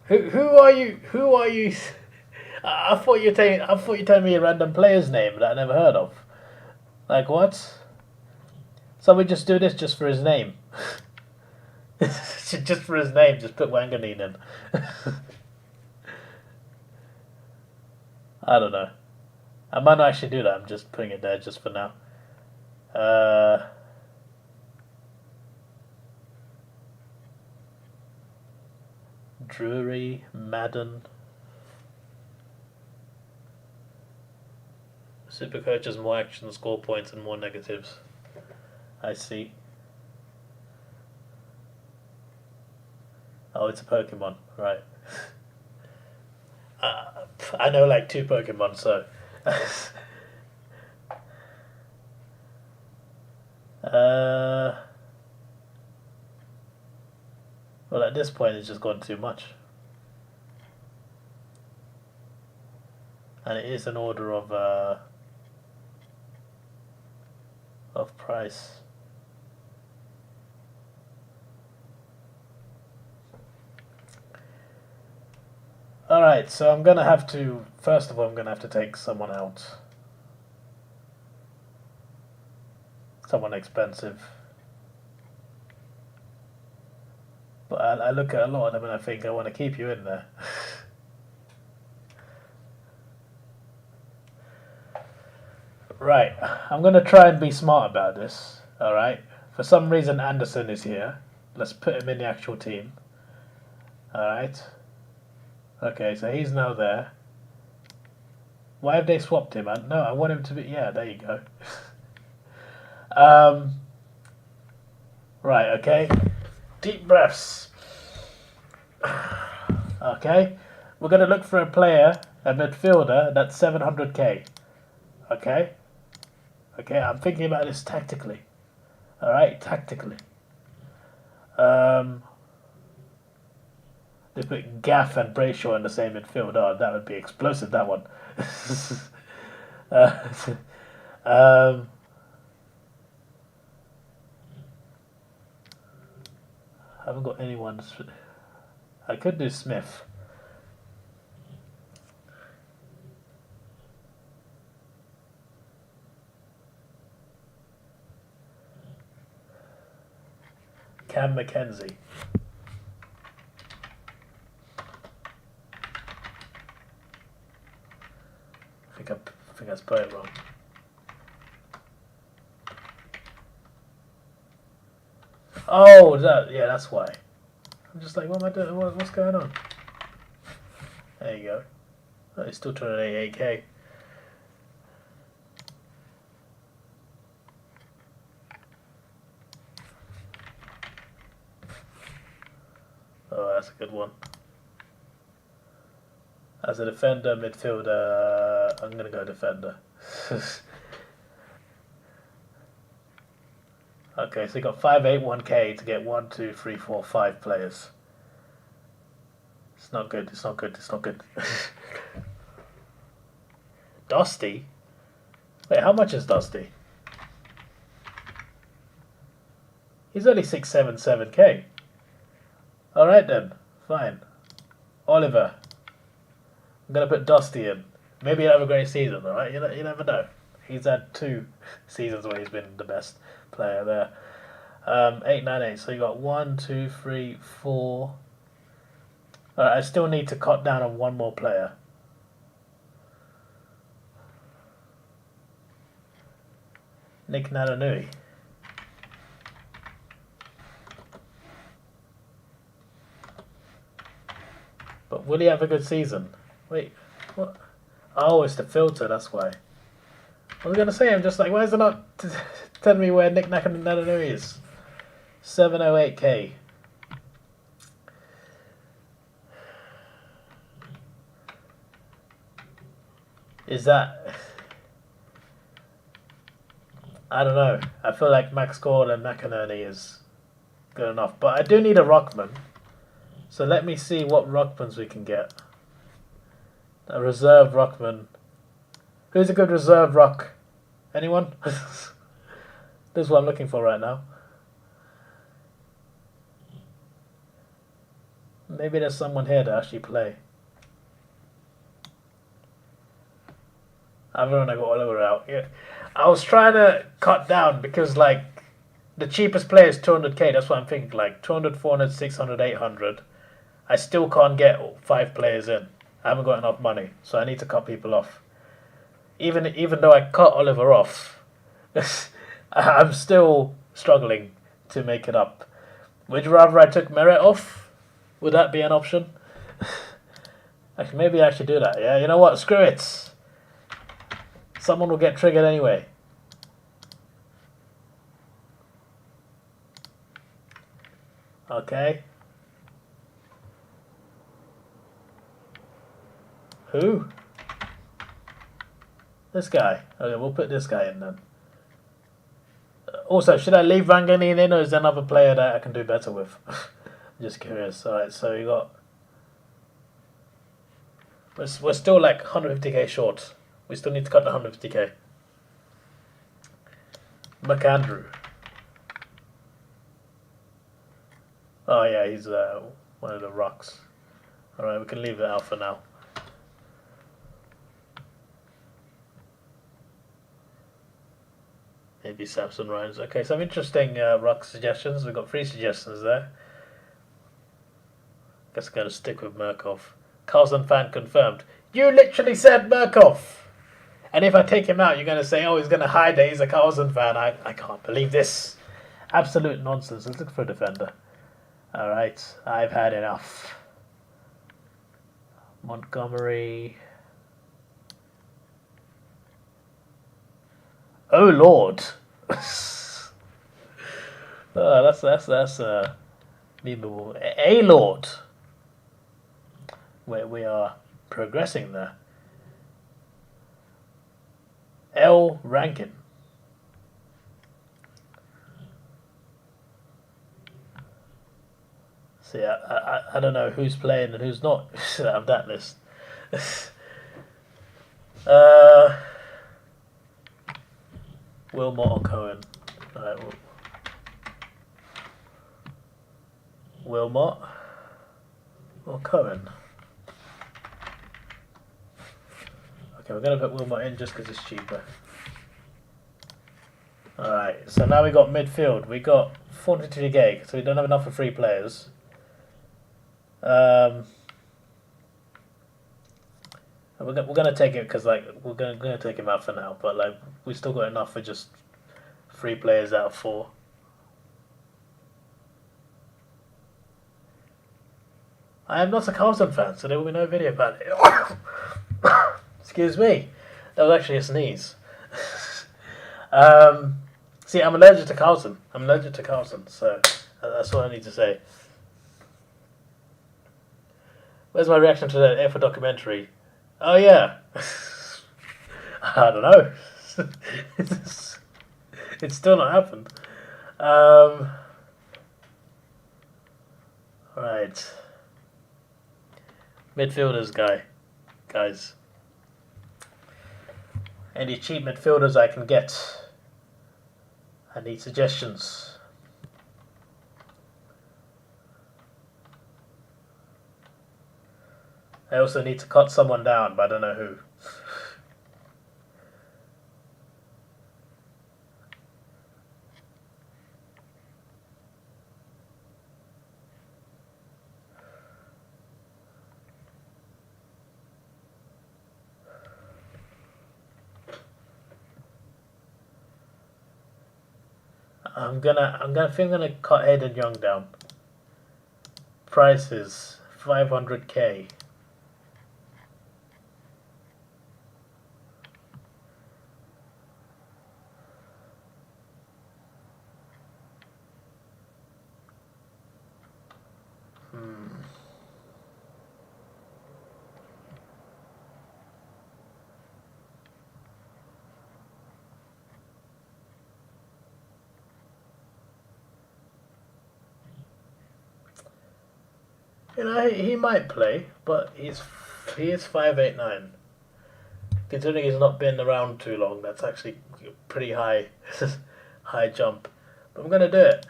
Who are you? Who are you? I thought you telling me a random player's name that I never heard of. Like what? So we just do this just for his name. Just for his name, just put Wanganeen in. I don't know. I might not actually do that. I'm just putting it there just for now. Drury, Madden. Supercoach has more action, score points, and more negatives. I see. Oh, it's a Pokemon, right. I know like 2 Pokemon, so... Well, at this point, it's just gone too much. And it is an order of price. Alright, so I'm gonna have to, first of all, I'm gonna have to take someone out. Someone expensive. But I look at a lot of them and I think I want to keep you in there. Right, I'm going to try and be smart about this. Alright, for some reason Anderson is here. Let's put him in the actual team. Alright. Okay, so he's now there. Why have they swapped him? No, I want him to be... Yeah, there you go. Right, okay. Deep breaths. Okay. We're going to look for a player, a midfielder, that's 700k. Okay. Okay, I'm thinking about this tactically. Alright, tactically. They put Gaff and Brayshaw in the same midfield. Oh, that would be explosive, that one. I haven't got anyone. I could do Smith. Cam McKenzie. I think I spelled it wrong. Oh, yeah, that's why. I'm just like, what am I doing? What's going on? There you go. Oh, it's still 288k. Oh, that's a good one. As a defender, midfielder, I'm going to go defender. Okay, so you got 581k to get 1, 2, 3, 4, 5 players. It's not good, it's not good, it's not good. Dusty? Wait, how much is Dusty? He's only 677k. Alright then, fine. Oliver. I'm going to put Dusty in. Maybe he'll have a great season, alright? You never know. He's had 2 seasons where he's been the best player there. 898, so you got 1, 2, 3, 4. Alright, I still need to cut down on 1 more player. Nick Naranui. But will he have a good season? Wait, what? Oh, it's the filter, that's why. I was going to say, I'm just like, why is it not telling me where Nick Naranui is? 708k. Is that... I don't know. I feel like Max Gordon and McInerney is good enough. But I do need a Ruckman. So let me see what Ruckmans we can get. A reserve Ruckman. Who's a good reserve Ruck? Anyone? This is what I'm looking for right now. Maybe there's someone here to actually play. I've only got Oliver out. Yeah. I was trying to cut down because like the cheapest player is 200k. That's what I'm thinking. Like 200, 400, 600, 800. I still can't get 5 players in. I haven't got enough money, so I need to cut people off. Even though I cut Oliver off, I'm still struggling to make it up. Would you rather I took Merritt off? Would that be an option? Actually, maybe I should do that. Yeah, you know what? Screw it. Someone will get triggered anyway. Okay. Who? This guy. Okay, we'll put this guy in then. Also, should I leave Ranganin in, or is there another player that I can do better with? I'm just curious. Alright, so you got... We're still like 150k short. We still need to cut the 150k. McAndrew. Oh yeah, he's one of the rocks. Alright, we can leave it out for now. Maybe Samson Ryans. Okay, some interesting rock suggestions. We've got 3 suggestions there. Guess I'm going to stick with Murkoff. Carlson fan confirmed. You literally said Murkoff! And if I take him out, you're going to say, oh, he's going to hide that he's a Carlson fan. I can't believe this. Absolute nonsense. Let's look for a defender. Alright, I've had enough. Montgomery. Oh Lord. That's memeable. A Lord. Where we are progressing there. L Rankin. See, I don't know who's playing and who's not of that list. Wilmot or Cohen? Alright, Wilmot or Cohen? Okay, we're going to put Wilmot in just because it's cheaper. Alright, so now we got midfield. We got 42 gig, so we don't have enough for 3 players. We're gonna take it because like we're gonna take him out for now, but like we still got enough for just 3 players out of 4. I am not a Carlton fan, so there will be no video about it. Excuse me, that was actually a sneeze. See, I'm allergic to Carlton. So that's all I need to say. Where's my reaction to the AFL documentary? Oh yeah. I don't know. It's still not happened. Right. Midfielders, guys. Any cheap midfielders I can get? I need suggestions. I also need to cut someone down, but I don't know who. I'm gonna cut Hayden Young down. Price is 500k. You know, he might play, but he is 5'8". Considering he's not been around too long, that's actually a pretty high jump. But I'm gonna do it.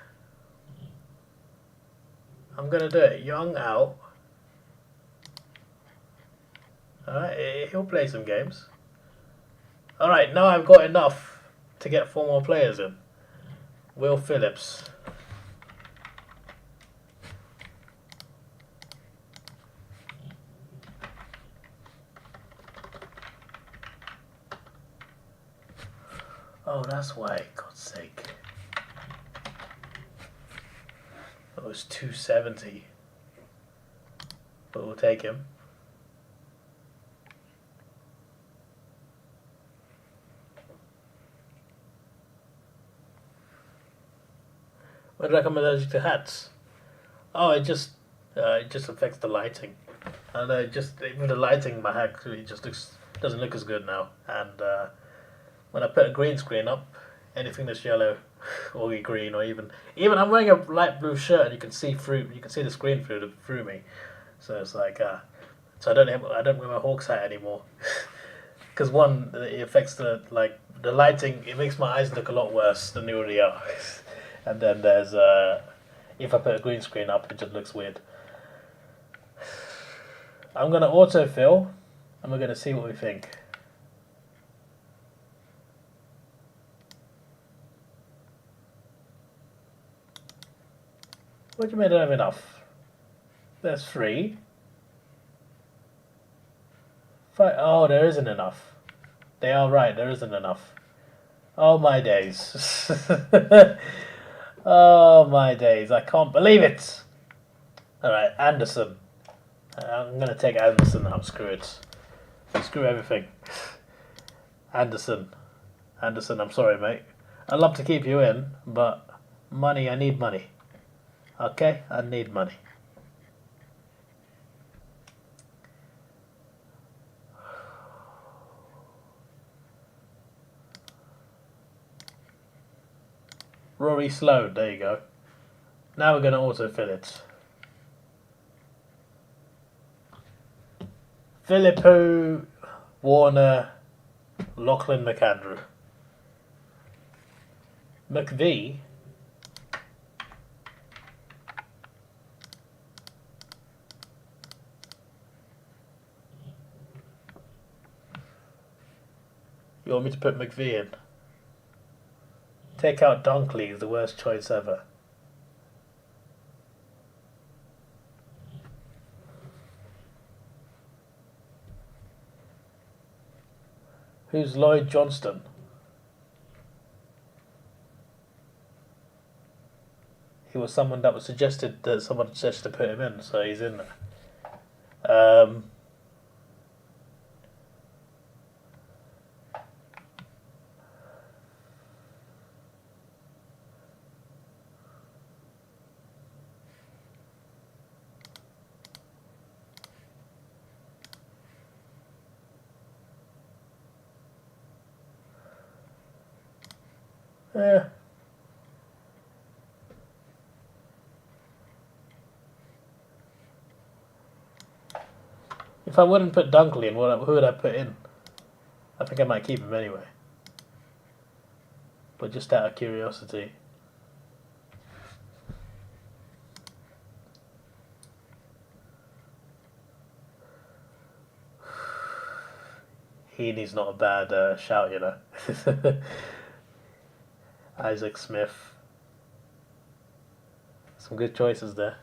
Young out. Alright, he'll play some games. Alright, now I've got enough to get 4 more players in. Will Phillips. Oh, that's why, God's sake. That was 270. But we'll take him. When did I become allergic to hats? Oh, it just affects the lighting. And with the lighting, my hat just doesn't look as good now. And when I put a green screen up, anything that's yellow or green, or even I'm wearing a light blue shirt and you can see the screen through me. So it's like so I don't wear my Hawks hat anymore because one, it affects the lighting. It makes my eyes look a lot worse than they already are. And then there's if I put a green screen up, it just looks weird. I'm gonna autofill and we're gonna see what we think. What do you mean I don't have enough? There's 3. 5. Oh, there isn't enough. They are right, there isn't enough. Oh my days. Oh my days, I can't believe it. Alright, Anderson. I'm gonna take Anderson out, screw it. Screw everything. Anderson, I'm sorry mate. I'd love to keep you in, but money, I need money. Okay, I need money. Rory Sloan, there you go. Now we're going to autofill it. Philippou, Warner, Lachlan McAndrew. McVie. You want me to put McVie in? Take out Dunkley is the worst choice ever. Who's Lloyd Johnston? He was someone that was suggested that someone suggested to put him in, so he's in there. Yeah. If I wouldn't put Dunkley in, who would I put in? I think I might keep him anyway. But just out of curiosity. Heaney's not a bad shout, you know. Isaac Smith. Some good choices there.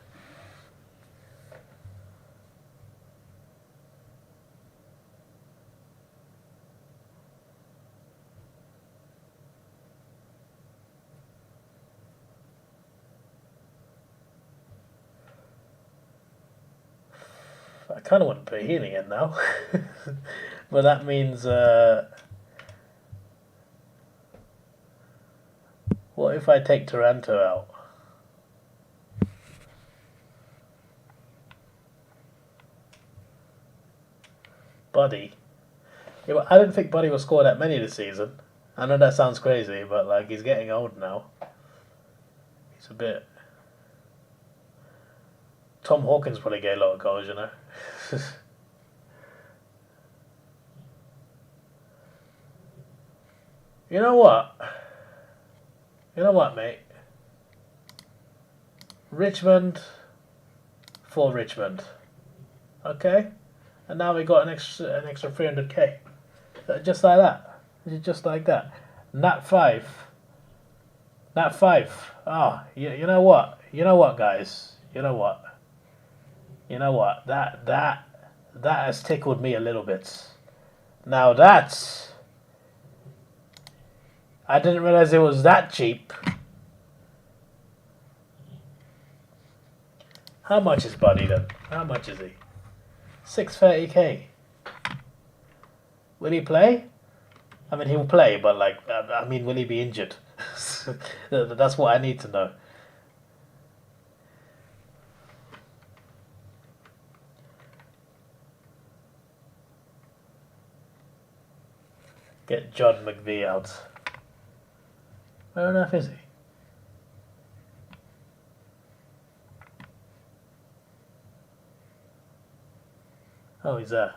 I kind of want to put Heaney in now. But that means... what if I take Taranto out? Buddy. Yeah, but I didn't think Buddy would score that many this season. I know that sounds crazy, but like he's getting old now. He's a bit... Tom Hawkins probably get a lot of goals, you know. You know what? You know what, mate? Richmond for Richmond. Okay? And now we got an extra 300k. Just like that. Just like that. Nat 5. Nat 5. Ah, oh, you know what? You know what, guys? You know what? You know what? That has tickled me a little bit. Now that's... I didn't realize it was that cheap. How much is Buddy then? How much is he? 630k. Will he play? I mean, he'll play, but like, I mean, will he be injured? That's what I need to know. Get John McVie out. Where on earth is he? Oh, he's there.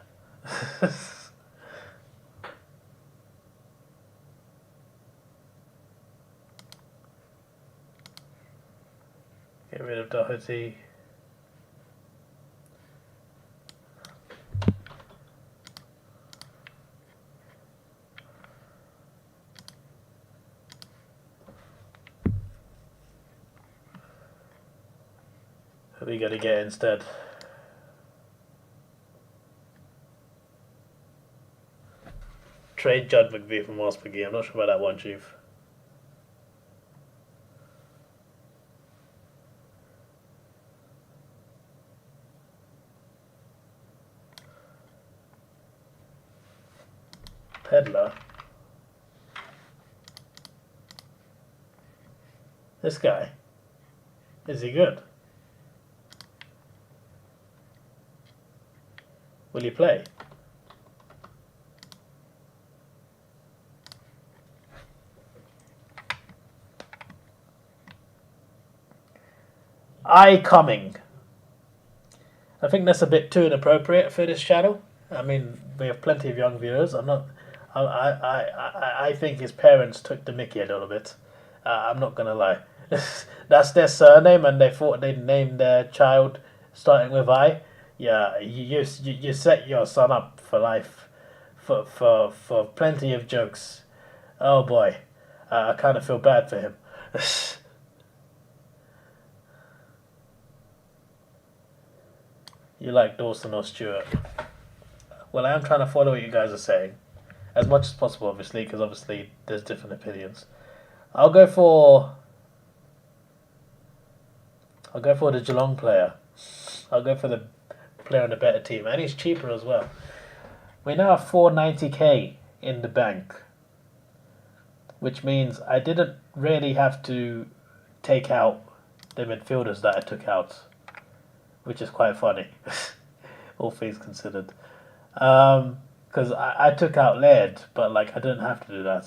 Get rid of Doherty. Who are we going to get instead? Trade Judd McVie from Ross McGee. I'm not sure about that one, Chief. Peddler. This guy. Is he good? Will he play? Coming. I think that's a bit too inappropriate for this channel. I mean, we have plenty of young viewers. I think his parents took the mickey a little bit. I'm not gonna lie. That's their surname, and they thought they'd name their child starting with I. Yeah, you set your son up for life, for plenty of jokes. Oh boy, I kind of feel bad for him. You like Dawson or Stewart? Well, I am trying to follow what you guys are saying, as much as possible, obviously, because obviously there's different opinions. I'll go for the Geelong player. I'll go for the player on the better team, and he's cheaper as well. We now have 490k in the bank, which means I didn't really have to take out the midfielders that I took out, which is quite funny, all things considered. Because I took out Laird, but like I didn't have to do that.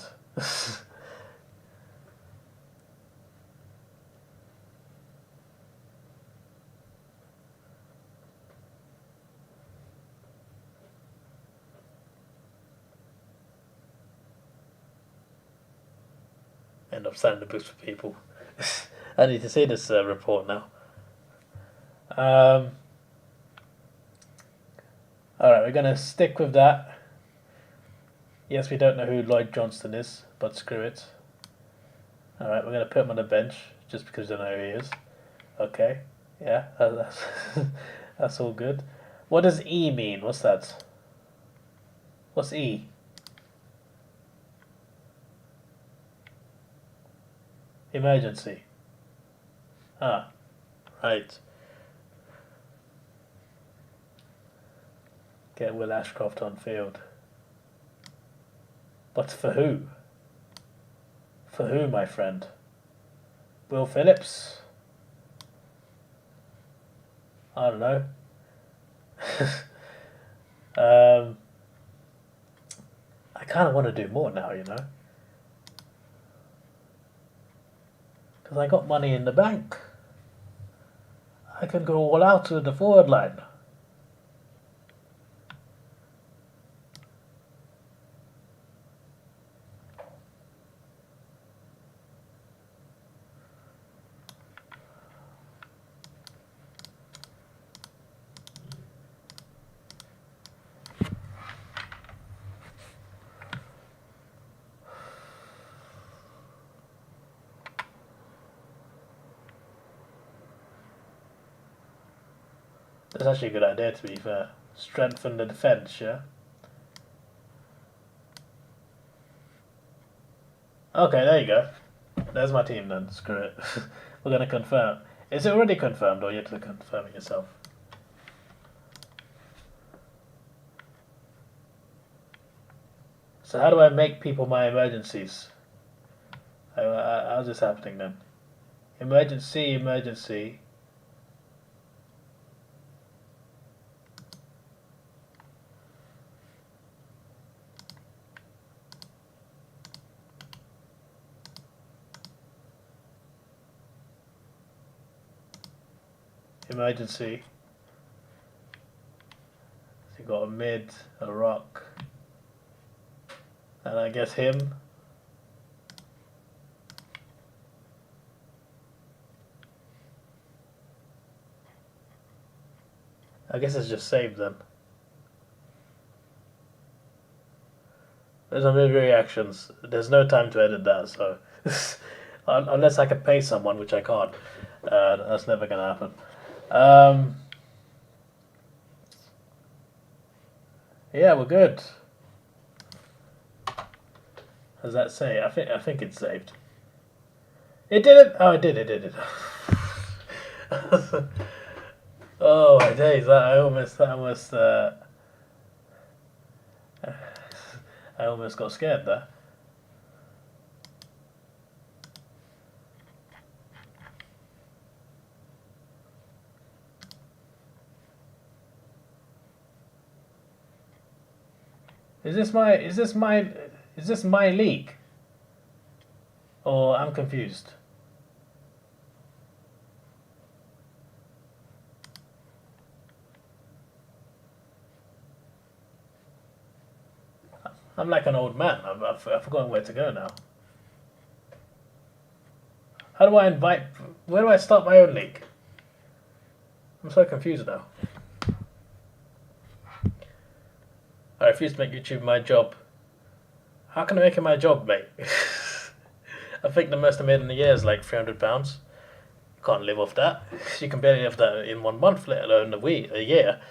End up signing the books for people. I need to see this report now. Alright, we're going to stick with that. Yes, we don't know who Lloyd Johnston is, but screw it. Alright, we're going to put him on the bench, just because we don't know who he is. Okay, yeah, that's all good. What does E mean? What's that? What's E? Emergency. Ah, right. Get Will Ashcroft on field. But for who? For who, my friend? Will Phillips? I don't know. I kind of want to do more now, you know. Because I got money in the bank. I can go all out with the forward line. That's actually a good idea, to be fair. Strengthen the defence, yeah? Okay, there you go. There's my team then. Screw it. We're going to confirm. Is it already confirmed, or you have to confirm it yourself? So how do I make people my emergencies? How's this happening then? Emergency, emergency. emergency. So you got a mid, a rock, and I guess him. I guess it's just saved them. There's no movie reactions. There's no time to edit that, so unless I can pay someone, which I can't, that's never gonna happen. Yeah, we're good. Does that say? I think it's saved. It didn't. Oh, it did. It did. Oh my days! I almost got scared there. Is this my leak? Or I'm confused. I'm like an old man. I've forgotten where to go now. How do I invite... Where do I start my own league? I'm so confused now. I refuse to make YouTube my job. How can I make it my job, mate? I think the most I made in a year is like £300. You can't live off that. You can barely live that in 1 month, let alone a year.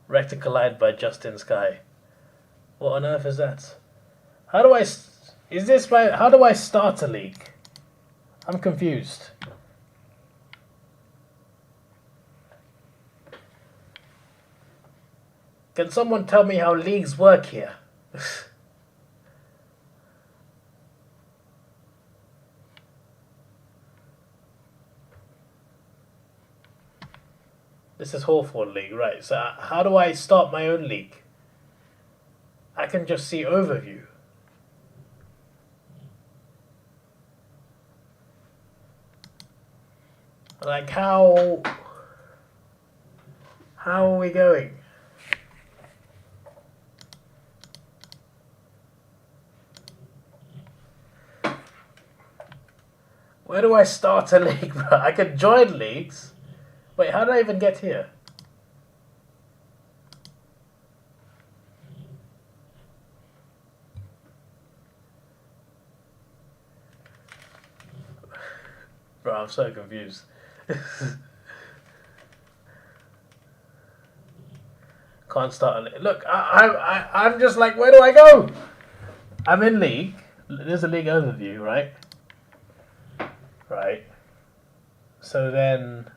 Rector collide by Justin Sky. What on earth is that? How do I... How do I start a league? I'm confused. Can someone tell me how leagues work here? This is Hawthorne League, right? So how do I start my own league? I can just see overview. Like how are we going? Where do I start a league, bro? I can join leagues. Wait, how did I even get here? Bro, I'm so confused. Can't start a league. Look, I'm just like, where do I go? I'm in league. There's a league overview, right? Right. So then...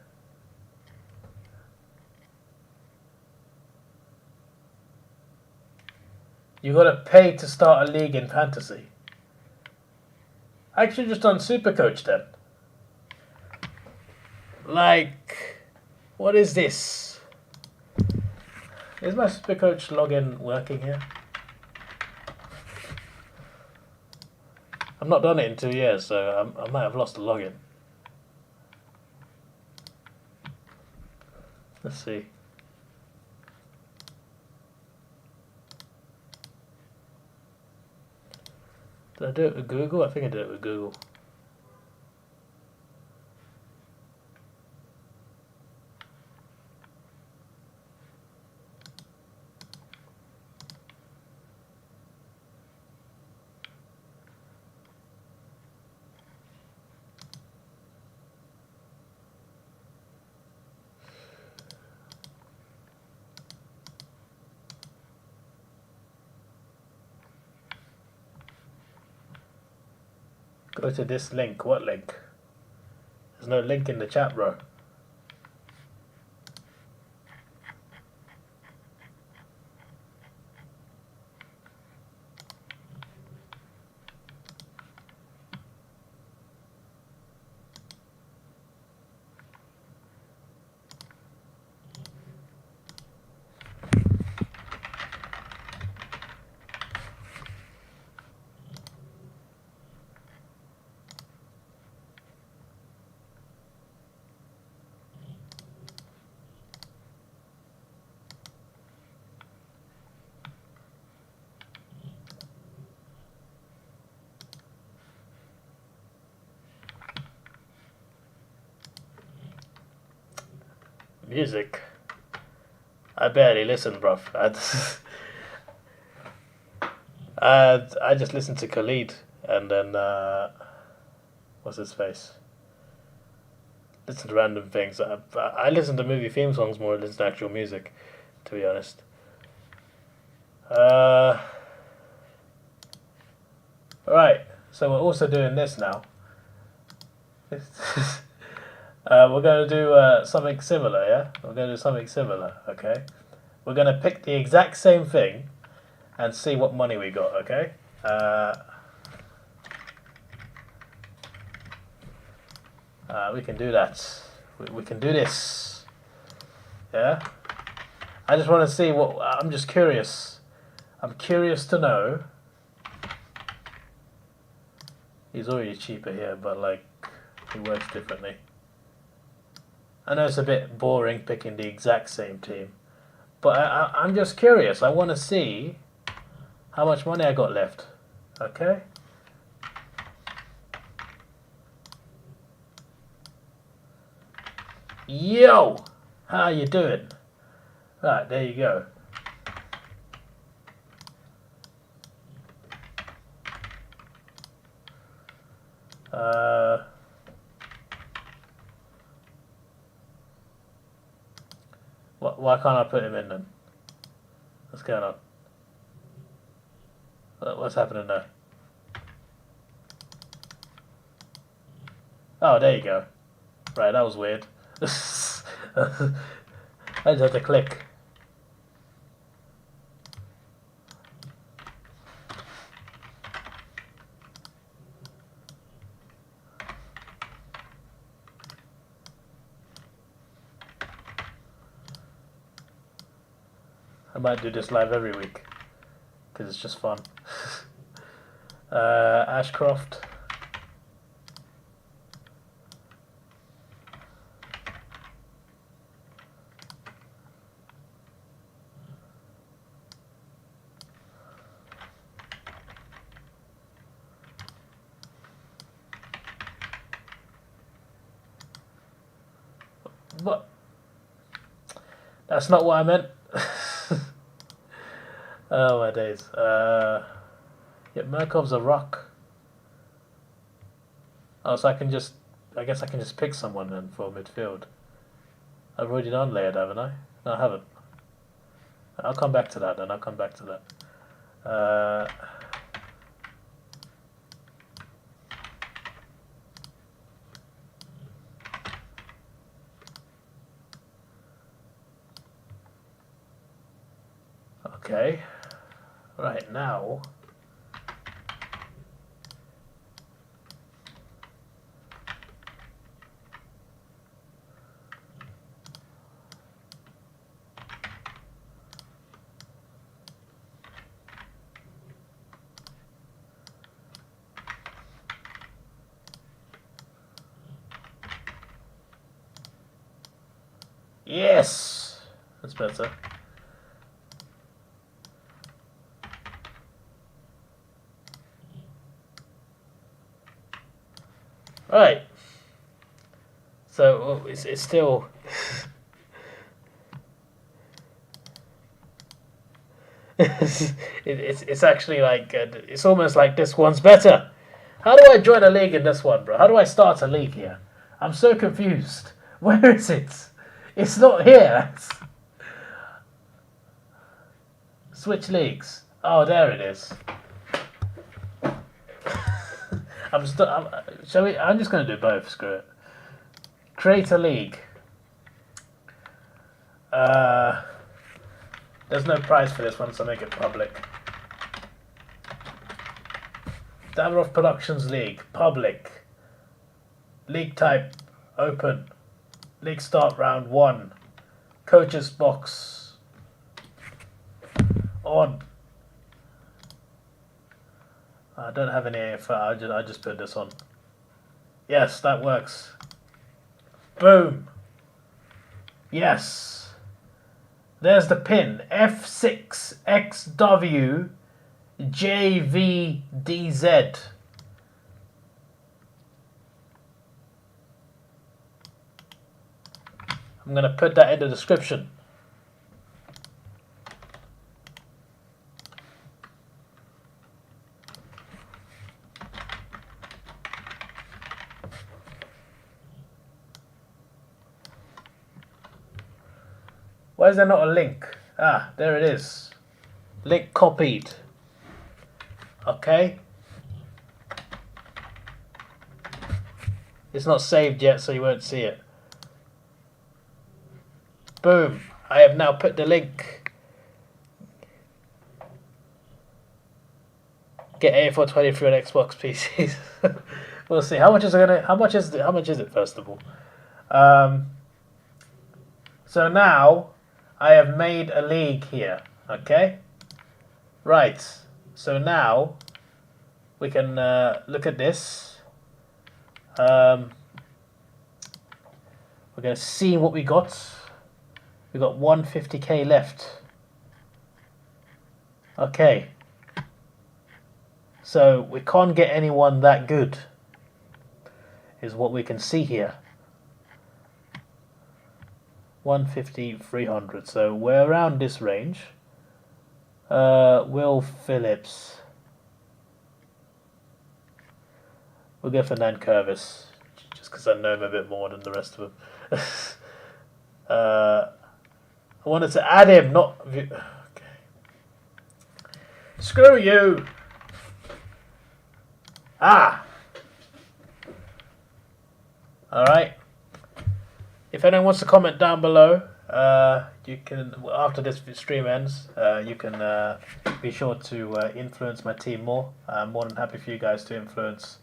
You gotta pay to start a league in fantasy. I actually just done Supercoach then. Like, what is this? Is my Supercoach login working here? I've not done it in 2 years, so I might have lost the login. Let's see. Did I do it with Google? I think I did it with Google. Go to this link. What link? There's no link in the chat, bro. Music. I barely listen, bruv. I just listen to Khalid and then what's his face? Listen to random things. I listen to movie theme songs more than listen to actual music, to be honest. Right, so we're also doing this now. We're going to do something similar, yeah? We're going to do something similar, okay? We're going to pick the exact same thing and see what money we got, okay? We can do that. We can do this. Yeah? I just want to see what... I'm just curious. I'm curious to know. He's already cheaper here, but like, he works differently. I know it's a bit boring picking the exact same team, but I'm just curious. I want to see how much money I got left. Okay? Yo! How you doing? Right, there you go. Why can't I put him in then? What's going on? What's happening there? Oh, there you go. Right, that was weird. I just had to click. I might do this live every week because it's just fun. Ashcroft. What? That's not what I meant. Oh my days. Yeah, Murkov's a rock. Oh, so I guess I can just pick someone then for midfield. I've already done Laird, haven't I? No, I haven't. I'll come back to that then, I'll come back to that. Okay. Right now. Yes! That's better. Right. So it's still it's actually like it's almost like this one's better. How do I join a league in this one, bro? How do I start a league here? I'm so confused. Where is it? It's not here. Switch leagues. Oh, there it is. I'm just going to do both. Screw it. Create a league. There's no prize for this one, so make it public. Davidoff Productions League. Public. League type. Open. League start round 1. Coaches box. On. I don't have any AFL. I just put this on. Yes, that works. Boom. Yes. There's the pin. F6XWJVDZ. I'm going to put that in the description. Why is there not a link? Ah, there it is. Link copied. Okay. It's not saved yet, so you won't see it. Boom. I have now put the link. Get AFL 23 on Xbox PCs. We'll see. How much is it first of all? So now I have made a league here. Okay. Right. So now we can look at this. We're going to see what we got. We got 150k left. Okay. So we can't get anyone that good, is what we can see here. 150, 300. So we're around this range. Will Phillips. We'll go for Nan Curvis, just because I know him a bit more than the rest of them. I wanted to add him, not... Okay. Screw you! Ah! Alright. If anyone wants to comment down below, you can, after this stream ends, you can be sure to influence my team more. I'm more than happy for you guys to influence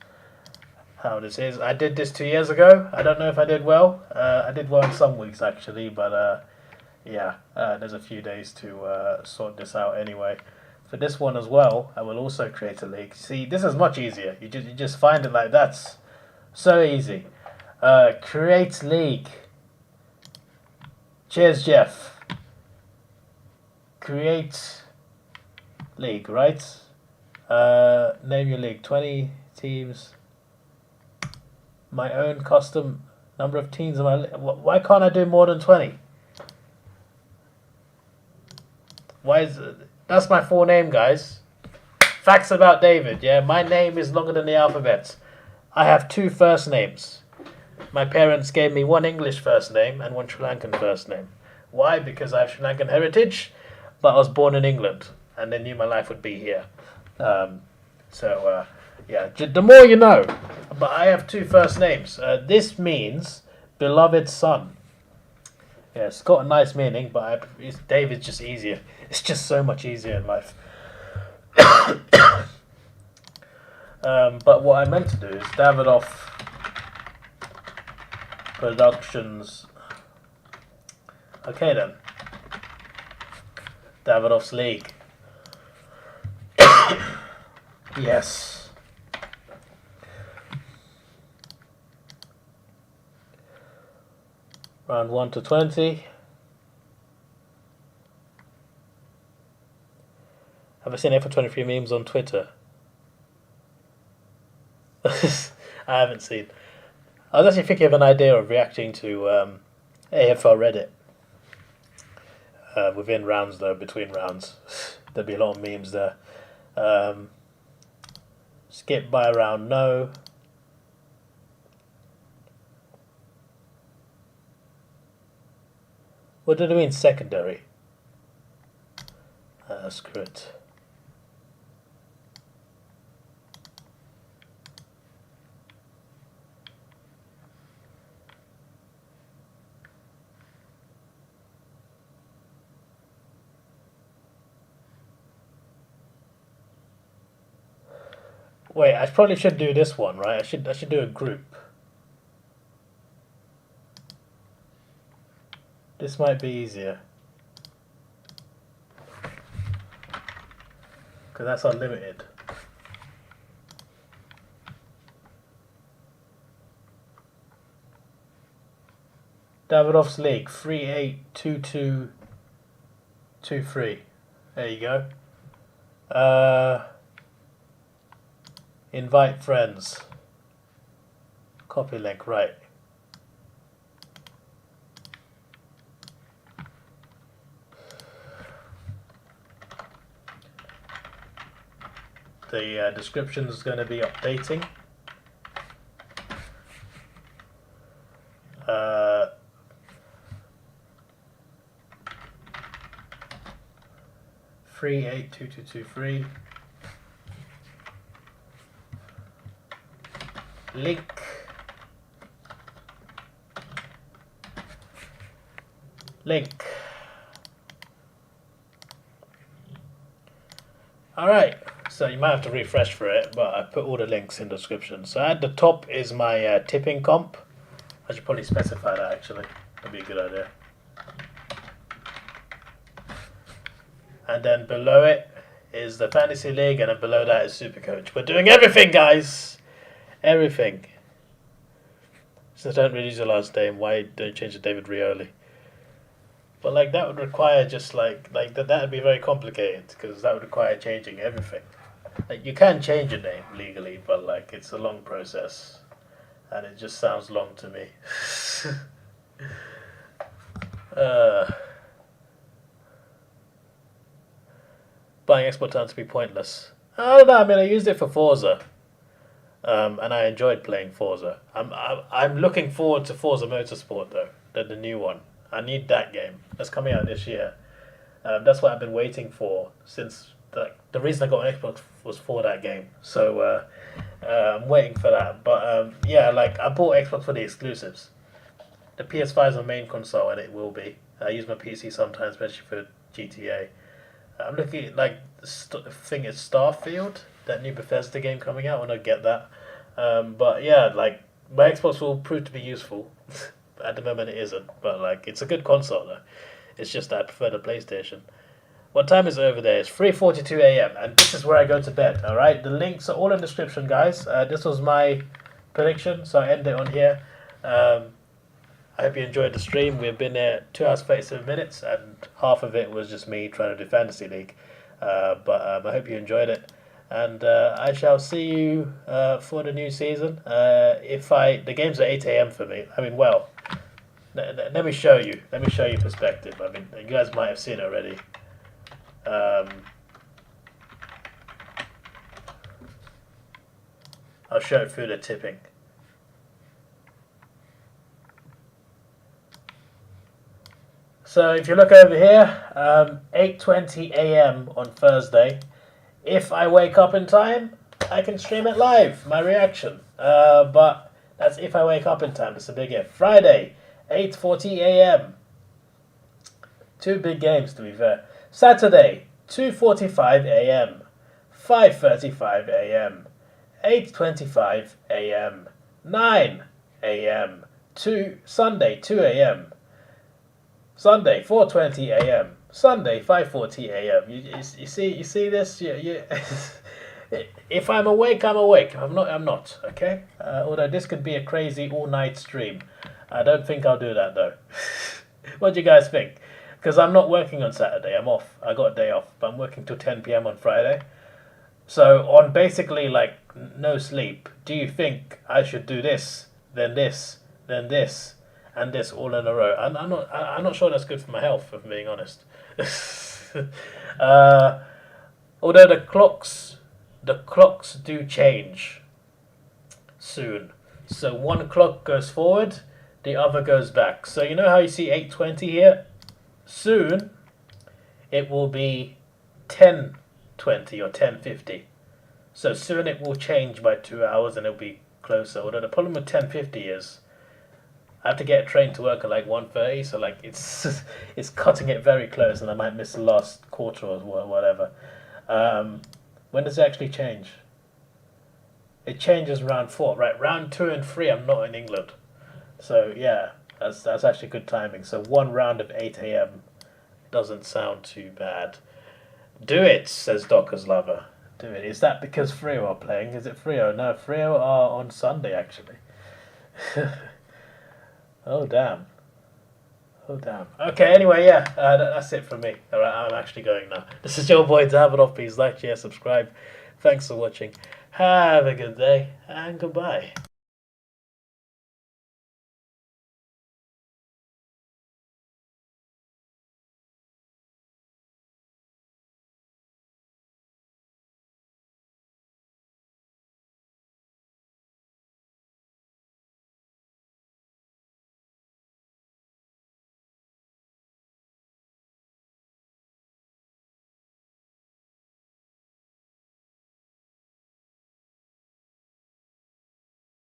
how this is. I did this 2 years ago. I don't know if I did well. I did well in some weeks actually, but yeah, there's a few days to sort this out anyway. For this one as well, I will also create a league. See, this is much easier. You just find it like that. So easy. Create league. Cheers, Jeff. Create league, right? Name your league. 20 teams. My own custom number of teams in my league. Why can't I do more than 20? Why is that's my full name, guys. Facts about David. Yeah, my name is longer than the alphabet. I have 2 first names. My parents gave me 1 English first name and 1 Sri Lankan first name. Why? Because I have Sri Lankan heritage, but I was born in England, and they knew my life would be here. Yeah, the more you know. But I have 2 first names. This means beloved son. Yeah, it's got a nice meaning, but David's just easier. It's just so much easier in life. But what I meant to do is Davidoff Productions. Okay then. Davidoff's League. Yes. Round 1 to 20. Have I seen AFL 23 memes on Twitter? I haven't seen. I was actually thinking of an idea of reacting to AFL Reddit. Within rounds though, between rounds. There'd be a lot of memes there. Skip by round, no. What did it mean secondary? Screw it. Wait, I probably should do this one, right? I should do a group. This might be easier. Because that's unlimited. Davidoff's League, 382223. There you go. Invite friends. Copy link, right. the description is going to be updating. 382223. Link. Alright, so you might have to refresh for it, but I put all the links in the description. So at the top is my tipping comp. I should probably specify that actually. That'd be a good idea. And then below it is the Fantasy League, and then below that is Supercoach. We're doing everything, guys! Everything. So don't really use the last name. Why don't change to David Rioli? But like that would require just like that would be very complicated, because that would require changing everything. Like you can change a name legally, but like it's a long process, and it just sounds long to me. Buying export time to be pointless. I don't know. I mean, I used it for Forza, and I enjoyed playing Forza. I'm looking forward to Forza Motorsport though, the new one. I need that game. That's coming out this year. That's what I've been waiting for since the reason I got an Xbox was for that game. So I'm waiting for that. But yeah, like I bought Xbox for the exclusives. The PS5 is my main console, and it will be. I use my PC sometimes, especially for GTA. I'm looking at like I think it's Starfield, that new Bethesda game coming out. I want to get that. But yeah, like my Xbox will prove to be useful. At the moment it isn't, but like it's a good console though. It's just that I prefer the PlayStation. What time is it over there? It's 3:42 a.m. and this is where I go to bed. All right, the links are all in the description, guys. This was my prediction, so I end it on here. I hope you enjoyed the stream. We've been there 2 hours 37 minutes, and half of it was just me trying to do Fantasy League. But I hope you enjoyed it, and I shall see you for the new season. The games are 8 a.m. for me. I mean, well. Let me show you. Let me show you perspective. I mean, you guys might have seen it already. I'll show it through the tipping. So if you look over here, 8:20 a.m. on Thursday. If I wake up in time, I can stream it live, my reaction. But that's if I wake up in time. It's a big if. Friday. 8:40 a.m. 2 big games, to be fair. Saturday, 2:45 a.m. 5:35 a.m. 8:25 a.m. 9 a.m. Sunday, 2 a.m. Sunday, 4:20 a.m. Sunday, 5:40 a.m. You see this? If I'm awake, I'm awake. If I'm not, I'm not. Okay. Although this could be a crazy all-night stream. I don't think I'll do that though. What do you guys think? Because I'm not working on Saturday. I'm off. I got a day off, but I'm working till 10 p.m. on Friday. So on basically like no sleep, do you think I should do this, then this, then this, and this all in a row? I'm not sure that's good for my health, if I'm being honest. Although the clocks do change soon. So one clock goes forward, the other goes back. So you know how you see 8:20 here? Soon it will be 10:20 or 10:50. So soon it will change by 2 hours and it'll be closer. Although the problem with 10:50 is I have to get a train to work at like 1:30, so like it's cutting it very close, and I might miss the last quarter or whatever. When does it actually change? It changes round 4, right? Round 2 and 3, I'm not in England. So yeah, that's actually good timing. So one round of 8 a.m. doesn't sound too bad. Do it, says Docker's Lover. Do it. Is that because Frio are playing? Is it Frio? No, Frio are on Sunday actually. Oh damn. Oh damn. Okay, anyway, yeah, that's it from me. Alright, I'm actually going now. This is your boy Davidoff. Please like, share, subscribe. Thanks for watching. Have a good day, and goodbye.